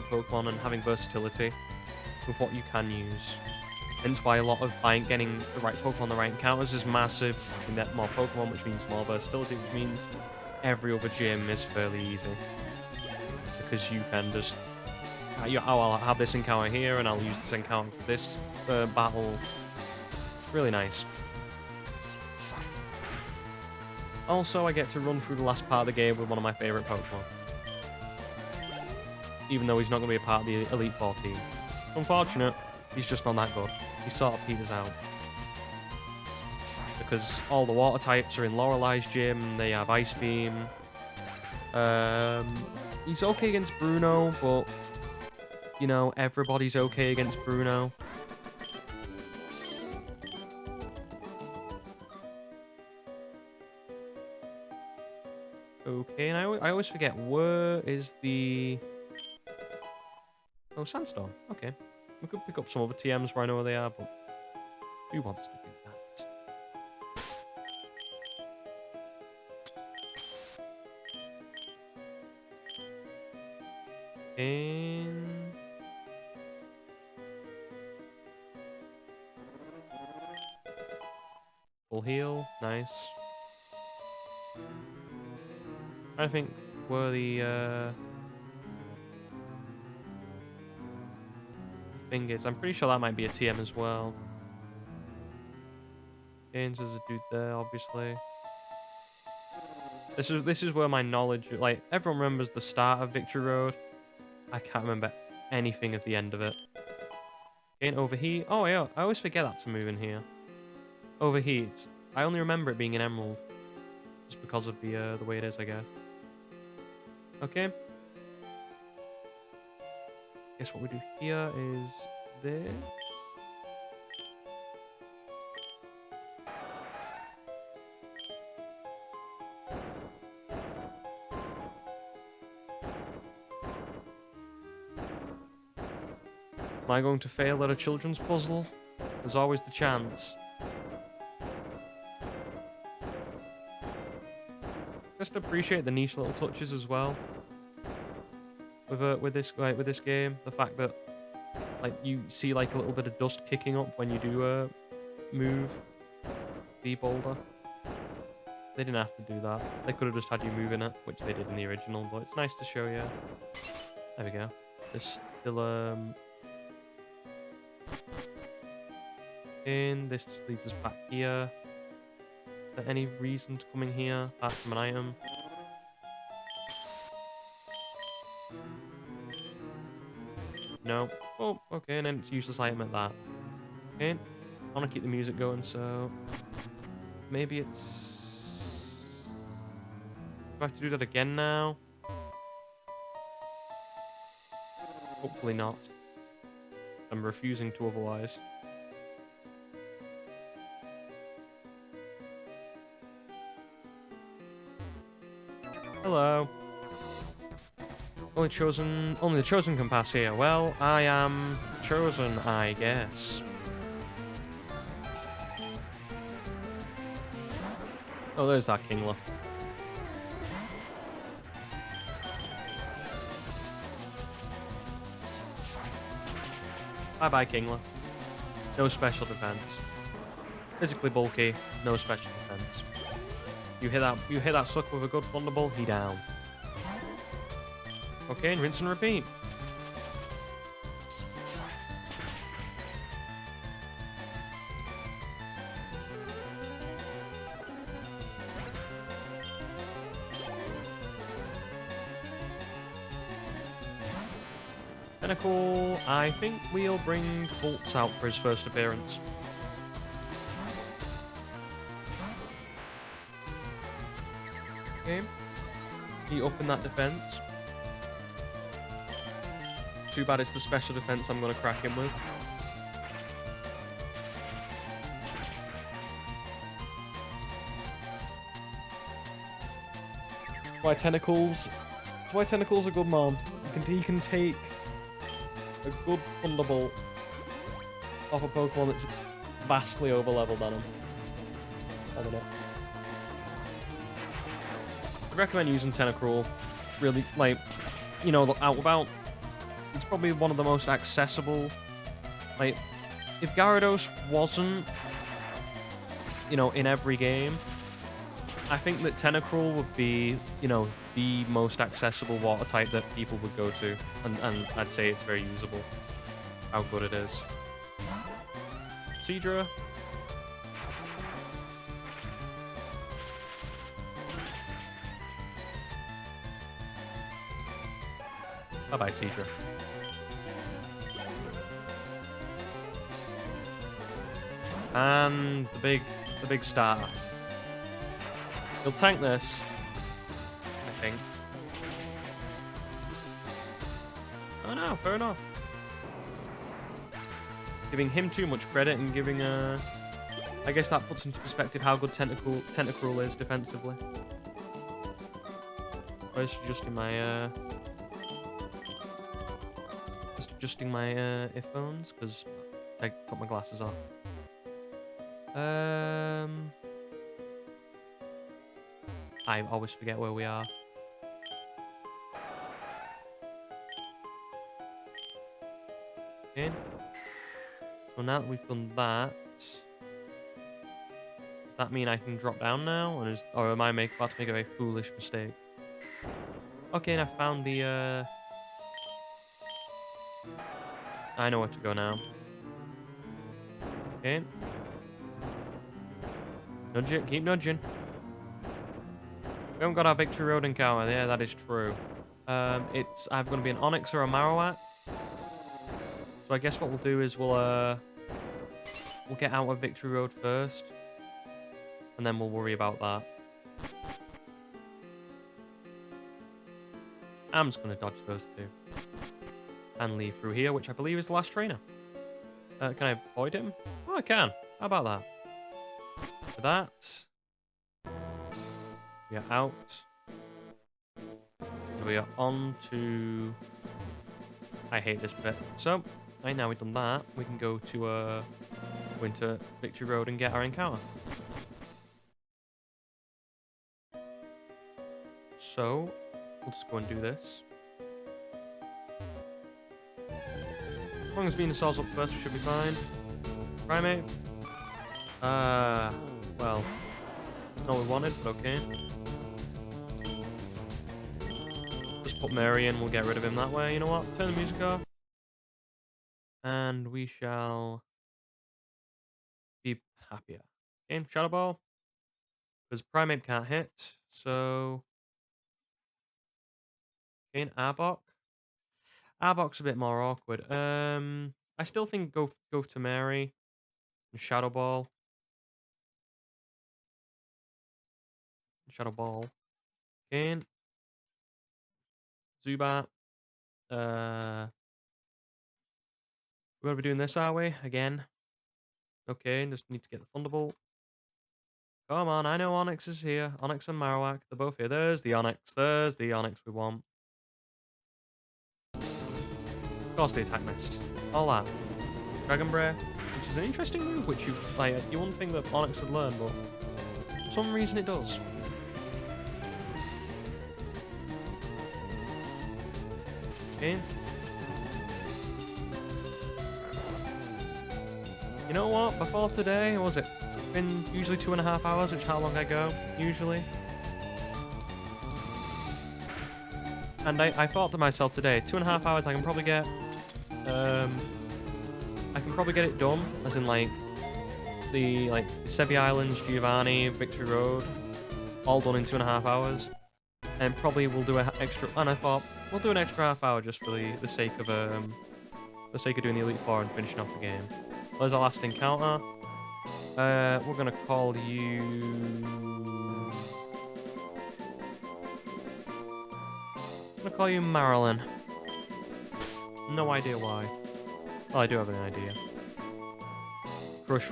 Pokemon and having versatility with what you can use. Hence why a lot of getting the right Pokemon, the right encounters is massive. You get more Pokemon, which means more versatility, which means every other gym is fairly easy. Because you can just, I'll have this encounter here, and I'll use this encounter for this battle. Really nice. Also, I get to run through the last part of the game with one of my favourite Pokemon. Even though he's not going to be a part of the Elite 14. Unfortunate, he's just not that good. He sort of peters out. Because all the water types are in Lorelei's gym, they have Ice Beam. He's okay against Bruno, but, you know, everybody's okay against Bruno. Okay, and I always forget, where is the... Oh, Sandstorm. Okay. We could pick up some other TMs where I know where they are, but who wants to do that? And... full heal. Nice. I think where the thing is, I'm pretty sure that might be a TM as well. Gaines is a dude there, obviously. This is where my knowledge, like, everyone remembers the start of Victory Road. I can't remember anything at the end of it. Gain Overheat. Oh yeah, I always forget that's a move in here. Overheat. I only remember it being an Emerald, just because of the way it is, I guess. Okay. Guess what we do here is this. Am I going to fail at a children's puzzle? There's always the chance. just appreciate the niche little touches as well. With this game, the fact that like you see like a little bit of dust kicking up when you do move the boulder. They didn't have to do that. They could have just had you moving it, which they did in the original, but it's nice to show you. There we go. There's still this just leads us back here. Is there any reason to come in here apart from an item? No. Oh, okay, and then it's a useless item at that. Okay. I want to keep the music going, so maybe it's... Do I have to do that again now? Hopefully not. I'm refusing to otherwise. Hello. Only the chosen can pass here. Well, I am chosen, I guess. Oh, there's that Kingler. Bye-bye, Kingler. No special defense. Physically bulky, no special defense. You hit that sucker with a good thunderbolt, he down. Okay, and rinse and repeat. Tentacle, I think we'll bring Bolts out for his first appearance. Okay. He opened that defense. Too bad it's the special defense I'm going to crack him with. That's why Tentacles are good, man. He can take a good Thunderbolt off a Pokemon that's vastly over-leveled on him. I don't know. I'd recommend using Tentacruel. Really, like, you know, out about. It's probably one of the most accessible. Like, if Gyarados wasn't, you know, in every game, I think that Tentacruel would be, you know, the most accessible water type that people would go to. And I'd say it's very usable. How good it is. Seadra. Bye-bye, Seadra. And the big starter. He'll tank this, I think. Oh no, fair enough. Giving him too much credit and giving I guess that puts into perspective how good Tentacruel is defensively. I was adjusting my earphones because I took my glasses off. I always forget where we are. Okay. So now that we've done that, does that mean I can drop down now, or am I about to make a very foolish mistake? Okay, and I found the. I know where to go now. Okay. Nudge it, keep nudging. We haven't got our Victory Road encounter. Yeah, that is true. It's either going to be an Onix or a Marowak. So I guess what we'll do is we'll get out of Victory Road first, and then we'll worry about that. I'm just going to dodge those two and leave through here, which I believe is the last trainer. Can I avoid him? Oh, I can. How about that? For that, we are out. We are on to. I hate this bit. So, right now we've done that, we can go to Winter Victory Road and get our encounter. So, we'll just go and do this. As long as Venusaur's up first, we should be fine. Primate. Well, not what we wanted, but okay. Just put Mary in, we'll get rid of him that way. You know what? Turn the music off. And we shall be happier. Okay, Shadow Ball. Because Primate can't hit, so... Okay, Arbok. Arbok's a bit more awkward. I still think go to Mary and Shadow Ball. Shadow Ball. Okay. Zubat. We're gonna be doing this, are we? Again. Okay, just need to get the Thunderbolt. Come on, I know Onyx is here. Onyx and Marowak, they're both here. There's the Onyx. There's the Onyx we want. Of course the attack missed. All that. Dragon Breath, which is an interesting move, which you wouldn't think that Onyx would learn, but for some reason it does. Okay. You know what? Before today, what was it? It's been usually 2.5 hours, which is how long I go, usually. And I thought to myself today, 2.5 hours I can probably get it done, as in the Sebi Islands, Giovanni, Victory Road, all done in 2.5 hours. And probably we'll do an extra, and I thought, we'll do an extra half hour just for the sake of doing the Elite Four and finishing off the game. There's our last encounter. We're gonna call you... I'm gonna call you Marilyn. No idea why. Well, I do have an idea. Crush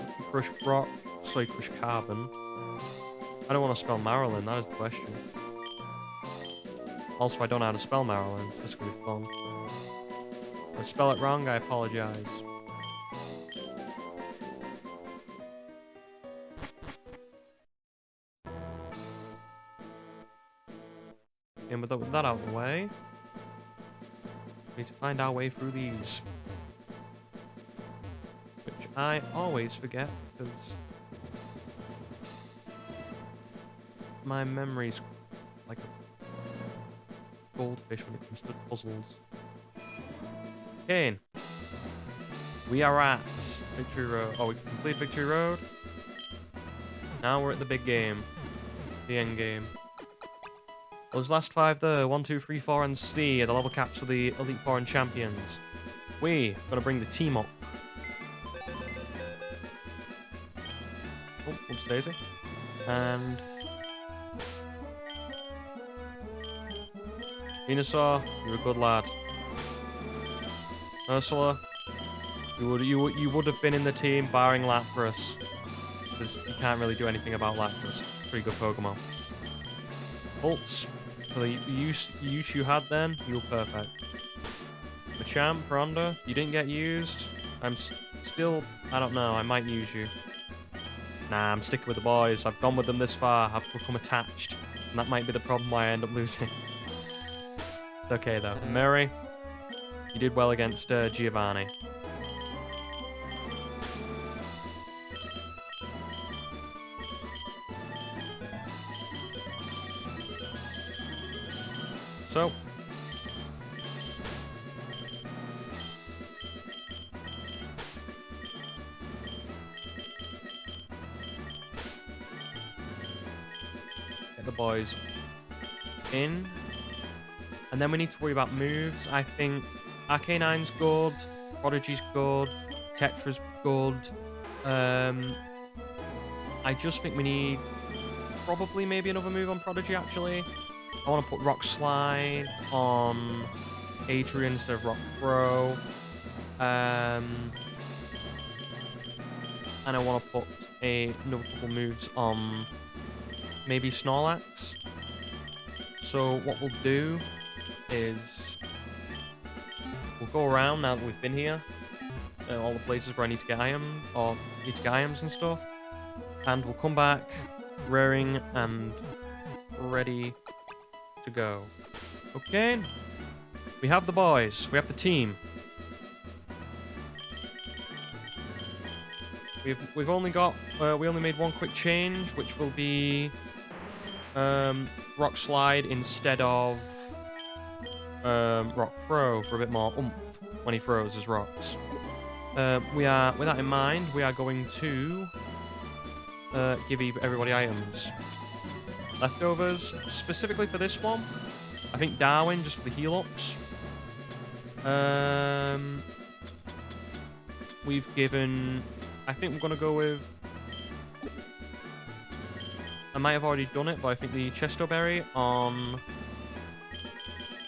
rock, sorry, crush carbon. I don't want to spell Marilyn, that is the question. Also, I don't know how to spell Marilyn, so this is gonna be fun. If I spell it wrong, I apologize. And with that out of the way, we need to find our way through these. Which I always forget, because my memory's like a goldfish when it comes to puzzles. Okay. We are at Victory Road. Oh, we completed Victory Road. Now we're at the big game. The end game. Those last 5 there, 1, 2, 3, 4, and C are the level caps for the Elite Four and Champions. We're gonna bring the team up. Oh, oops, Daisy. And Venusaur, you're a good lad. Ursula, you would have been in the team barring Lapras, because you can't really do anything about Lapras. Pretty good Pokemon. Bolts. For the use you had then, you were perfect. Machamp, Ronda, you didn't get used. I'm still, I don't know, I might use you. Nah, I'm sticking with the boys. I've gone with them this far. I've become attached. And that might be the problem why I end up losing. It's okay though. Mary, you did well against Giovanni. So, get the boys in, and then we need to worry about moves. I think Arcanine's good, Prodigy's good, Tetra's good. I just think we need probably maybe another move on Prodigy actually. I want to put Rock Slide on Adrian instead of Rock Throw. And I want to put another couple moves on maybe Snorlax. So what we'll do is we'll go around now that we've been here. All the places where I need to get items, or need to get items and stuff. And we'll come back raring and ready to to go. Okay. We have the boys. We have the team. We've only got we only made one quick change, which will be rock slide instead of rock throw for a bit more oomph when he throws his rocks. We are, with that in mind, we are going to give everybody items. Leftovers, specifically for this one, I think Darwin, just for the heal ups. We've given, I think we're going to go with, I might have already done it, but I think the Chesto Berry on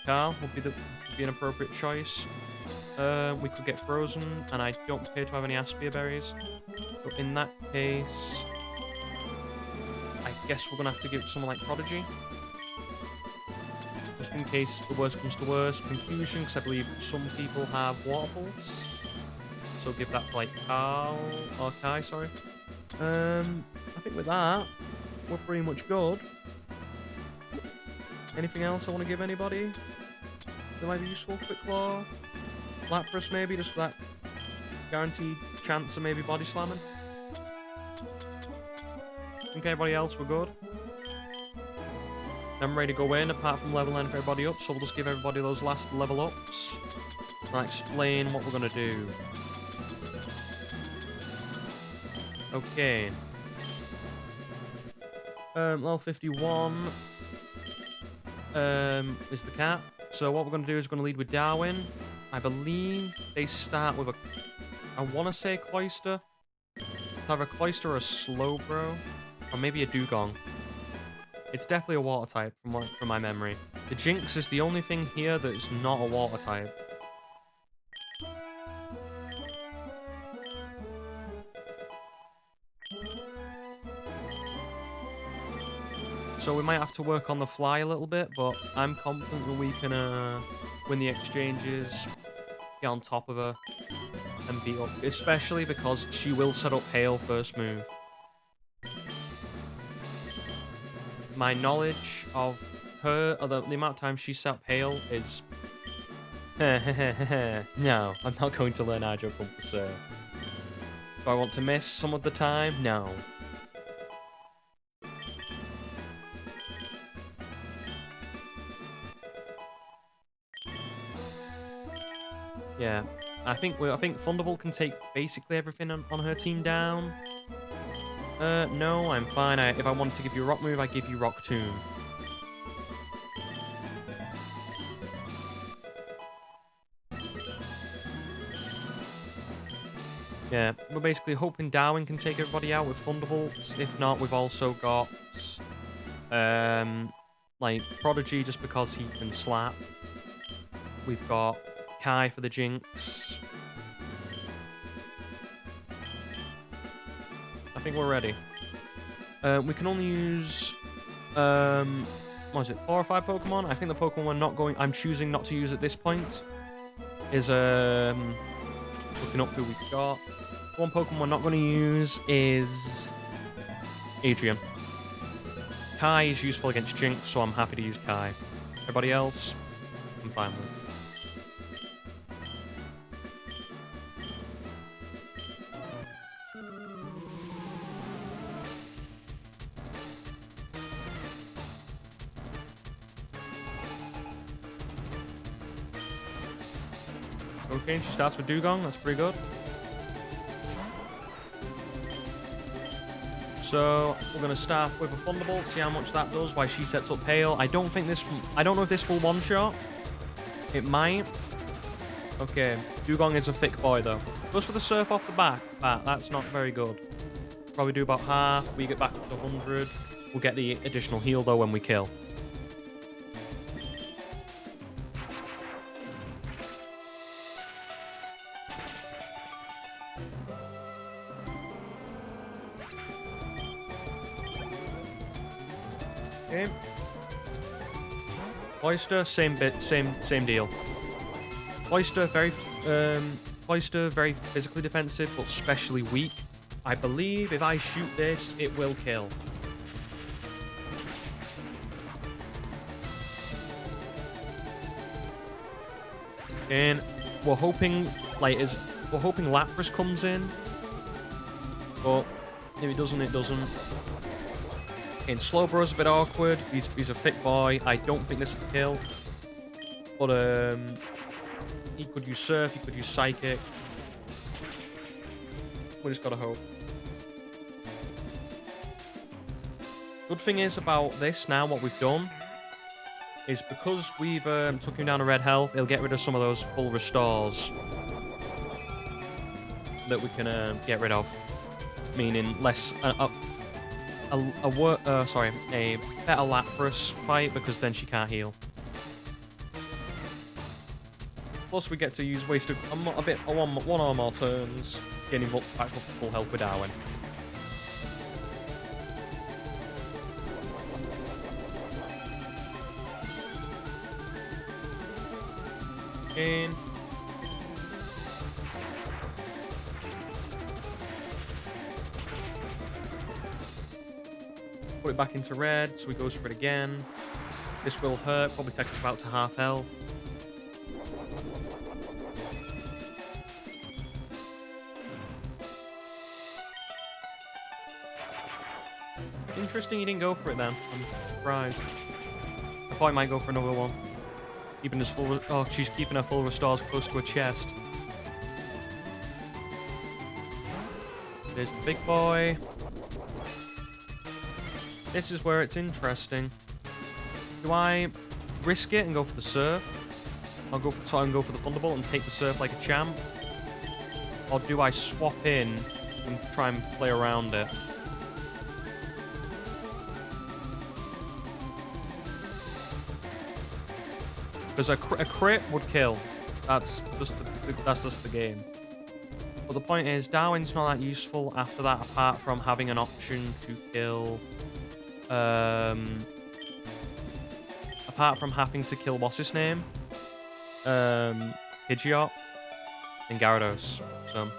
Carl would be an appropriate choice. We could get Frozen, and I don't appear to have any Aspia berries. So in that case, I guess we're going to have to give it someone like Prodigy. Just in case the worst comes to worst. Confusion, because I believe some people have Water Pulse. So give that to like Carl, or Kai, sorry. I think with that, we're pretty much good. Anything else I want to give anybody that might be useful? Quick Claw? Lapras maybe, just for that guaranteed chance of maybe body slamming. I think everybody else we're good. I'm ready to go in, apart from leveling everybody up, so we'll just give everybody those last level ups. And I'll explain what we're going to do. Okay. Level 51 is the cap. So what we're going to do is we're going to lead with Darwin. I believe they start with a, I want to say Cloyster. It's either a Cloyster or a Slowbro, or maybe a Dugong. It's definitely a water type from my memory. The Jinx is the only thing here that is not a water type. So we might have to work on the fly a little bit, but I'm confident that we can win the exchanges, get on top of her, and beat up. Especially because she will set up Hail first move. My knowledge of her, or the amount of time she set up Hail is... No, I'm not going to learn Hydro Pump to serve. Do I want to miss some of the time? No. Yeah, I think Thunderbolt can take basically everything on her team down. No, I'm fine. If I wanted to give you a rock move, I give you Rock Tomb. Yeah, we're basically hoping Darwin can take everybody out with Thunderbolts. If not, we've also got like Prodigy, just because he can slap. We've got Kai for the Jinx. I think we're ready. We can only use what is it, 4 or 5 Pokemon? I think the Pokemon I'm choosing not to use at this point is looking up who we've got. One Pokemon we're not going to use is Adrian. Kai is useful against Jinx, so I'm happy to use Kai. Everybody else, I'm fine with. Okay, she starts with Dugong. That's pretty good. So we're gonna start with a Thunderbolt, see how much that does. While she sets up Hail. I don't know if this will one shot. It might. Okay, Dugong is a thick boy though. Goes for the Surf off the back. That's not very good. Probably do about half. We get back up to 100. We'll get the additional heal though when we kill. Okay. Cloyster, same deal. Cloyster very physically defensive, but specially weak. I believe if I shoot this, it will kill. And we're hoping, we're hoping Lapras comes in. But if it doesn't, it doesn't. And Slowbro's a bit awkward. He's a thick boy. I don't think this will kill. But he could use Surf, he could use Psychic. We just gotta hope. Good thing is about this now, what we've done, is because we've took him down to red health, it'll get rid of some of those full restores that we can get rid of. Meaning less a better Lapras fight, because then she can't heal. Plus, we get to waste one or more turns getting back up to full health with Darwin. In. Put it back into red, so he goes for it again. This will hurt, probably take us about to half health. Interesting he didn't go for it then. I'm surprised. I thought he might go for another one. Keeping his full... Oh, she's keeping her full restores close to her chest. There's the big boy. This is where it's interesting. Do I risk it and go for the Surf? I'll go for the Thunderbolt and take the Surf like a champ. Or do I swap in and try and play around it? Because a crit would kill. That's just the game. But the point is, Darwin's not that useful after that, apart from having an option to kill. Apart from having to kill what's his name, Pidgeot and Gyarados. So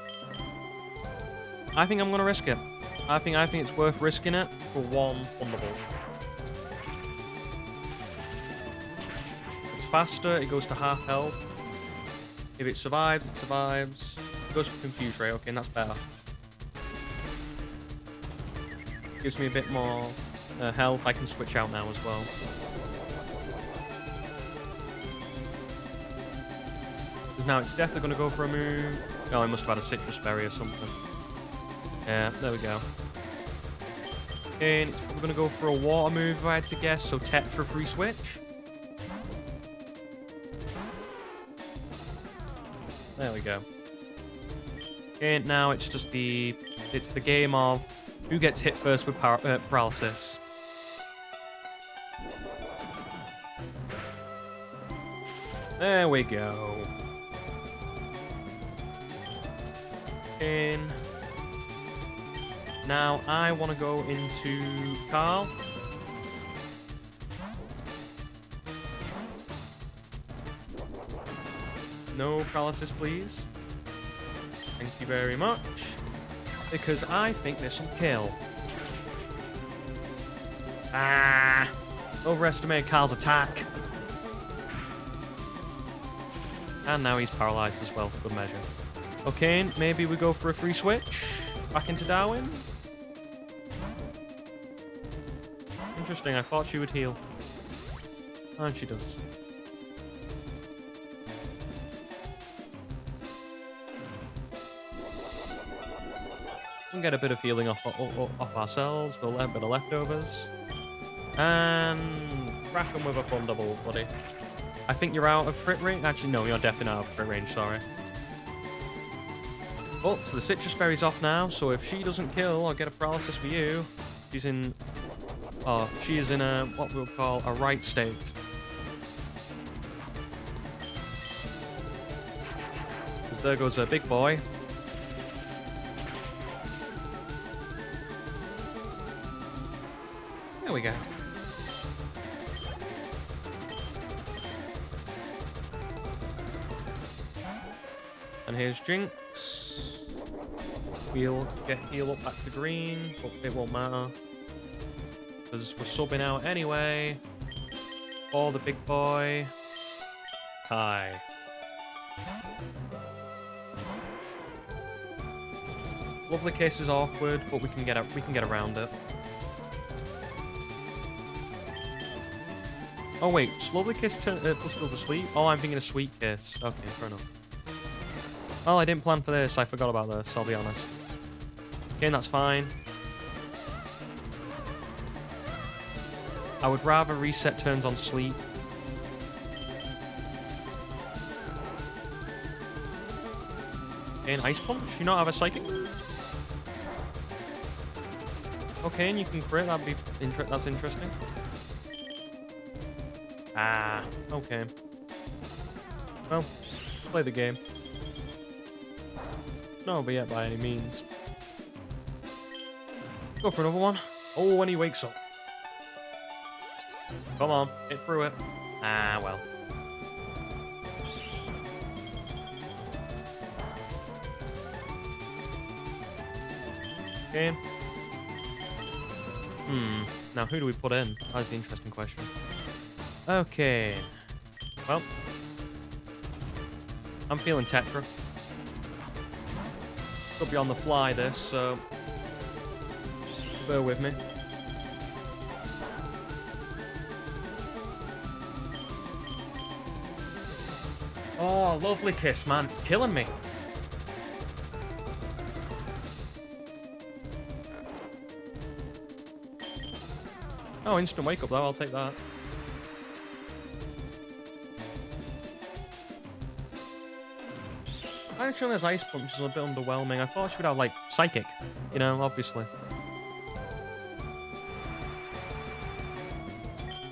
I think I'm gonna risk it. I think it's worth risking it for one Thunderbolt. Faster, it goes to half health. If it survives, it survives. It goes for Confuse Ray, okay, and that's better. Gives me a bit more health. I can switch out now as well. Now it's definitely going to go for a move. Oh, I must have had a Citrus Berry or something. Yeah, there we go. And it's probably going to go for a water move if I had to guess, so Tetra free switch. There we go. And now it's just the game of who gets hit first with paralysis. There we go. And now I want to go into Carl. No paralysis, please. Thank you very much. Because I think this will kill. Ah! Overestimated Carl's attack. And now he's paralyzed as well, for good measure. Okay, maybe we go for a free switch. Back into Darwin. Interesting, I thought she would heal. And she does. We can get a bit of healing off ourselves. We'll have a bit of leftovers. And crack them with a Thunderbolt, buddy. I think you're out of crit range. Actually, no, you're definitely out of crit range, sorry. But the Citrus Berry's off now, so if she doesn't kill or get a paralysis for you, she's in... Oh, she is in a, what we'll call a right state. Because there goes a big boy. There we go. And here's Jinx. We'll get heal up back to green, but it won't matter. Because we're subbing out anyway. For the big boy. Hi. Lovely Kiss is awkward, but we can get around it. Oh wait, Lovely Kiss puts people to sleep? Oh, I'm thinking of Sweet Kiss. Okay, fair enough. Well, I didn't plan for this. I forgot about this, I'll be honest. Okay, that's fine. I would rather reset turns on sleep. Okay, an Ice Punch? You not have a Psychic? Okay, and you can crit. That'd be that's interesting. Ah, okay. Well, play the game. No, but yet by any means. Go for another one. Oh, when he wakes up. Come on, hit through it. Ah, well. Okay. Now who do we put in? That's the interesting question. Okay. Well. I'm feeling Tetra. Could be on the fly this, so bear with me. Oh, Lovely Kiss, man. It's killing me. Oh, instant wake up though. I'll take that. Actually, this Ice Punch is a bit underwhelming. I thought she would have, like, Psychic. You know, obviously.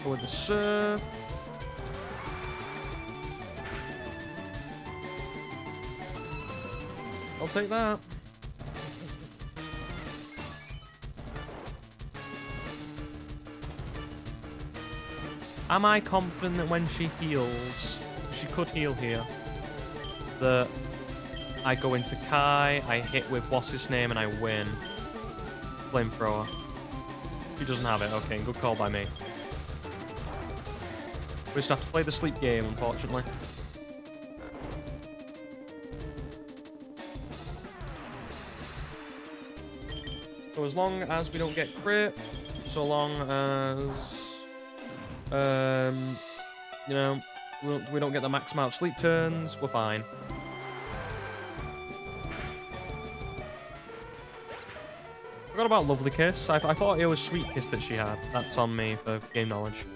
Go with the Surf. I'll take that. Am I confident that when she heals, she could heal here, that I go into Kai, I hit with what's his name, and I win? Flamethrower. She doesn't have it. Okay, good call by me. We just have to play the sleep game, unfortunately. So as long as we don't get crit, so long as, you know, we don't get the max amount of sleep turns, we're fine. Forgot about Lovely Kiss. I thought it was Sweet Kiss that she had. That's on me for game knowledge.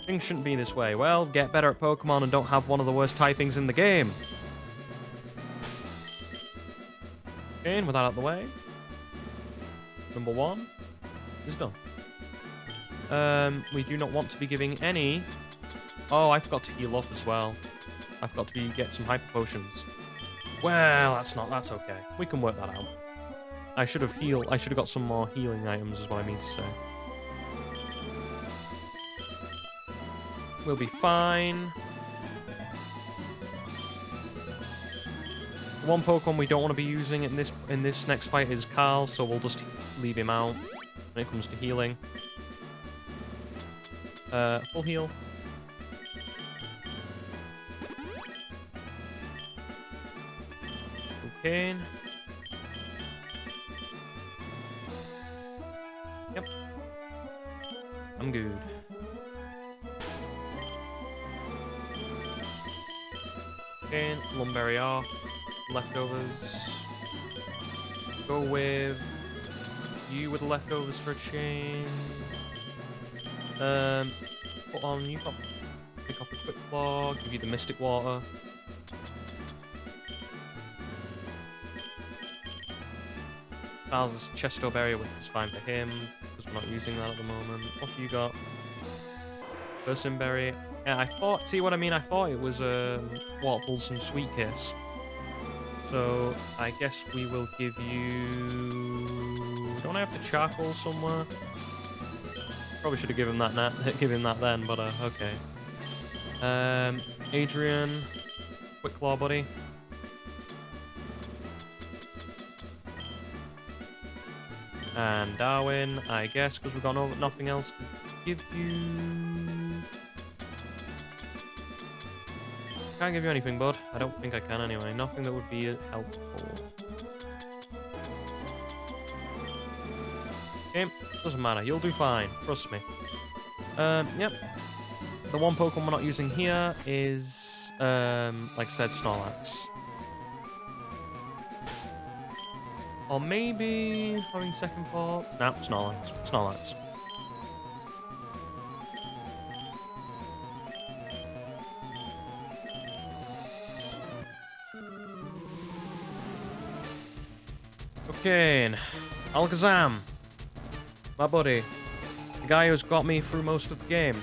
Things shouldn't be this way. Well, get better at Pokemon and don't have one of the worst typings in the game. Okay, and with that out of the way, number 1 is done. We do not want to be giving any... Oh, I forgot to heal up as well. I forgot to get some Hyper Potions. Well, that's okay. We can work that out. I should have got some more healing items is what I mean to say. We'll be fine. One Pokemon we don't want to be using in this next fight is Carl, so we'll just leave him out when it comes to healing. Full heal. Okay. Yep. I'm good. Okay, Lumberry off. Leftovers. Go with you with the leftovers for a change. Put on you got pick off the Quick Claw, give you the Mystic Water. Bowser's Chesto Berry, which is fine for him, because we're not using that at the moment. What have you got? Person Berry. Yeah, I thought, see what I mean? I thought it was Water Pulse and Sweet Kiss. So I guess we will give you... Don't I have the Charcoal somewhere? Probably should have given that then, but okay. Adrian, Quick Claw, buddy. And Darwin, I guess, because we've got nothing else to give you. Can't give you anything, bud. I don't think I can anyway. Nothing that would be helpful. Okay, doesn't matter. You'll do fine. Trust me. Yep. The one Pokemon we're not using here is, like I said, Snorlax. Or maybe having second thoughts. Nah, Snorlax. Snorlax. Okay, Alakazam. My buddy. The guy who's got me through most of the game.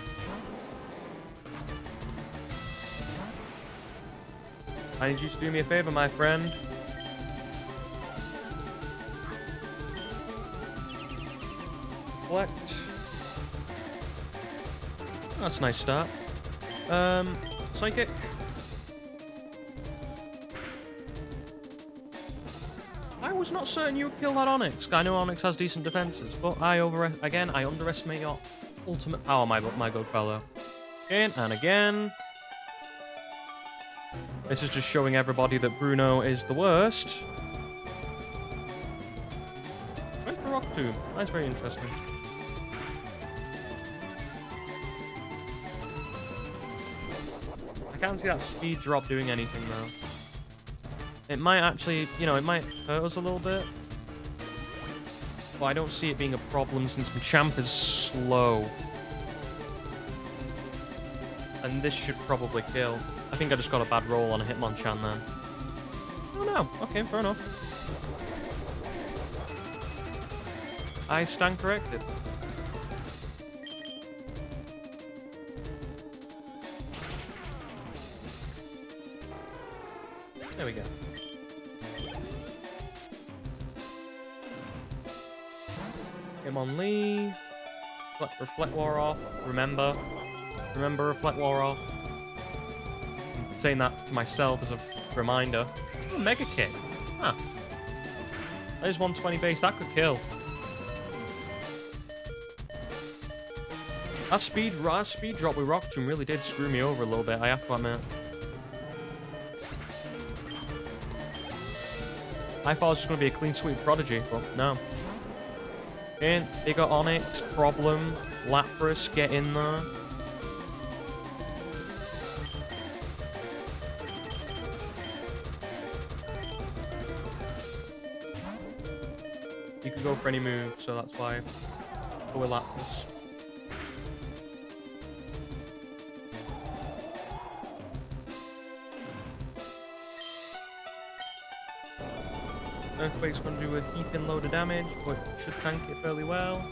I need you to do me a favor, my friend. Collect. That's a nice start. Psychic. I was not certain you would kill that Onix. I know Onix has decent defenses, but I underestimate your ultimate power, my good fellow. Again and again. This is just showing everybody that Bruno is the worst. Went for Rock Tomb. That's very interesting. I can't see that speed drop doing anything though. It might actually, you know, it might hurt us a little bit. But I don't see it being a problem since Machamp is slow. And this should probably kill. I think I just got a bad roll on a Hitmonchan then. Oh no, okay, fair enough. I stand corrected. There we go. Hitmonlee. Reflect War off. Remember Reflect War off. I'm saying that to myself as a reminder. Oh, Mega Kick. Huh. That is 120 base. That could kill. That speed drop with Rock Tomb really did screw me over a little bit, I have to admit. I thought it was just going to be a clean sweep Prodigy, but no. Okay, bigger Onix, problem. Lapras, get in there. You could go for any move, so that's why. Go with Lapras. Earthquake's going to do a heaping load of damage, but should tank it fairly well.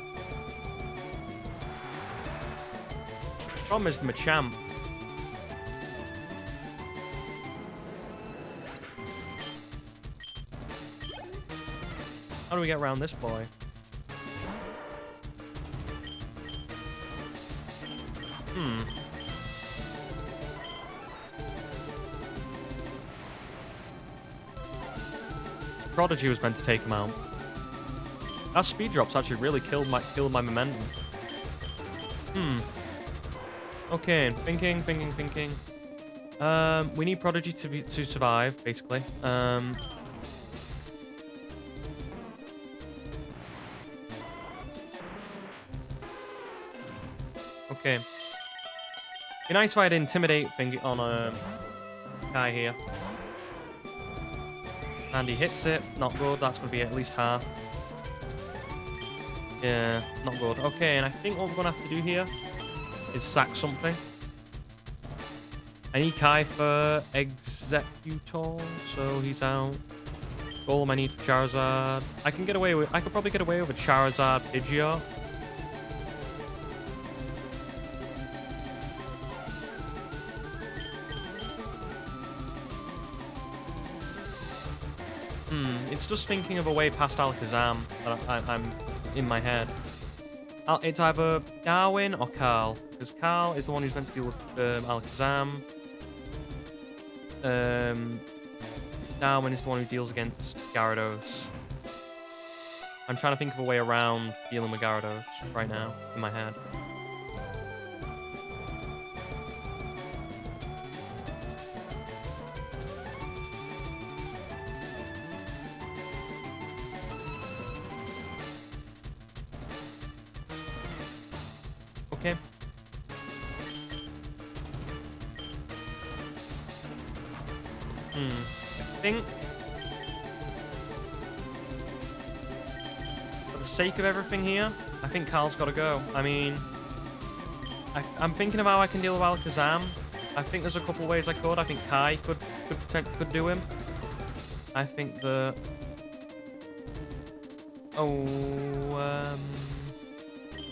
Problem is the Machamp. How do we get around this boy? Prodigy was meant to take him out. That speed drop's actually really killed my momentum. Okay, thinking. We need Prodigy to survive, basically. Okay. Be nice if I had Intimidate thing on a guy here. And he hits it. Not good. That's going to be at least half. Yeah, not good. Okay, and I think what we're going to have to do here is sack something. I need Kai for Executor, so he's out. Golem I need for Charizard. I could probably get away with a Charizard Pidgeot. It's just thinking of a way past Alakazam that I'm in my head. It's either Darwin or Carl, because Carl is the one who's meant to deal with Alakazam. Darwin is the one who deals against Gyarados. I'm trying to think of a way around dealing with Gyarados right now in my head. Okay. I think for the sake of everything here, I think Carl's got to go. I mean, I'm thinking of how I can deal with Alakazam. I think there's a couple ways I could. I think Kai could do him. I think the...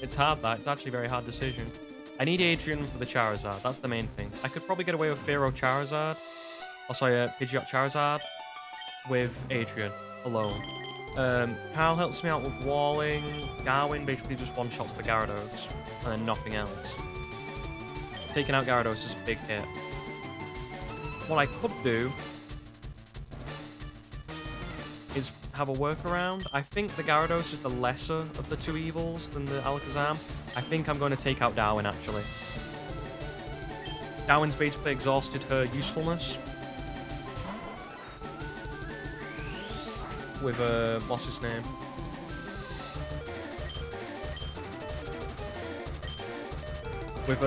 it's hard, that. It's actually a very hard decision. I need Adrian for the Charizard. That's the main thing. I could probably get away with Fearow Charizard. Oh, sorry, Pidgeot Charizard with Adrian alone. Kyle helps me out with walling. Darwin basically just one-shots the Gyarados and then nothing else. Taking out Gyarados is a big hit. What I could do is have a workaround. I think the Gyarados is the lesser of the two evils than the Alakazam. I think I'm going to take out Darwin, actually. Darwin's basically exhausted her usefulness. With, what's his name? With,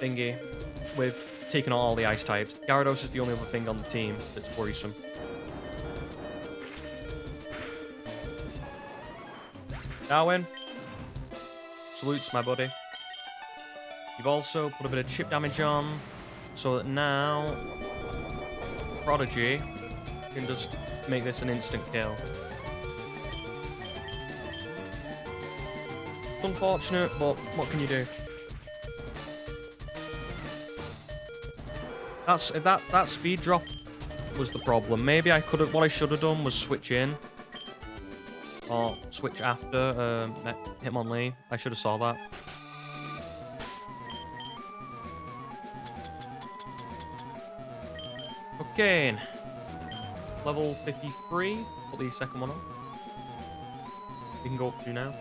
thingy. With taking out all the ice types. Gyarados is the only other thing on the team that's worrisome. Darwin. Salutes, my buddy. You've also put a bit of chip damage on, so that now Prodigy can just make this an instant kill. It's unfortunate, but what can you do? That speed drop was the problem. Maybe I could have. What I should have done was switch in. Or switch after Hitmonlee. I should have saw that. Okay. Level 53. Put the second one on. We can go up to now.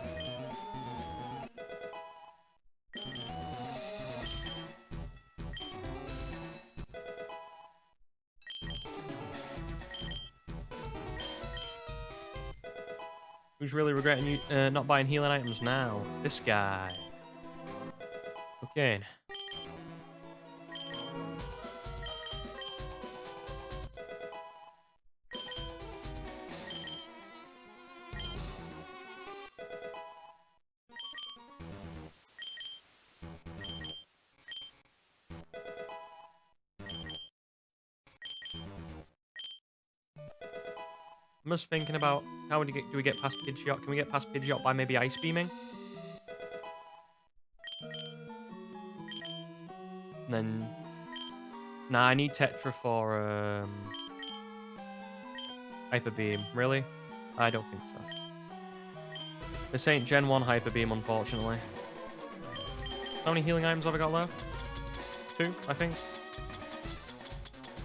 Who's really regretting you not buying healing items now? This guy. Okay. I'm just thinking about how do we get past Pidgeot? Can we get past Pidgeot by maybe Ice Beaming? And then... Nah, I need Tetra for Hyper Beam. Really? I don't think so. This ain't Gen 1 Hyper Beam, unfortunately. How many healing items have I got left? 2, I think.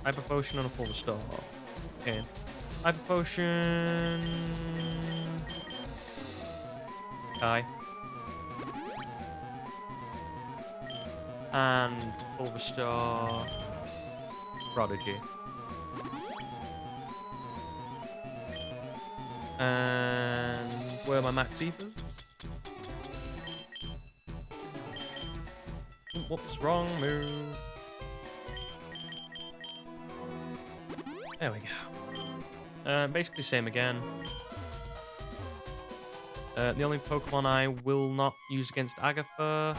Hyper Potion and a full restore. Okay. Hyper Potion... Kai. And full restore... Prodigy. And where are my max ethers? Whoops, wrong move. There we go. Basically same again. The only Pokemon I will not use against Agatha,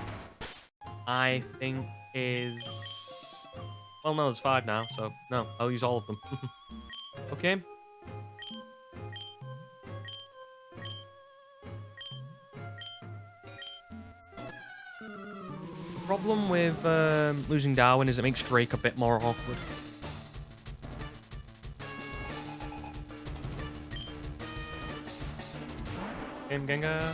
I think, is... Well, no, there's 5 now, so no, I'll use all of them. Okay. The problem with losing Darwin is it makes Drake a bit more awkward. Game Gengar.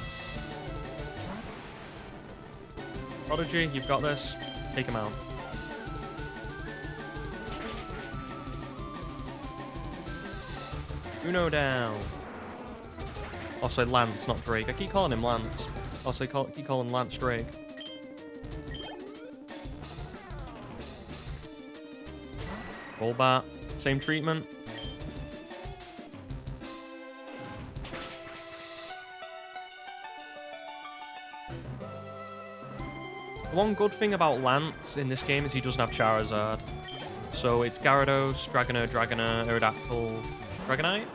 Prodigy, you've got this. Take him out. Uno down. Also Lance, not Drake. I keep calling him Lance. Also keep calling Lance Drake. Golbat, same treatment. The one good thing about Lance in this game is he doesn't have Charizard. So it's Gyarados, Dragonair, Aerodactyl, Dragonite.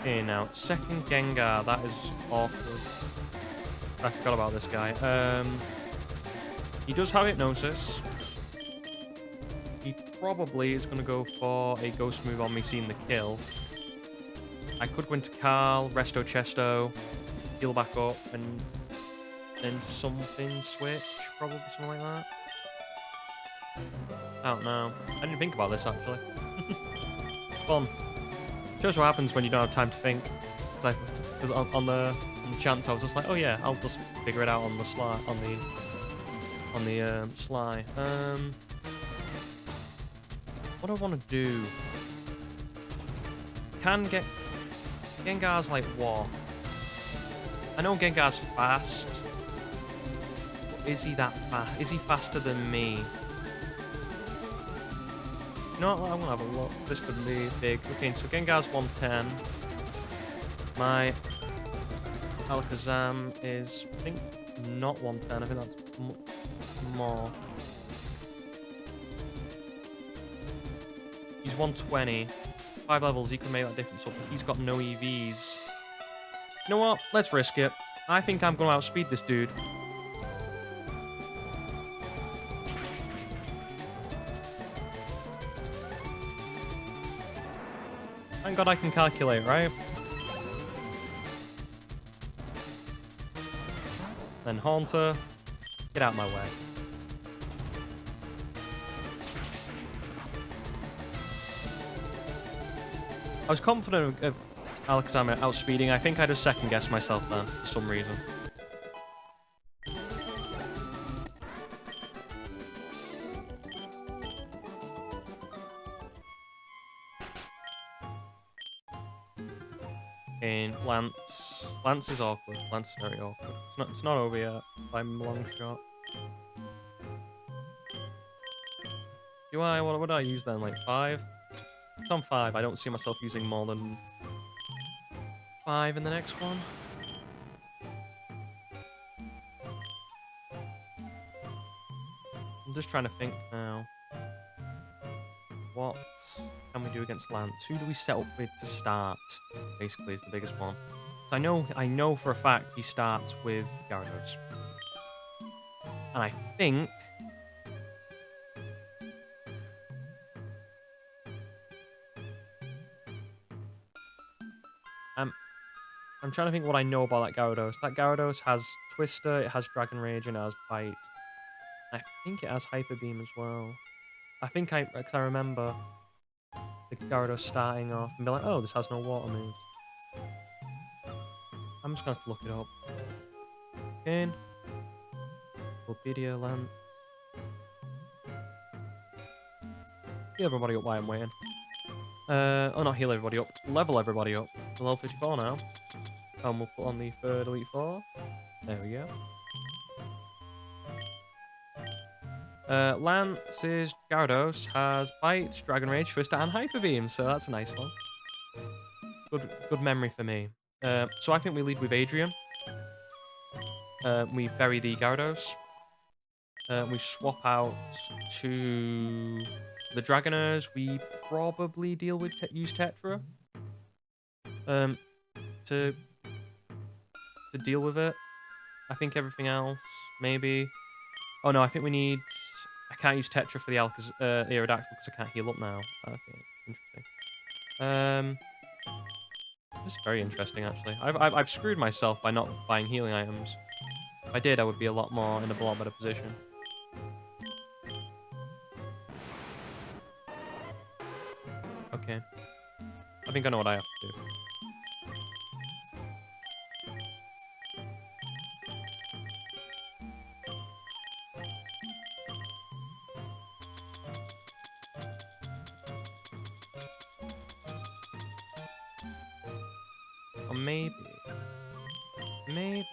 Okay, now, second Gengar, that is awkward. I forgot about this guy. He does have Hypnosis. He probably is going to go for a Ghost move on me seeing the kill. I could go into Carl, Resto Chesto, heal back up, and then something switch, probably something like that. I don't know. I didn't think about this, actually. Fun. Shows what happens when you don't have time to think. Because on the chance, I was just like, oh yeah, I'll just figure it out on the sly. Sly. What do I want to do? Can get Gengar's like what? I know Gengar's fast. But is he that fast? Is he faster than me? You know what? I'm gonna have a look. This could be big. Okay, so Gengar's 110. My Alakazam is, I think, not 110. I think that's more. He's 120. 5 levels, he can make that difference up, but he's got no EVs. You know what? Let's risk it. I think I'm gonna outspeed this dude. Thank God I can calculate, right? Then Haunter, get out of my way. I was confident of Alakazam outspeeding. I think I just second-guessed myself there for some reason. And Lance. Lance is awkward. Lance is very awkward. It's not over yet by a long shot. What would I use then? Like 5? It's on 5. I don't see myself using more than 5 in the next one. I'm just trying to think now. What can we do against Lance? Who do we set up with to start? Basically, is the biggest one. So I know for a fact he starts with Gyarados, and I think I'm trying to think what I know about that Gyarados. That Gyarados has Twister, it has Dragon Rage, and it has Bite. I think it has Hyper Beam as well. Because I remember the Gyarados starting off and be like, oh, this has no water moves. I'm just going to have to look it up. Again. Wikipedia Land. Heal everybody up while I'm waiting. Oh, not heal everybody up. Level everybody up. To level 54 now. And we'll put on the third Elite Four. There we go. Lance's Gyarados has Bite, Dragon Rage, Twister, and Hyper Beam, so that's a nice one. Good memory for me. So I think we lead with Adrian. We bury the Gyarados. We swap out to the Dragonairs. We probably deal with use Tetra to deal with it. I think everything else maybe. Oh no, I think we need. I can't use Tetra for the Aerodactyl because I can't heal up now. Okay, interesting. This is very interesting actually. I've screwed myself by not buying healing items. If I did, I would be in a lot better position. Okay. I think I know what I have to do. Or maybe Maybe.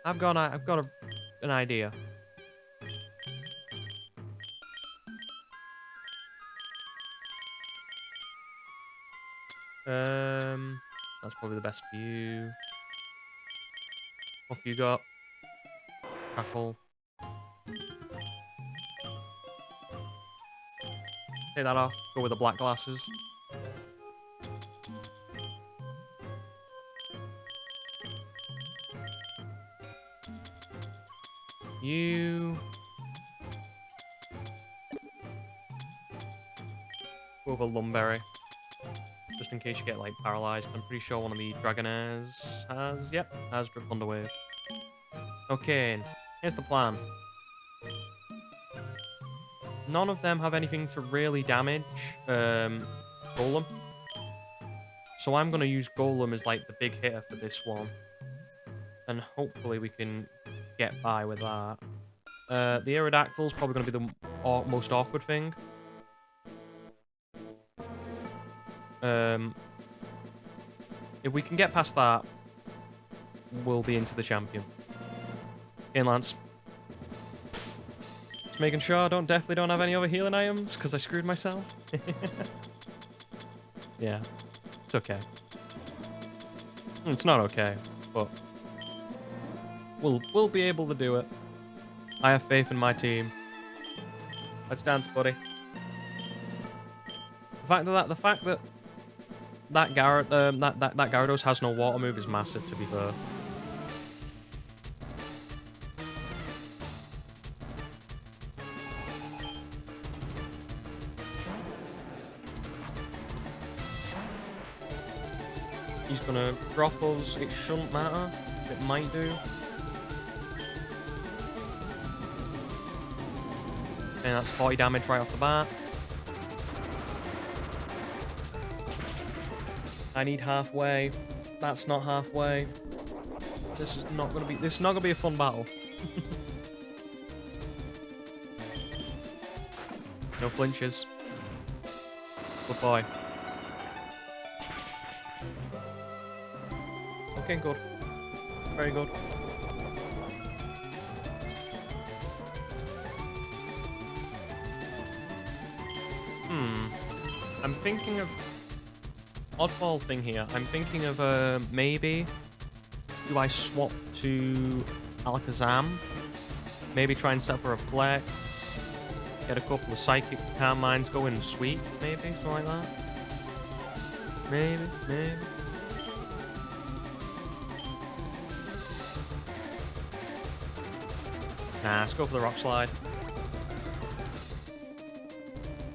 I've got an idea. That's probably the best for you. Off you got. Crackle. Take that off. Go with the black glasses. You. Go with a Lumberry. Just in case you get, like, paralyzed. I'm pretty sure one of the Dragonairs has... Yep, has Drift Thunderwave. Okay, here's the plan. None of them have anything to really damage Golem. So I'm going to use Golem as, like, the big hitter for this one. And hopefully we can get by with that. The Aerodactyl's probably going to be the most awkward thing. If we can get past that, we'll be into the champion. Okay, Lance. Just making sure I definitely don't have any other healing items, because I screwed myself. Yeah, it's okay. It's not okay, but we'll be able to do it. I have faith in my team. Let's dance, buddy. The fact that that Gyarados has no water move is massive, to be fair. He's gonna drop us. It shouldn't matter. It might do. And that's 40 damage right off the bat. I need halfway. That's not halfway. This is not gonna be a fun battle. No flinches. Good boy. Okay, good. Very good. I'm thinking of... Oddball thing here. I'm thinking of, maybe... Do I swap to Alakazam? Maybe try and set up a Reflect. Get a couple of Psychic Calm Minds going sweet, maybe? Something like that? Maybe. Nah, let's go for the Rock Slide.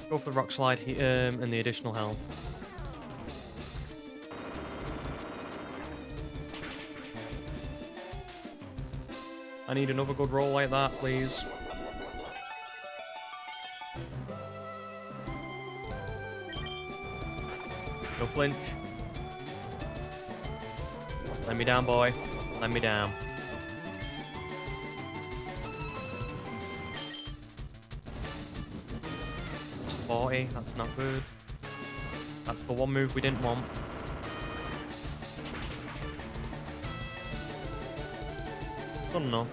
Go for the Rock Slide and the additional health. I need another good roll like that, please. No flinch. Let me down, boy. Let me down. It's 40. That's not good. That's the one move we didn't want. Good enough.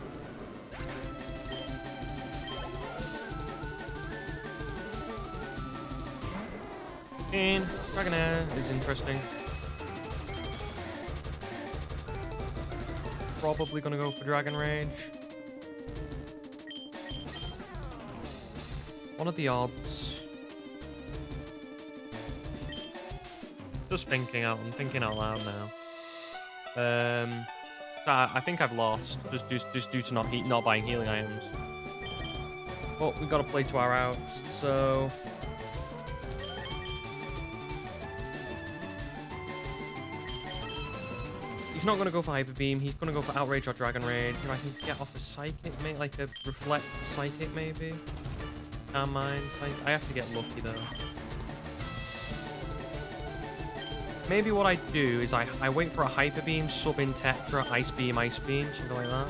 And Dragonair is interesting. Probably gonna go for Dragon Rage. What are the odds? Just thinking out. I'm thinking out loud now. I think I've lost just due to not buying healing items. But we've got to play to our outs, so. He's not going to go for Hyper Beam. He's going to go for Outrage or Dragon Rage. If I can get off a Psychic, maybe like a Reflect Psychic, maybe. Calm Mind. I have to get lucky though. Maybe what I do is I wait for a Hyper Beam, sub in Tetra, Ice Beam, something like that.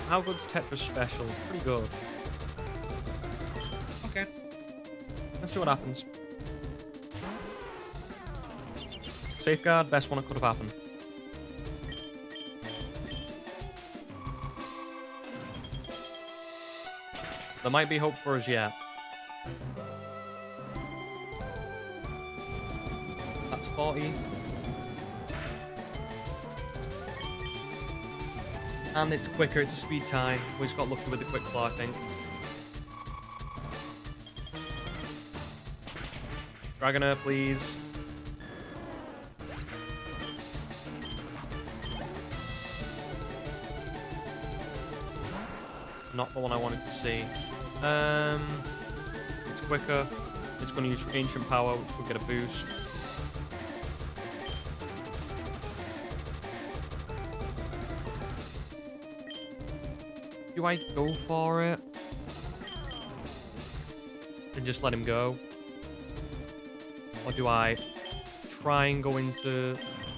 How good's Tetra's special? It's pretty good. Okay. Let's see what happens. Safeguard, best one that could have happened. There might be hope for us yet. That's 40. And it's quicker, it's a speed tie. We just got lucky with the quick claw, I think. Dragonair, please. Not the one I wanted to see. It's quicker. It's going to use Ancient Power, which will get a boost. Do I go for it? And just let him go? Or do I try and go into...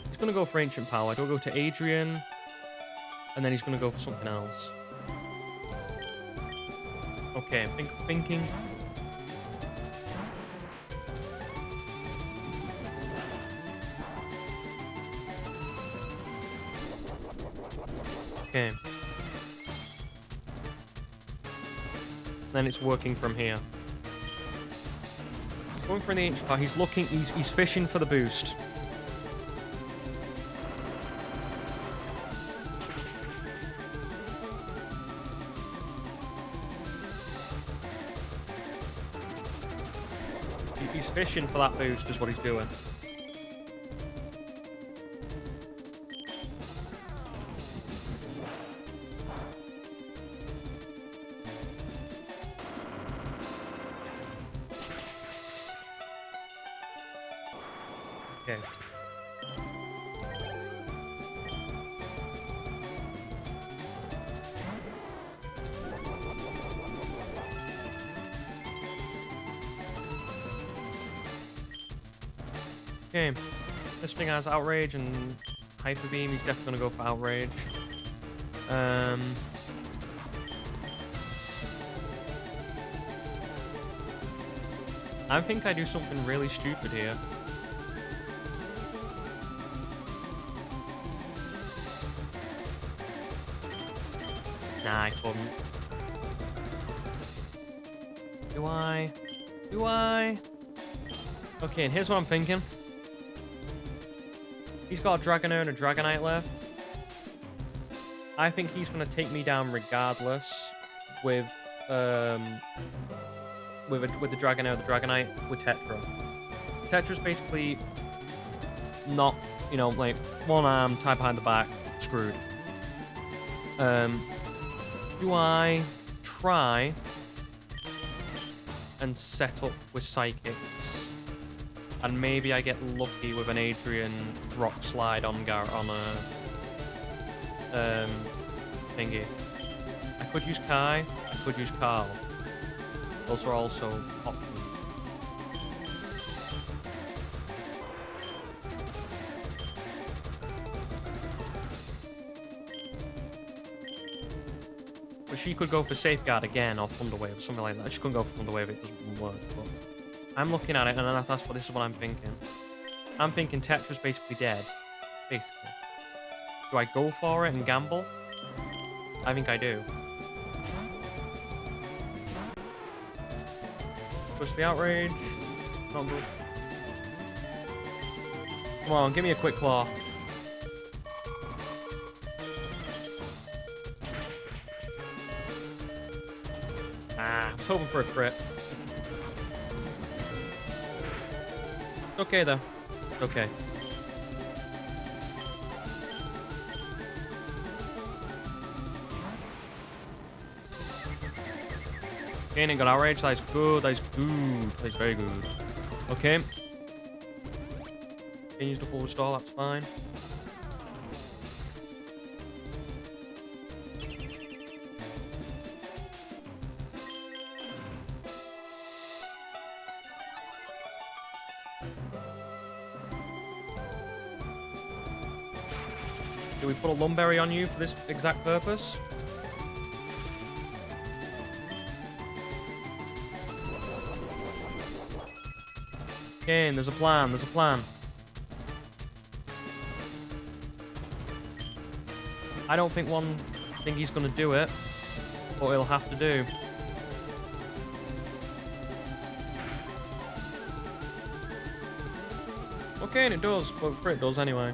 He's going to go for Ancient Power. Do I go to Adrian? And then he's going to go for something else. Okay, I'm thinking. Okay. Then it's working from here. He's going for the Ancient Power. He's looking. He's fishing for the boost. He's fishing for that boost is what he's doing. Okay. Okay, this thing has Outrage and Hyper Beam. He's definitely gonna go for Outrage. I think I do something really stupid here. Nah, I couldn't. Do I? Do I? Okay, and here's what I'm thinking. He's got a Dragonair and a Dragonite left. I think he's going to take me down regardless with the Dragonair, the Dragonite, with Tetra. Tetra's basically not, you know, like one arm tied behind the back, screwed. Do I try and set up with Psychics? And maybe I get lucky with an Adrian Rock Slide on a thingy. I could use Kai. I could use Carl. Those are also options. But she could go for Safeguard again or Thunder Wave or something like that. She couldn't go for Thunder Wave. It doesn't work. But I'm looking at it, and this is what I'm thinking. I'm thinking Tetra's basically dead. Basically. Do I go for it and gamble? I think I do. Push the Outrage. Not good. Come on, give me a quick claw. Ah, I was hoping for a crit. Okay, though. Okay. Gaining got Outrage. That is good. That is good. That is very good. Okay. Can use the full restore. That's fine. Do we put a Lumberry on you for this exact purpose? Kane, there's a plan. There's a plan. I don't think he's going to do it, but he'll have to do. Okay, and it does, but Crit does anyway.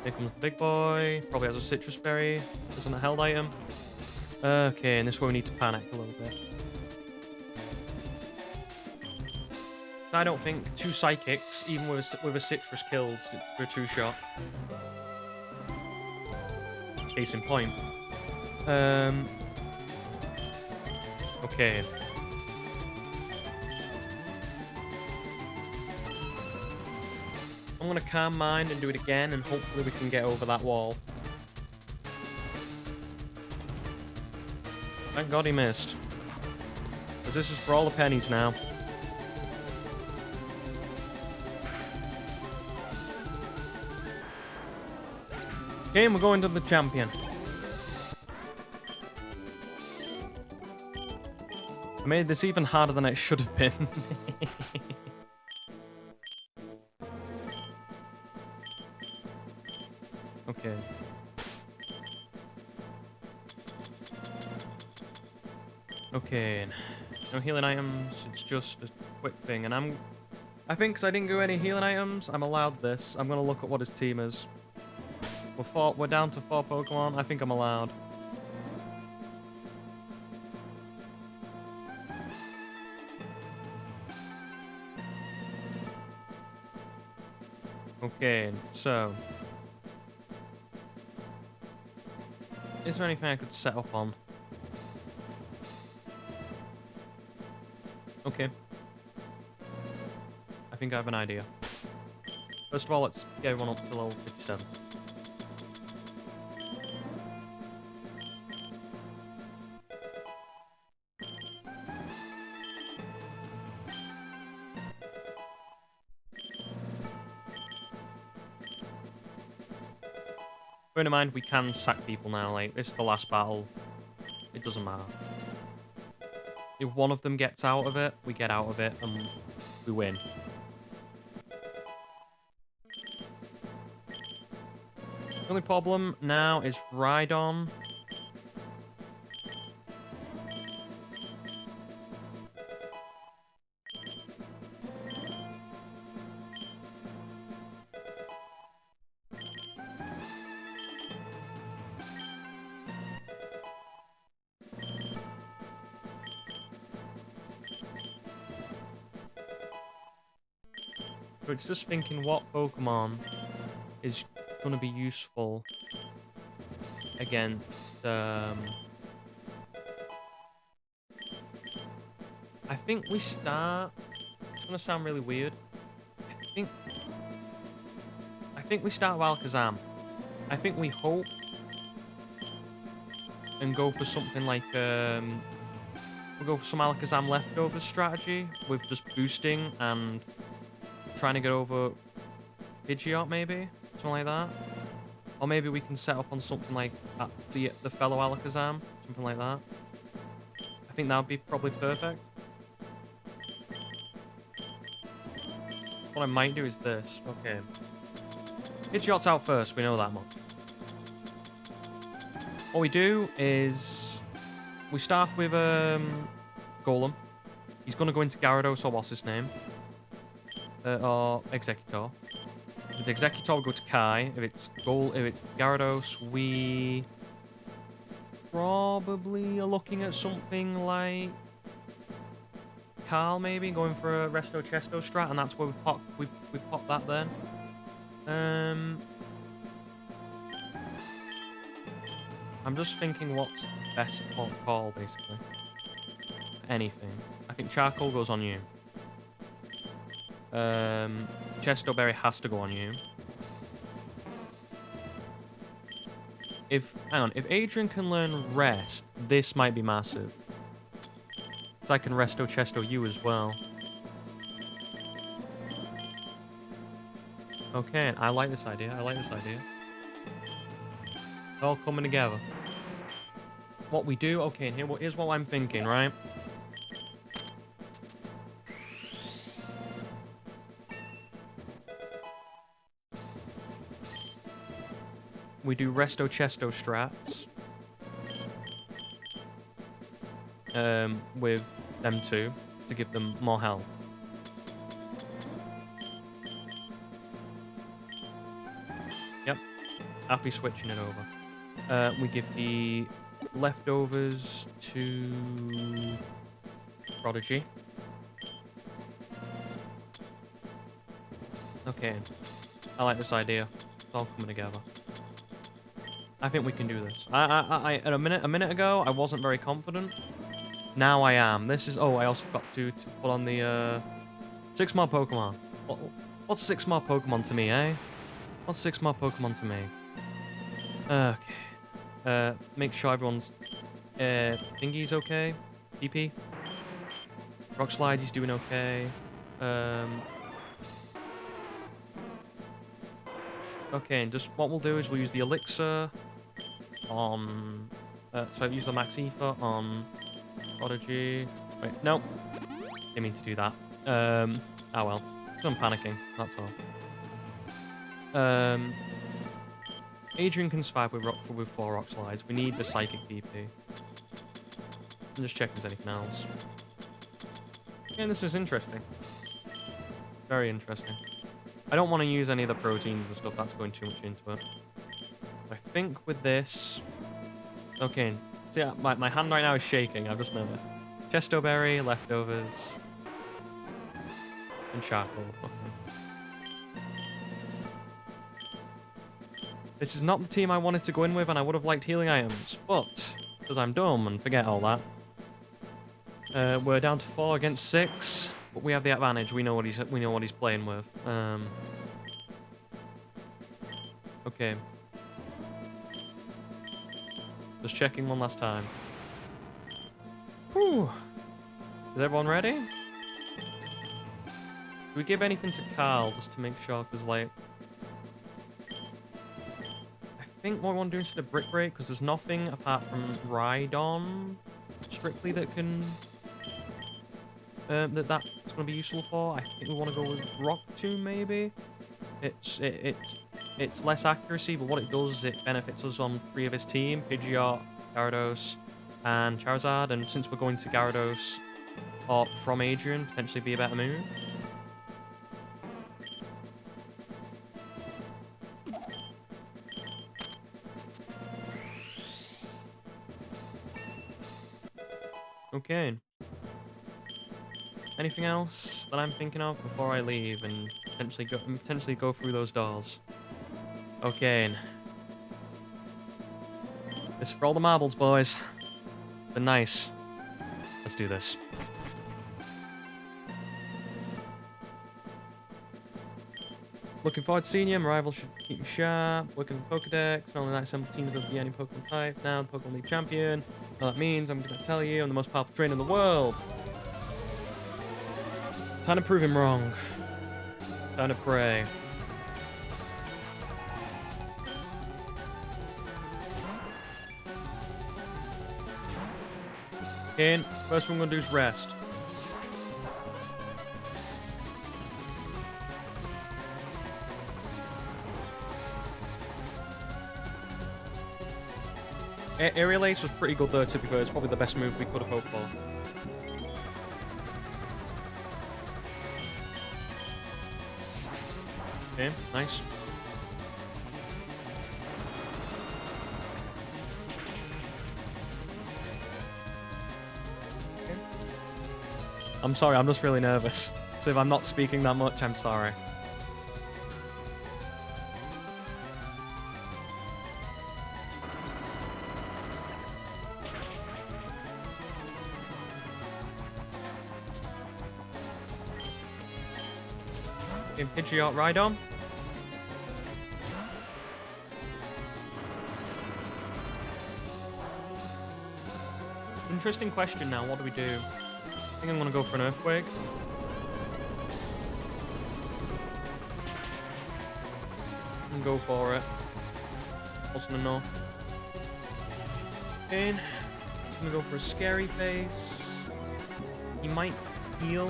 Here comes the big boy. Probably has a citrus berry. Isn't a held item. Okay, and this is where we need to panic a little bit. I don't think 2 psychics, even with a citrus, kills for a 2-shot. Case in point. Okay. I'm gonna calm mind and do it again, and hopefully we can get over that wall. Thank God he missed. Because this is for all the pennies now. Okay, and we're going to the champion. I made this even harder than it should have been. Okay. Okay. No healing items. It's just a quick thing. And I think because I didn't go any healing items, I'm allowed this. I'm going to look at what his team is. We're down to 4 Pokemon. I think I'm allowed. Okay, so... is there anything I could set up on? Okay. I think I have an idea. First of all, let's get everyone up to level 57. Bear in mind, we can sack people now. Like, this is the last battle. It doesn't matter. If one of them gets out of it, we get out of it, and we win. The only problem now is Rhydon. So it's just thinking what Pokemon is going to be useful against... I think we start... It's going to sound really weird. I think we start with Alakazam. I think we hope and go for something like... we'll go for some Alakazam leftovers strategy with just boosting and trying to get over Pidgeot, maybe? Something like that. Or maybe we can set up on something like the fellow Alakazam. Something like that. I think that would be probably perfect. What I might do is this. Okay. Pidgeot's out first, we know that much. What we do is... we start with Golem. He's going to go into Gyarados, or what's his name? Or Executor. If it's Executor, we go to Kai. If it's Gyarados, we probably are looking at something like Carl, maybe going for a Resto Chesto strat, and that's where we pop that then. I'm just thinking what's the best call, basically. Anything. I think Charcoal goes on you. Chesto Berry has to go on you. Hang on, if Adrian can learn Rest, this might be massive. So I can Resto Chesto you as well. Okay, I like this idea. It's all coming together. what we do. Okay, and here's what I'm thinking, right? We do Resto Chesto strats. With them two to give them more health. Yep. Happy switching it over. We give the leftovers to Prodigy. Okay. I like this idea. It's all coming together. I think we can do this. A minute ago, I wasn't very confident. Now I am. This is... Oh, I also forgot to put on the 6 more Pokemon. What's 6 more Pokemon to me, eh? What's 6 more Pokemon to me? Okay. Make sure everyone's thingy's okay. PP. Rock Slide, he's doing okay. Okay, and just what we'll do is we'll use the Elixir on... so I've used the Max Ether on Prodigy. Wait, no. Didn't mean to do that. Oh well. I'm panicking, that's all. Adrian can survive with 4 Rock Slides. We need the Psychic PP. And just check if there's anything else. And this is interesting. Very interesting. I don't want to use any of the proteins and stuff. That's going too much into it. I think with this... Okay. See, my hand right now is shaking. I've just noticed. Chesto Berry, leftovers... And charcoal. Okay. This is not the team I wanted to go in with, and I would have liked healing items. But, because I'm dumb and forget all that... we're down to 4 against 6, but we have the advantage. We know what he's playing with. Okay. Just checking one last time. Whew. Is everyone ready? Do we give anything to Carl just to make sure? Because like, I think what we want to do instead of Brick Break, because there's nothing apart from Rhydon strictly that can. That's going to be useful for. I think we want to go with Rock Tomb, maybe. It's less accuracy, but what it does is it benefits us on 3 of his team: Pidgeot, Gyarados, and Charizard. And since we're going to Gyarados or from Adrian, potentially be a better move. Okay. Anything else that I'm thinking of before I leave and potentially go through those doors? Okay. This is for all the marbles, boys. Been nice. Let's do this. Looking forward to seeing you. My rivals should keep you sharp. Working the Pokedex. Only like some teams of the any Pokemon type. Now the Pokemon League champion. What that means, I'm going to tell you, I'm the most powerful trainer in the world. Time to prove him wrong. Time to pray. Okay, first one I'm going to do is rest. Aerial Ace was pretty good though, to be fair. It's probably the best move we could have hoped for. Okay, nice. Okay. I'm sorry, I'm just really nervous. So if I'm not speaking that much, I'm sorry. Pidgeot Rhydon. Interesting question now. What do we do? I think I'm going to go for an Earthquake. And go for it. Wasn't enough. In. gonna go for a scary face. He might heal.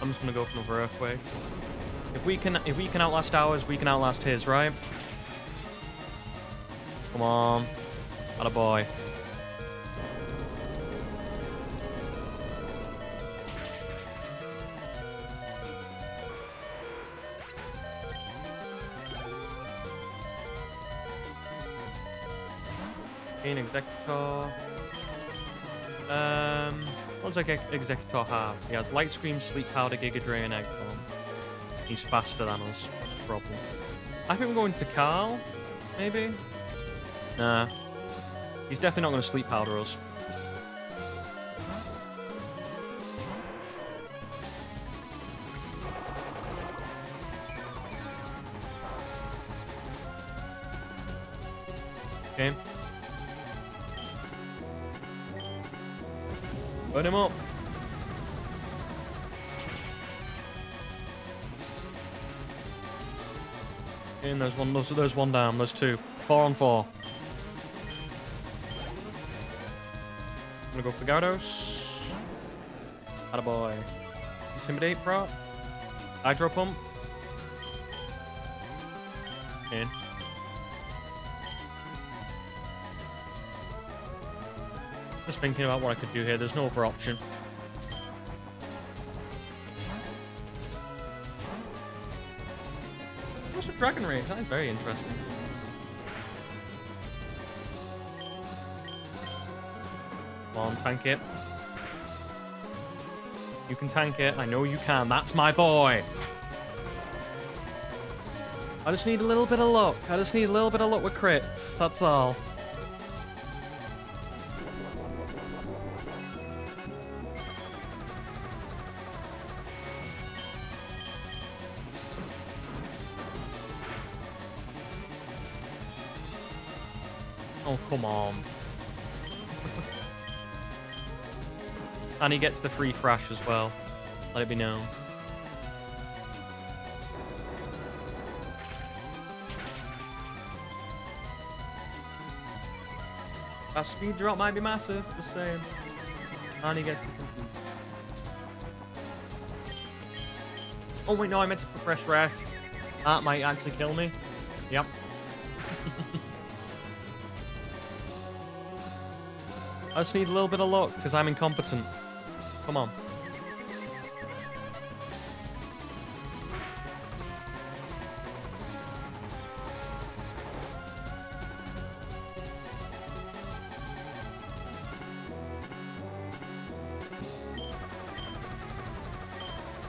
I'm just gonna go for another earthquake. If we can outlast ours, we can outlast his, right? Come on. Attaboy. Gain Executor. What does Executor have? He has Light Scream, Sleep Powder, Giga Drain, Egg Bomb. He's faster than us. That's the problem. I think we're going to Carl, maybe? Nah. He's definitely not going to Sleep Powder us. Okay. Burn him up. And there's one down. There's two. 4 on 4. I'm gonna go for Gyarados. Attaboy. Intimidate prop. Hydro Pump. Okay. Just thinking about what I could do here. There's no other option. What's a Dragon Rage? That is very interesting. Come on, tank it. You can tank it. I know you can. That's my boy. I just need a little bit of luck. I just need a little bit of luck with crits. That's all. Oh, come on. And he gets the free thrash as well. Let it be known. That speed drop might be massive, just saying. And he gets the complete. Oh wait, no, I meant to press rest. That might actually kill me. Yep. I just need a little bit of luck, because I'm incompetent. Come on.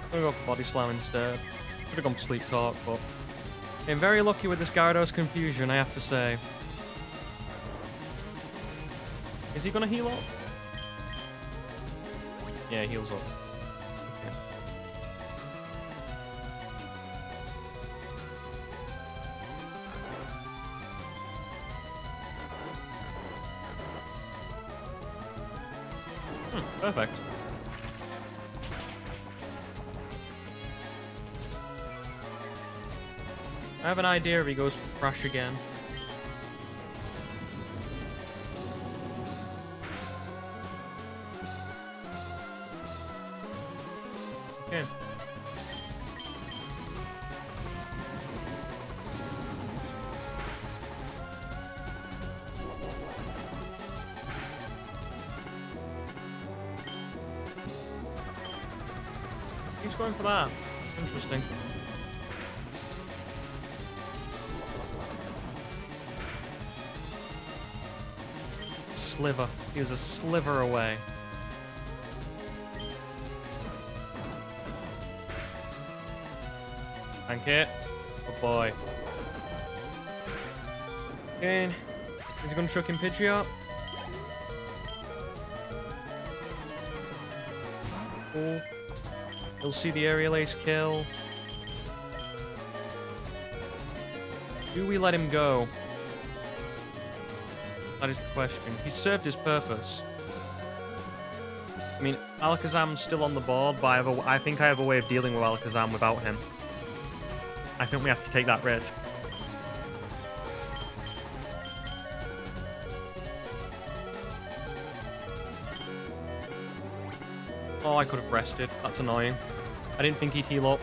I'm gonna go for Body Slam instead. Should have gone for Sleep Talk, but I'm very lucky with this Gyarados confusion, I have to say. Is he gonna heal up? Yeah, he heals up. Okay. Perfect. I have an idea if he goes for Crash again. Okay. He's going for that. Interesting. Sliver. He was a sliver away. Thank it. Good boy. Okay. Is he going to chuck in Pidgeot? Cool. He'll see the Aerial Ace kill. Do we let him go? That is the question. He's served his purpose. I mean, Alakazam's still on the board, but I think I have a way of dealing with Alakazam without him. I think we have to take that risk. Oh, I could have rested. That's annoying. I didn't think he'd heal up.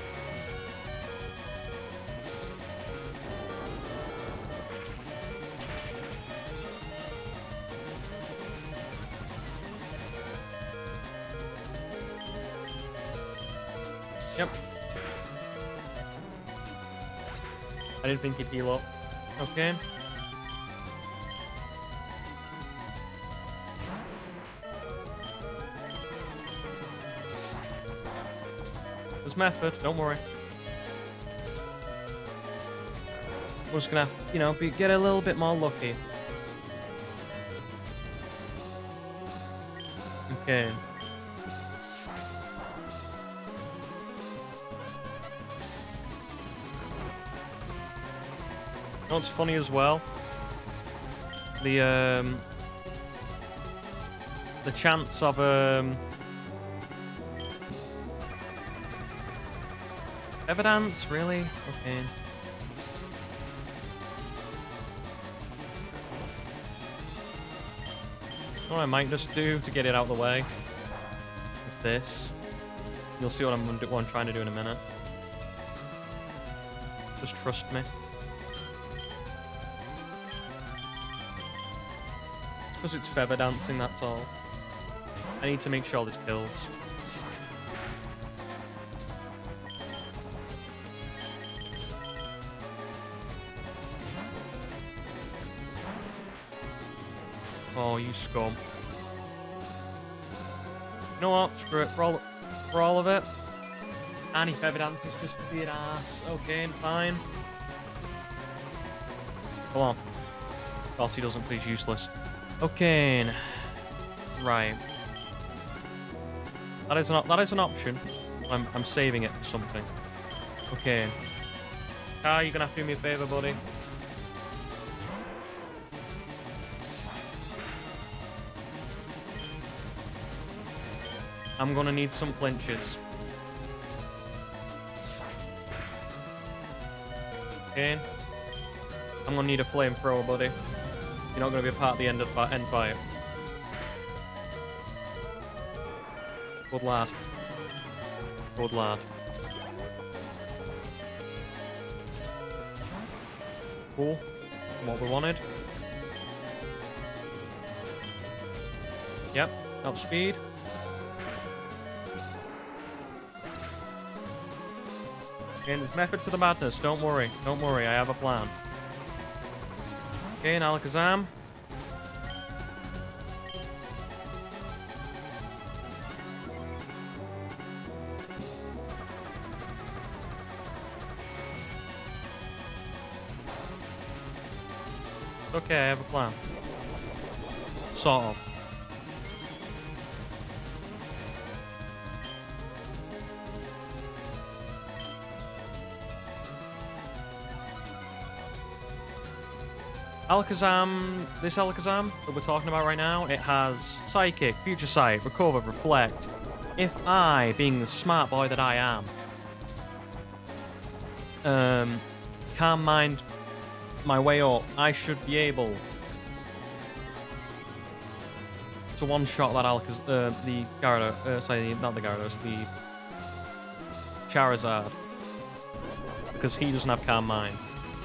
Yep. I didn't think he'd heal up. Okay. There's method, don't worry. We're just gonna have, you know, get a little bit more lucky. Okay. You know what's funny as well? The chance of evidence, really? Okay. What I might just do to get it out of the way is this. You'll see what I'm trying to do in a minute. Just trust me. Because it's feather dancing, that's all. I need to make sure this kills. Oh, you scum. You know what? Screw it. For all of it. And he feather dances just to be an ass. Okay, fine. Come on. Of course he doesn't, please, useless. Okay. Right. That is an option. I'm saving it for something. Okay. Kai, you're gonna have to do me a favor, buddy. I'm gonna need some flinches. Okay. I'm gonna need a flamethrower, buddy. You're not gonna be a part of the end fight. Good lad. Good lad. Cool. What we wanted. Yep. Up speed. Okay, there's method to the madness. Don't worry. Don't worry. I have a plan. Okay, and Alakazam. Okay, I have a plan. Sort of. Alakazam, this Alakazam that we're talking about right now, it has Psychic, Future Sight, Recover, Reflect. If I, being the smart boy that I am, can't mind my way up, I should be able to one-shot that the Gyarados, sorry, not the Gyarados, the Charizard, because he doesn't have Calm Mind.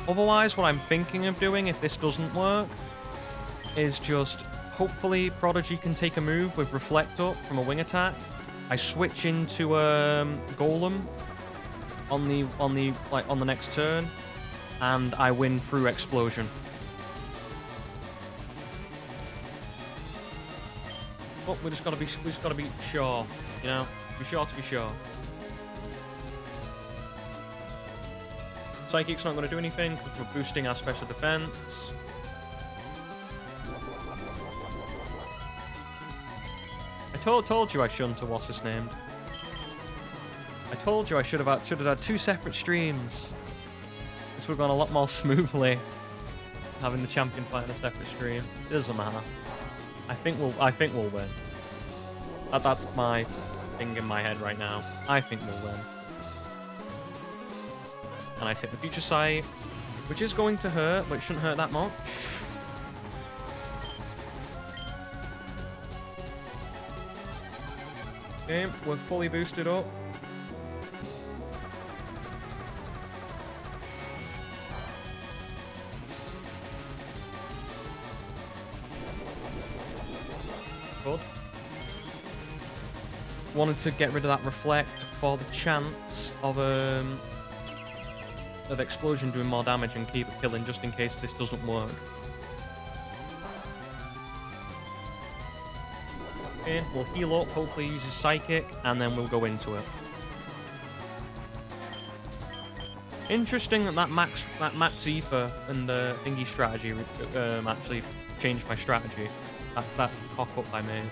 Otherwise, what I'm thinking of doing, if this doesn't work, is just hopefully Prodigy can take a move with Reflect Up from a wing attack. I switch into Golem on the next turn, and I win through Explosion. But we just gotta be sure, you know, be sure to be sure. Psychic's not going to do anything because we're boosting our special defense. I told you I shouldn't have what's his named. I told you I should have had 2 separate streams. This would have gone a lot more smoothly having the champion fight in a separate stream. It doesn't matter. I think we'll win. That's my thing in my head right now. I think we'll win. And I take the Future Sight, which is going to hurt, but it shouldn't hurt that much. Okay, we're fully boosted up. Good. Wanted to get rid of that reflect for the chance of explosion doing more damage and keep it killing just in case this doesn't work. Okay, we'll heal up, hopefully use his psychic, and then we'll go into it. Interesting that max ether and thingy strategy actually changed my strategy. That cock up I made.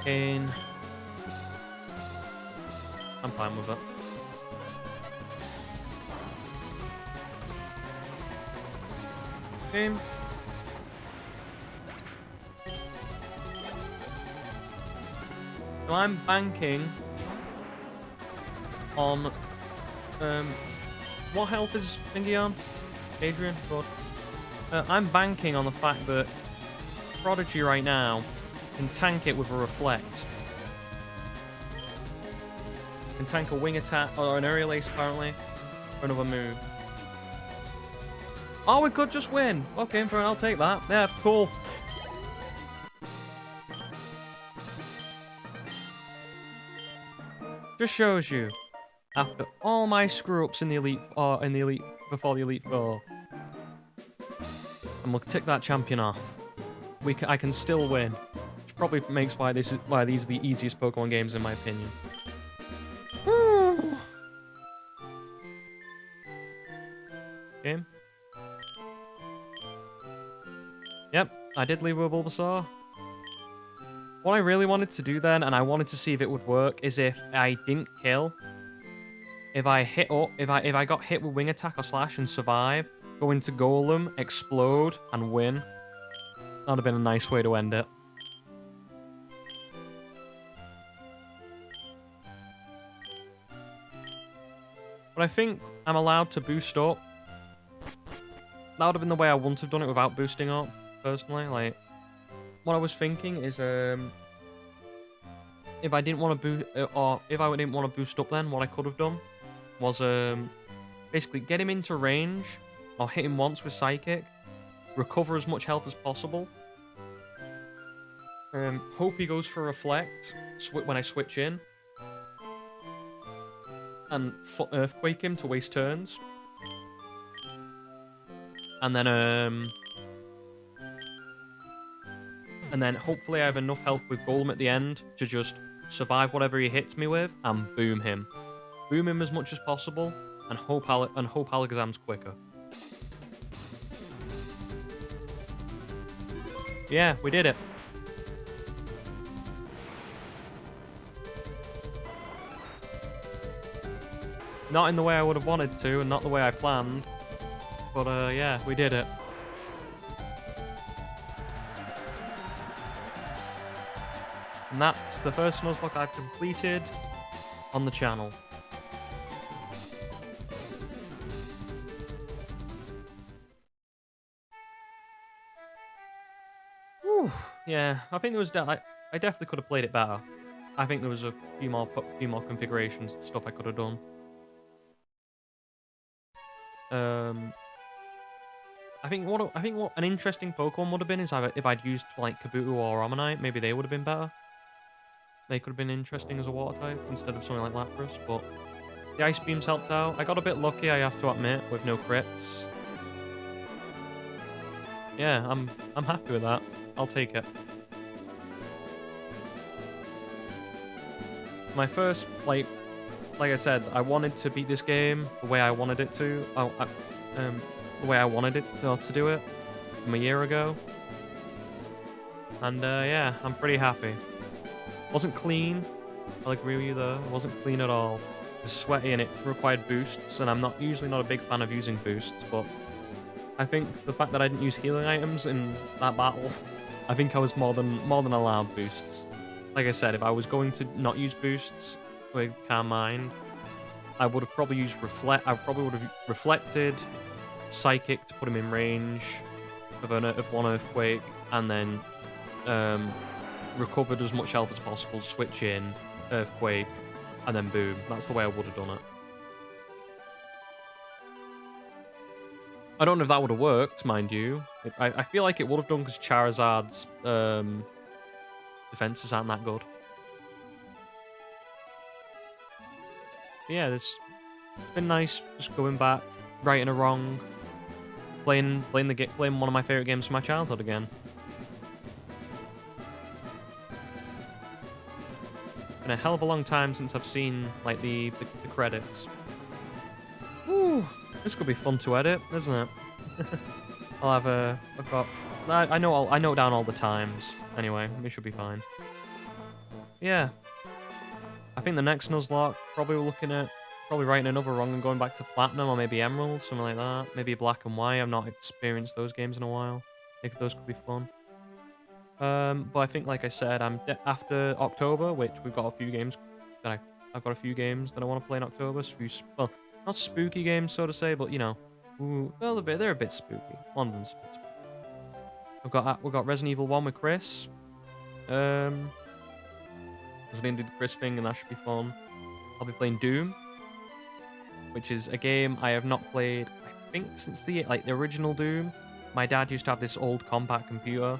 In. I'm fine with it. Okay. So I'm banking on what health is thingy on? Adrian? Good. I'm banking on the fact that Prodigy right now can tank it with a reflect. Can tank a wing attack or an aerial ace apparently for another move. Oh, we could just win. Okay, fine, I'll take that. Yeah, cool. Just shows you, after all my screw-ups in the elite, before the Elite Four, and we'll tick that champion off. I can still win, which probably makes why these are the easiest Pokemon games in my opinion. Game. Yep, I did leave with Bulbasaur. What I really wanted to do then, and I wanted to see if it would work, is if I didn't kill, if I got hit with wing attack or slash and survive, go into Golem, explode, and win. That would have been a nice way to end it. But I think I'm allowed to boost up. That would have been the way I wouldn't have done it without boosting up, personally. Like, what I was thinking is, if I didn't want to boost, or if I didn't want to boost up, then what I could have done was basically get him into range, or hit him once with Psychic, recover as much health as possible. Hope he goes for Reflect when I switch in, and Earthquake him to waste turns. And then hopefully I have enough health with Golem at the end to just survive whatever he hits me with and boom him. Boom him as much as possible and hope Alakazam's quicker. Yeah, we did it. Not in the way I would have wanted to and not the way I planned. But yeah, we did it. And that's the first Nuzlocke I've completed on the channel. Whew, yeah, I think there was I definitely could have played it better. I think there was a few more configurations, stuff I could have done. I think what an interesting Pokemon would have been is if I'd used like Kabuto or Omanyte, maybe they would have been better. They could have been interesting as a water type instead of something like Lapras, but the Ice Beams helped out. I got a bit lucky, I have to admit, with no crits. Yeah, I'm happy with that. I'll take it. My first, like I said, I wanted to beat this game the way I wanted it to. The way I wanted it to do it from a year ago. And yeah, I'm pretty happy. Wasn't clean. I'll agree with you there. It wasn't clean at all. It was sweaty and it required boosts, and I'm usually not a big fan of using boosts, but I think the fact that I didn't use healing items in that battle, I think I was more than allowed boosts. Like I said, if I was going to not use boosts with Calm Mind, I would have probably used Reflect. I probably would have reflected Psychic to put him in range of one Earthquake, and then recovered as much health as possible, switch in, earthquake, and then boom. That's the way I would have done it. I don't know if that would have worked, mind you. I feel like it would have done because Charizard's defenses aren't that good. But yeah, it's been nice just going back, righting a wrong, playing one of my favorite games from my childhood again. Been a hell of a long time since I've seen like the credits. Ooh, this could be fun to edit, isn't it? I note down all the times. Anyway, it should be fine. Yeah. I think the next Nuzlocke, probably we're looking at writing another wrong and going back to Platinum or maybe Emerald, something like that. Maybe Black and White. I've not experienced those games in a while. I think those could be fun. But I think, like I said, after October, which we've got a few games that I've got a few games that I want to play in October. Well, not spooky games, so to say, but you know, well, they're a bit spooky. One of them's a bit spooky. We've got Resident Evil 1 with Chris. Because I didn't do the Chris thing, and that should be fun. I'll be playing Doom, which is a game I have not played, I think, since the original Doom. My dad used to have this old compact computer,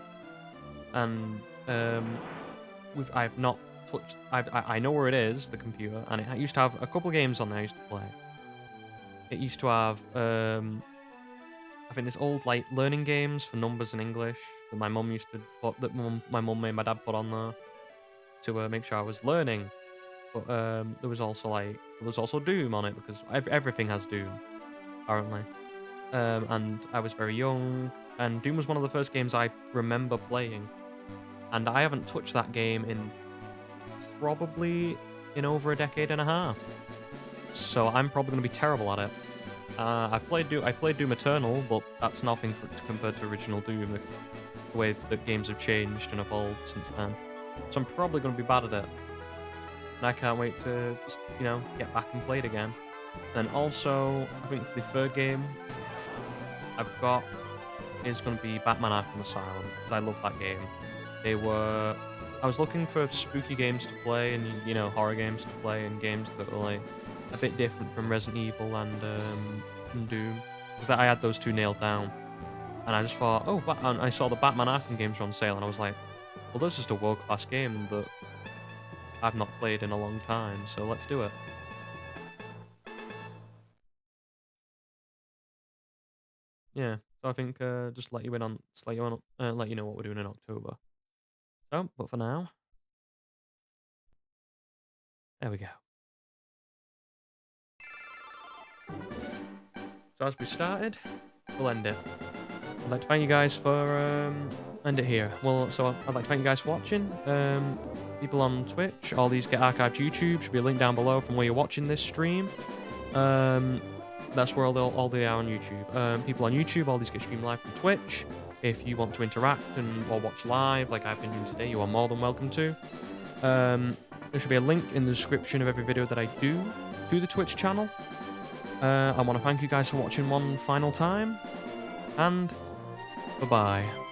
and I've not touched. I know where it is, the computer, and it used to have a couple games on there I used to play. It used to have I think this old learning games for numbers and English that my mum used to put, my mum made my dad put on there to make sure I was learning. But there was also Doom on it because everything has Doom, apparently. And I was very young, and Doom was one of the first games I remember playing, and I haven't touched that game in probably over a decade and a half. So I'm probably going to be terrible at it. I played Doom Eternal, but that's nothing compared to original Doom. The way that games have changed and evolved since then. So I'm probably going to be bad at it. And I can't wait to, get back and play it again. And also, I think for the third game I've got is going to be Batman Arkham Asylum, because I love that game. I was looking for spooky games to play and, horror games to play and games that were, a bit different from Resident Evil and Doom. Because I had those two nailed down. And I just thought, and I saw the Batman Arkham games were on sale, and I was like, well, this is just a world-class game that I've not played in a long time, so let's do it. Yeah, so I think just let you know what we're doing in October. So, but for now, there we go. So as we started, we'll end it. I'd like to thank you guys for end it here. Well, so I'd like to thank you guys for watching. People on Twitch, all these get archived YouTube. Should be a link down below from where you're watching this stream. That's where all they are on YouTube. People on YouTube, all these get streamed live from Twitch. If you want to interact or watch live, like I've been doing today, you are more than welcome to. There should be a link in the description of every video that I do to the Twitch channel. I want to thank you guys for watching one final time, and bye-bye.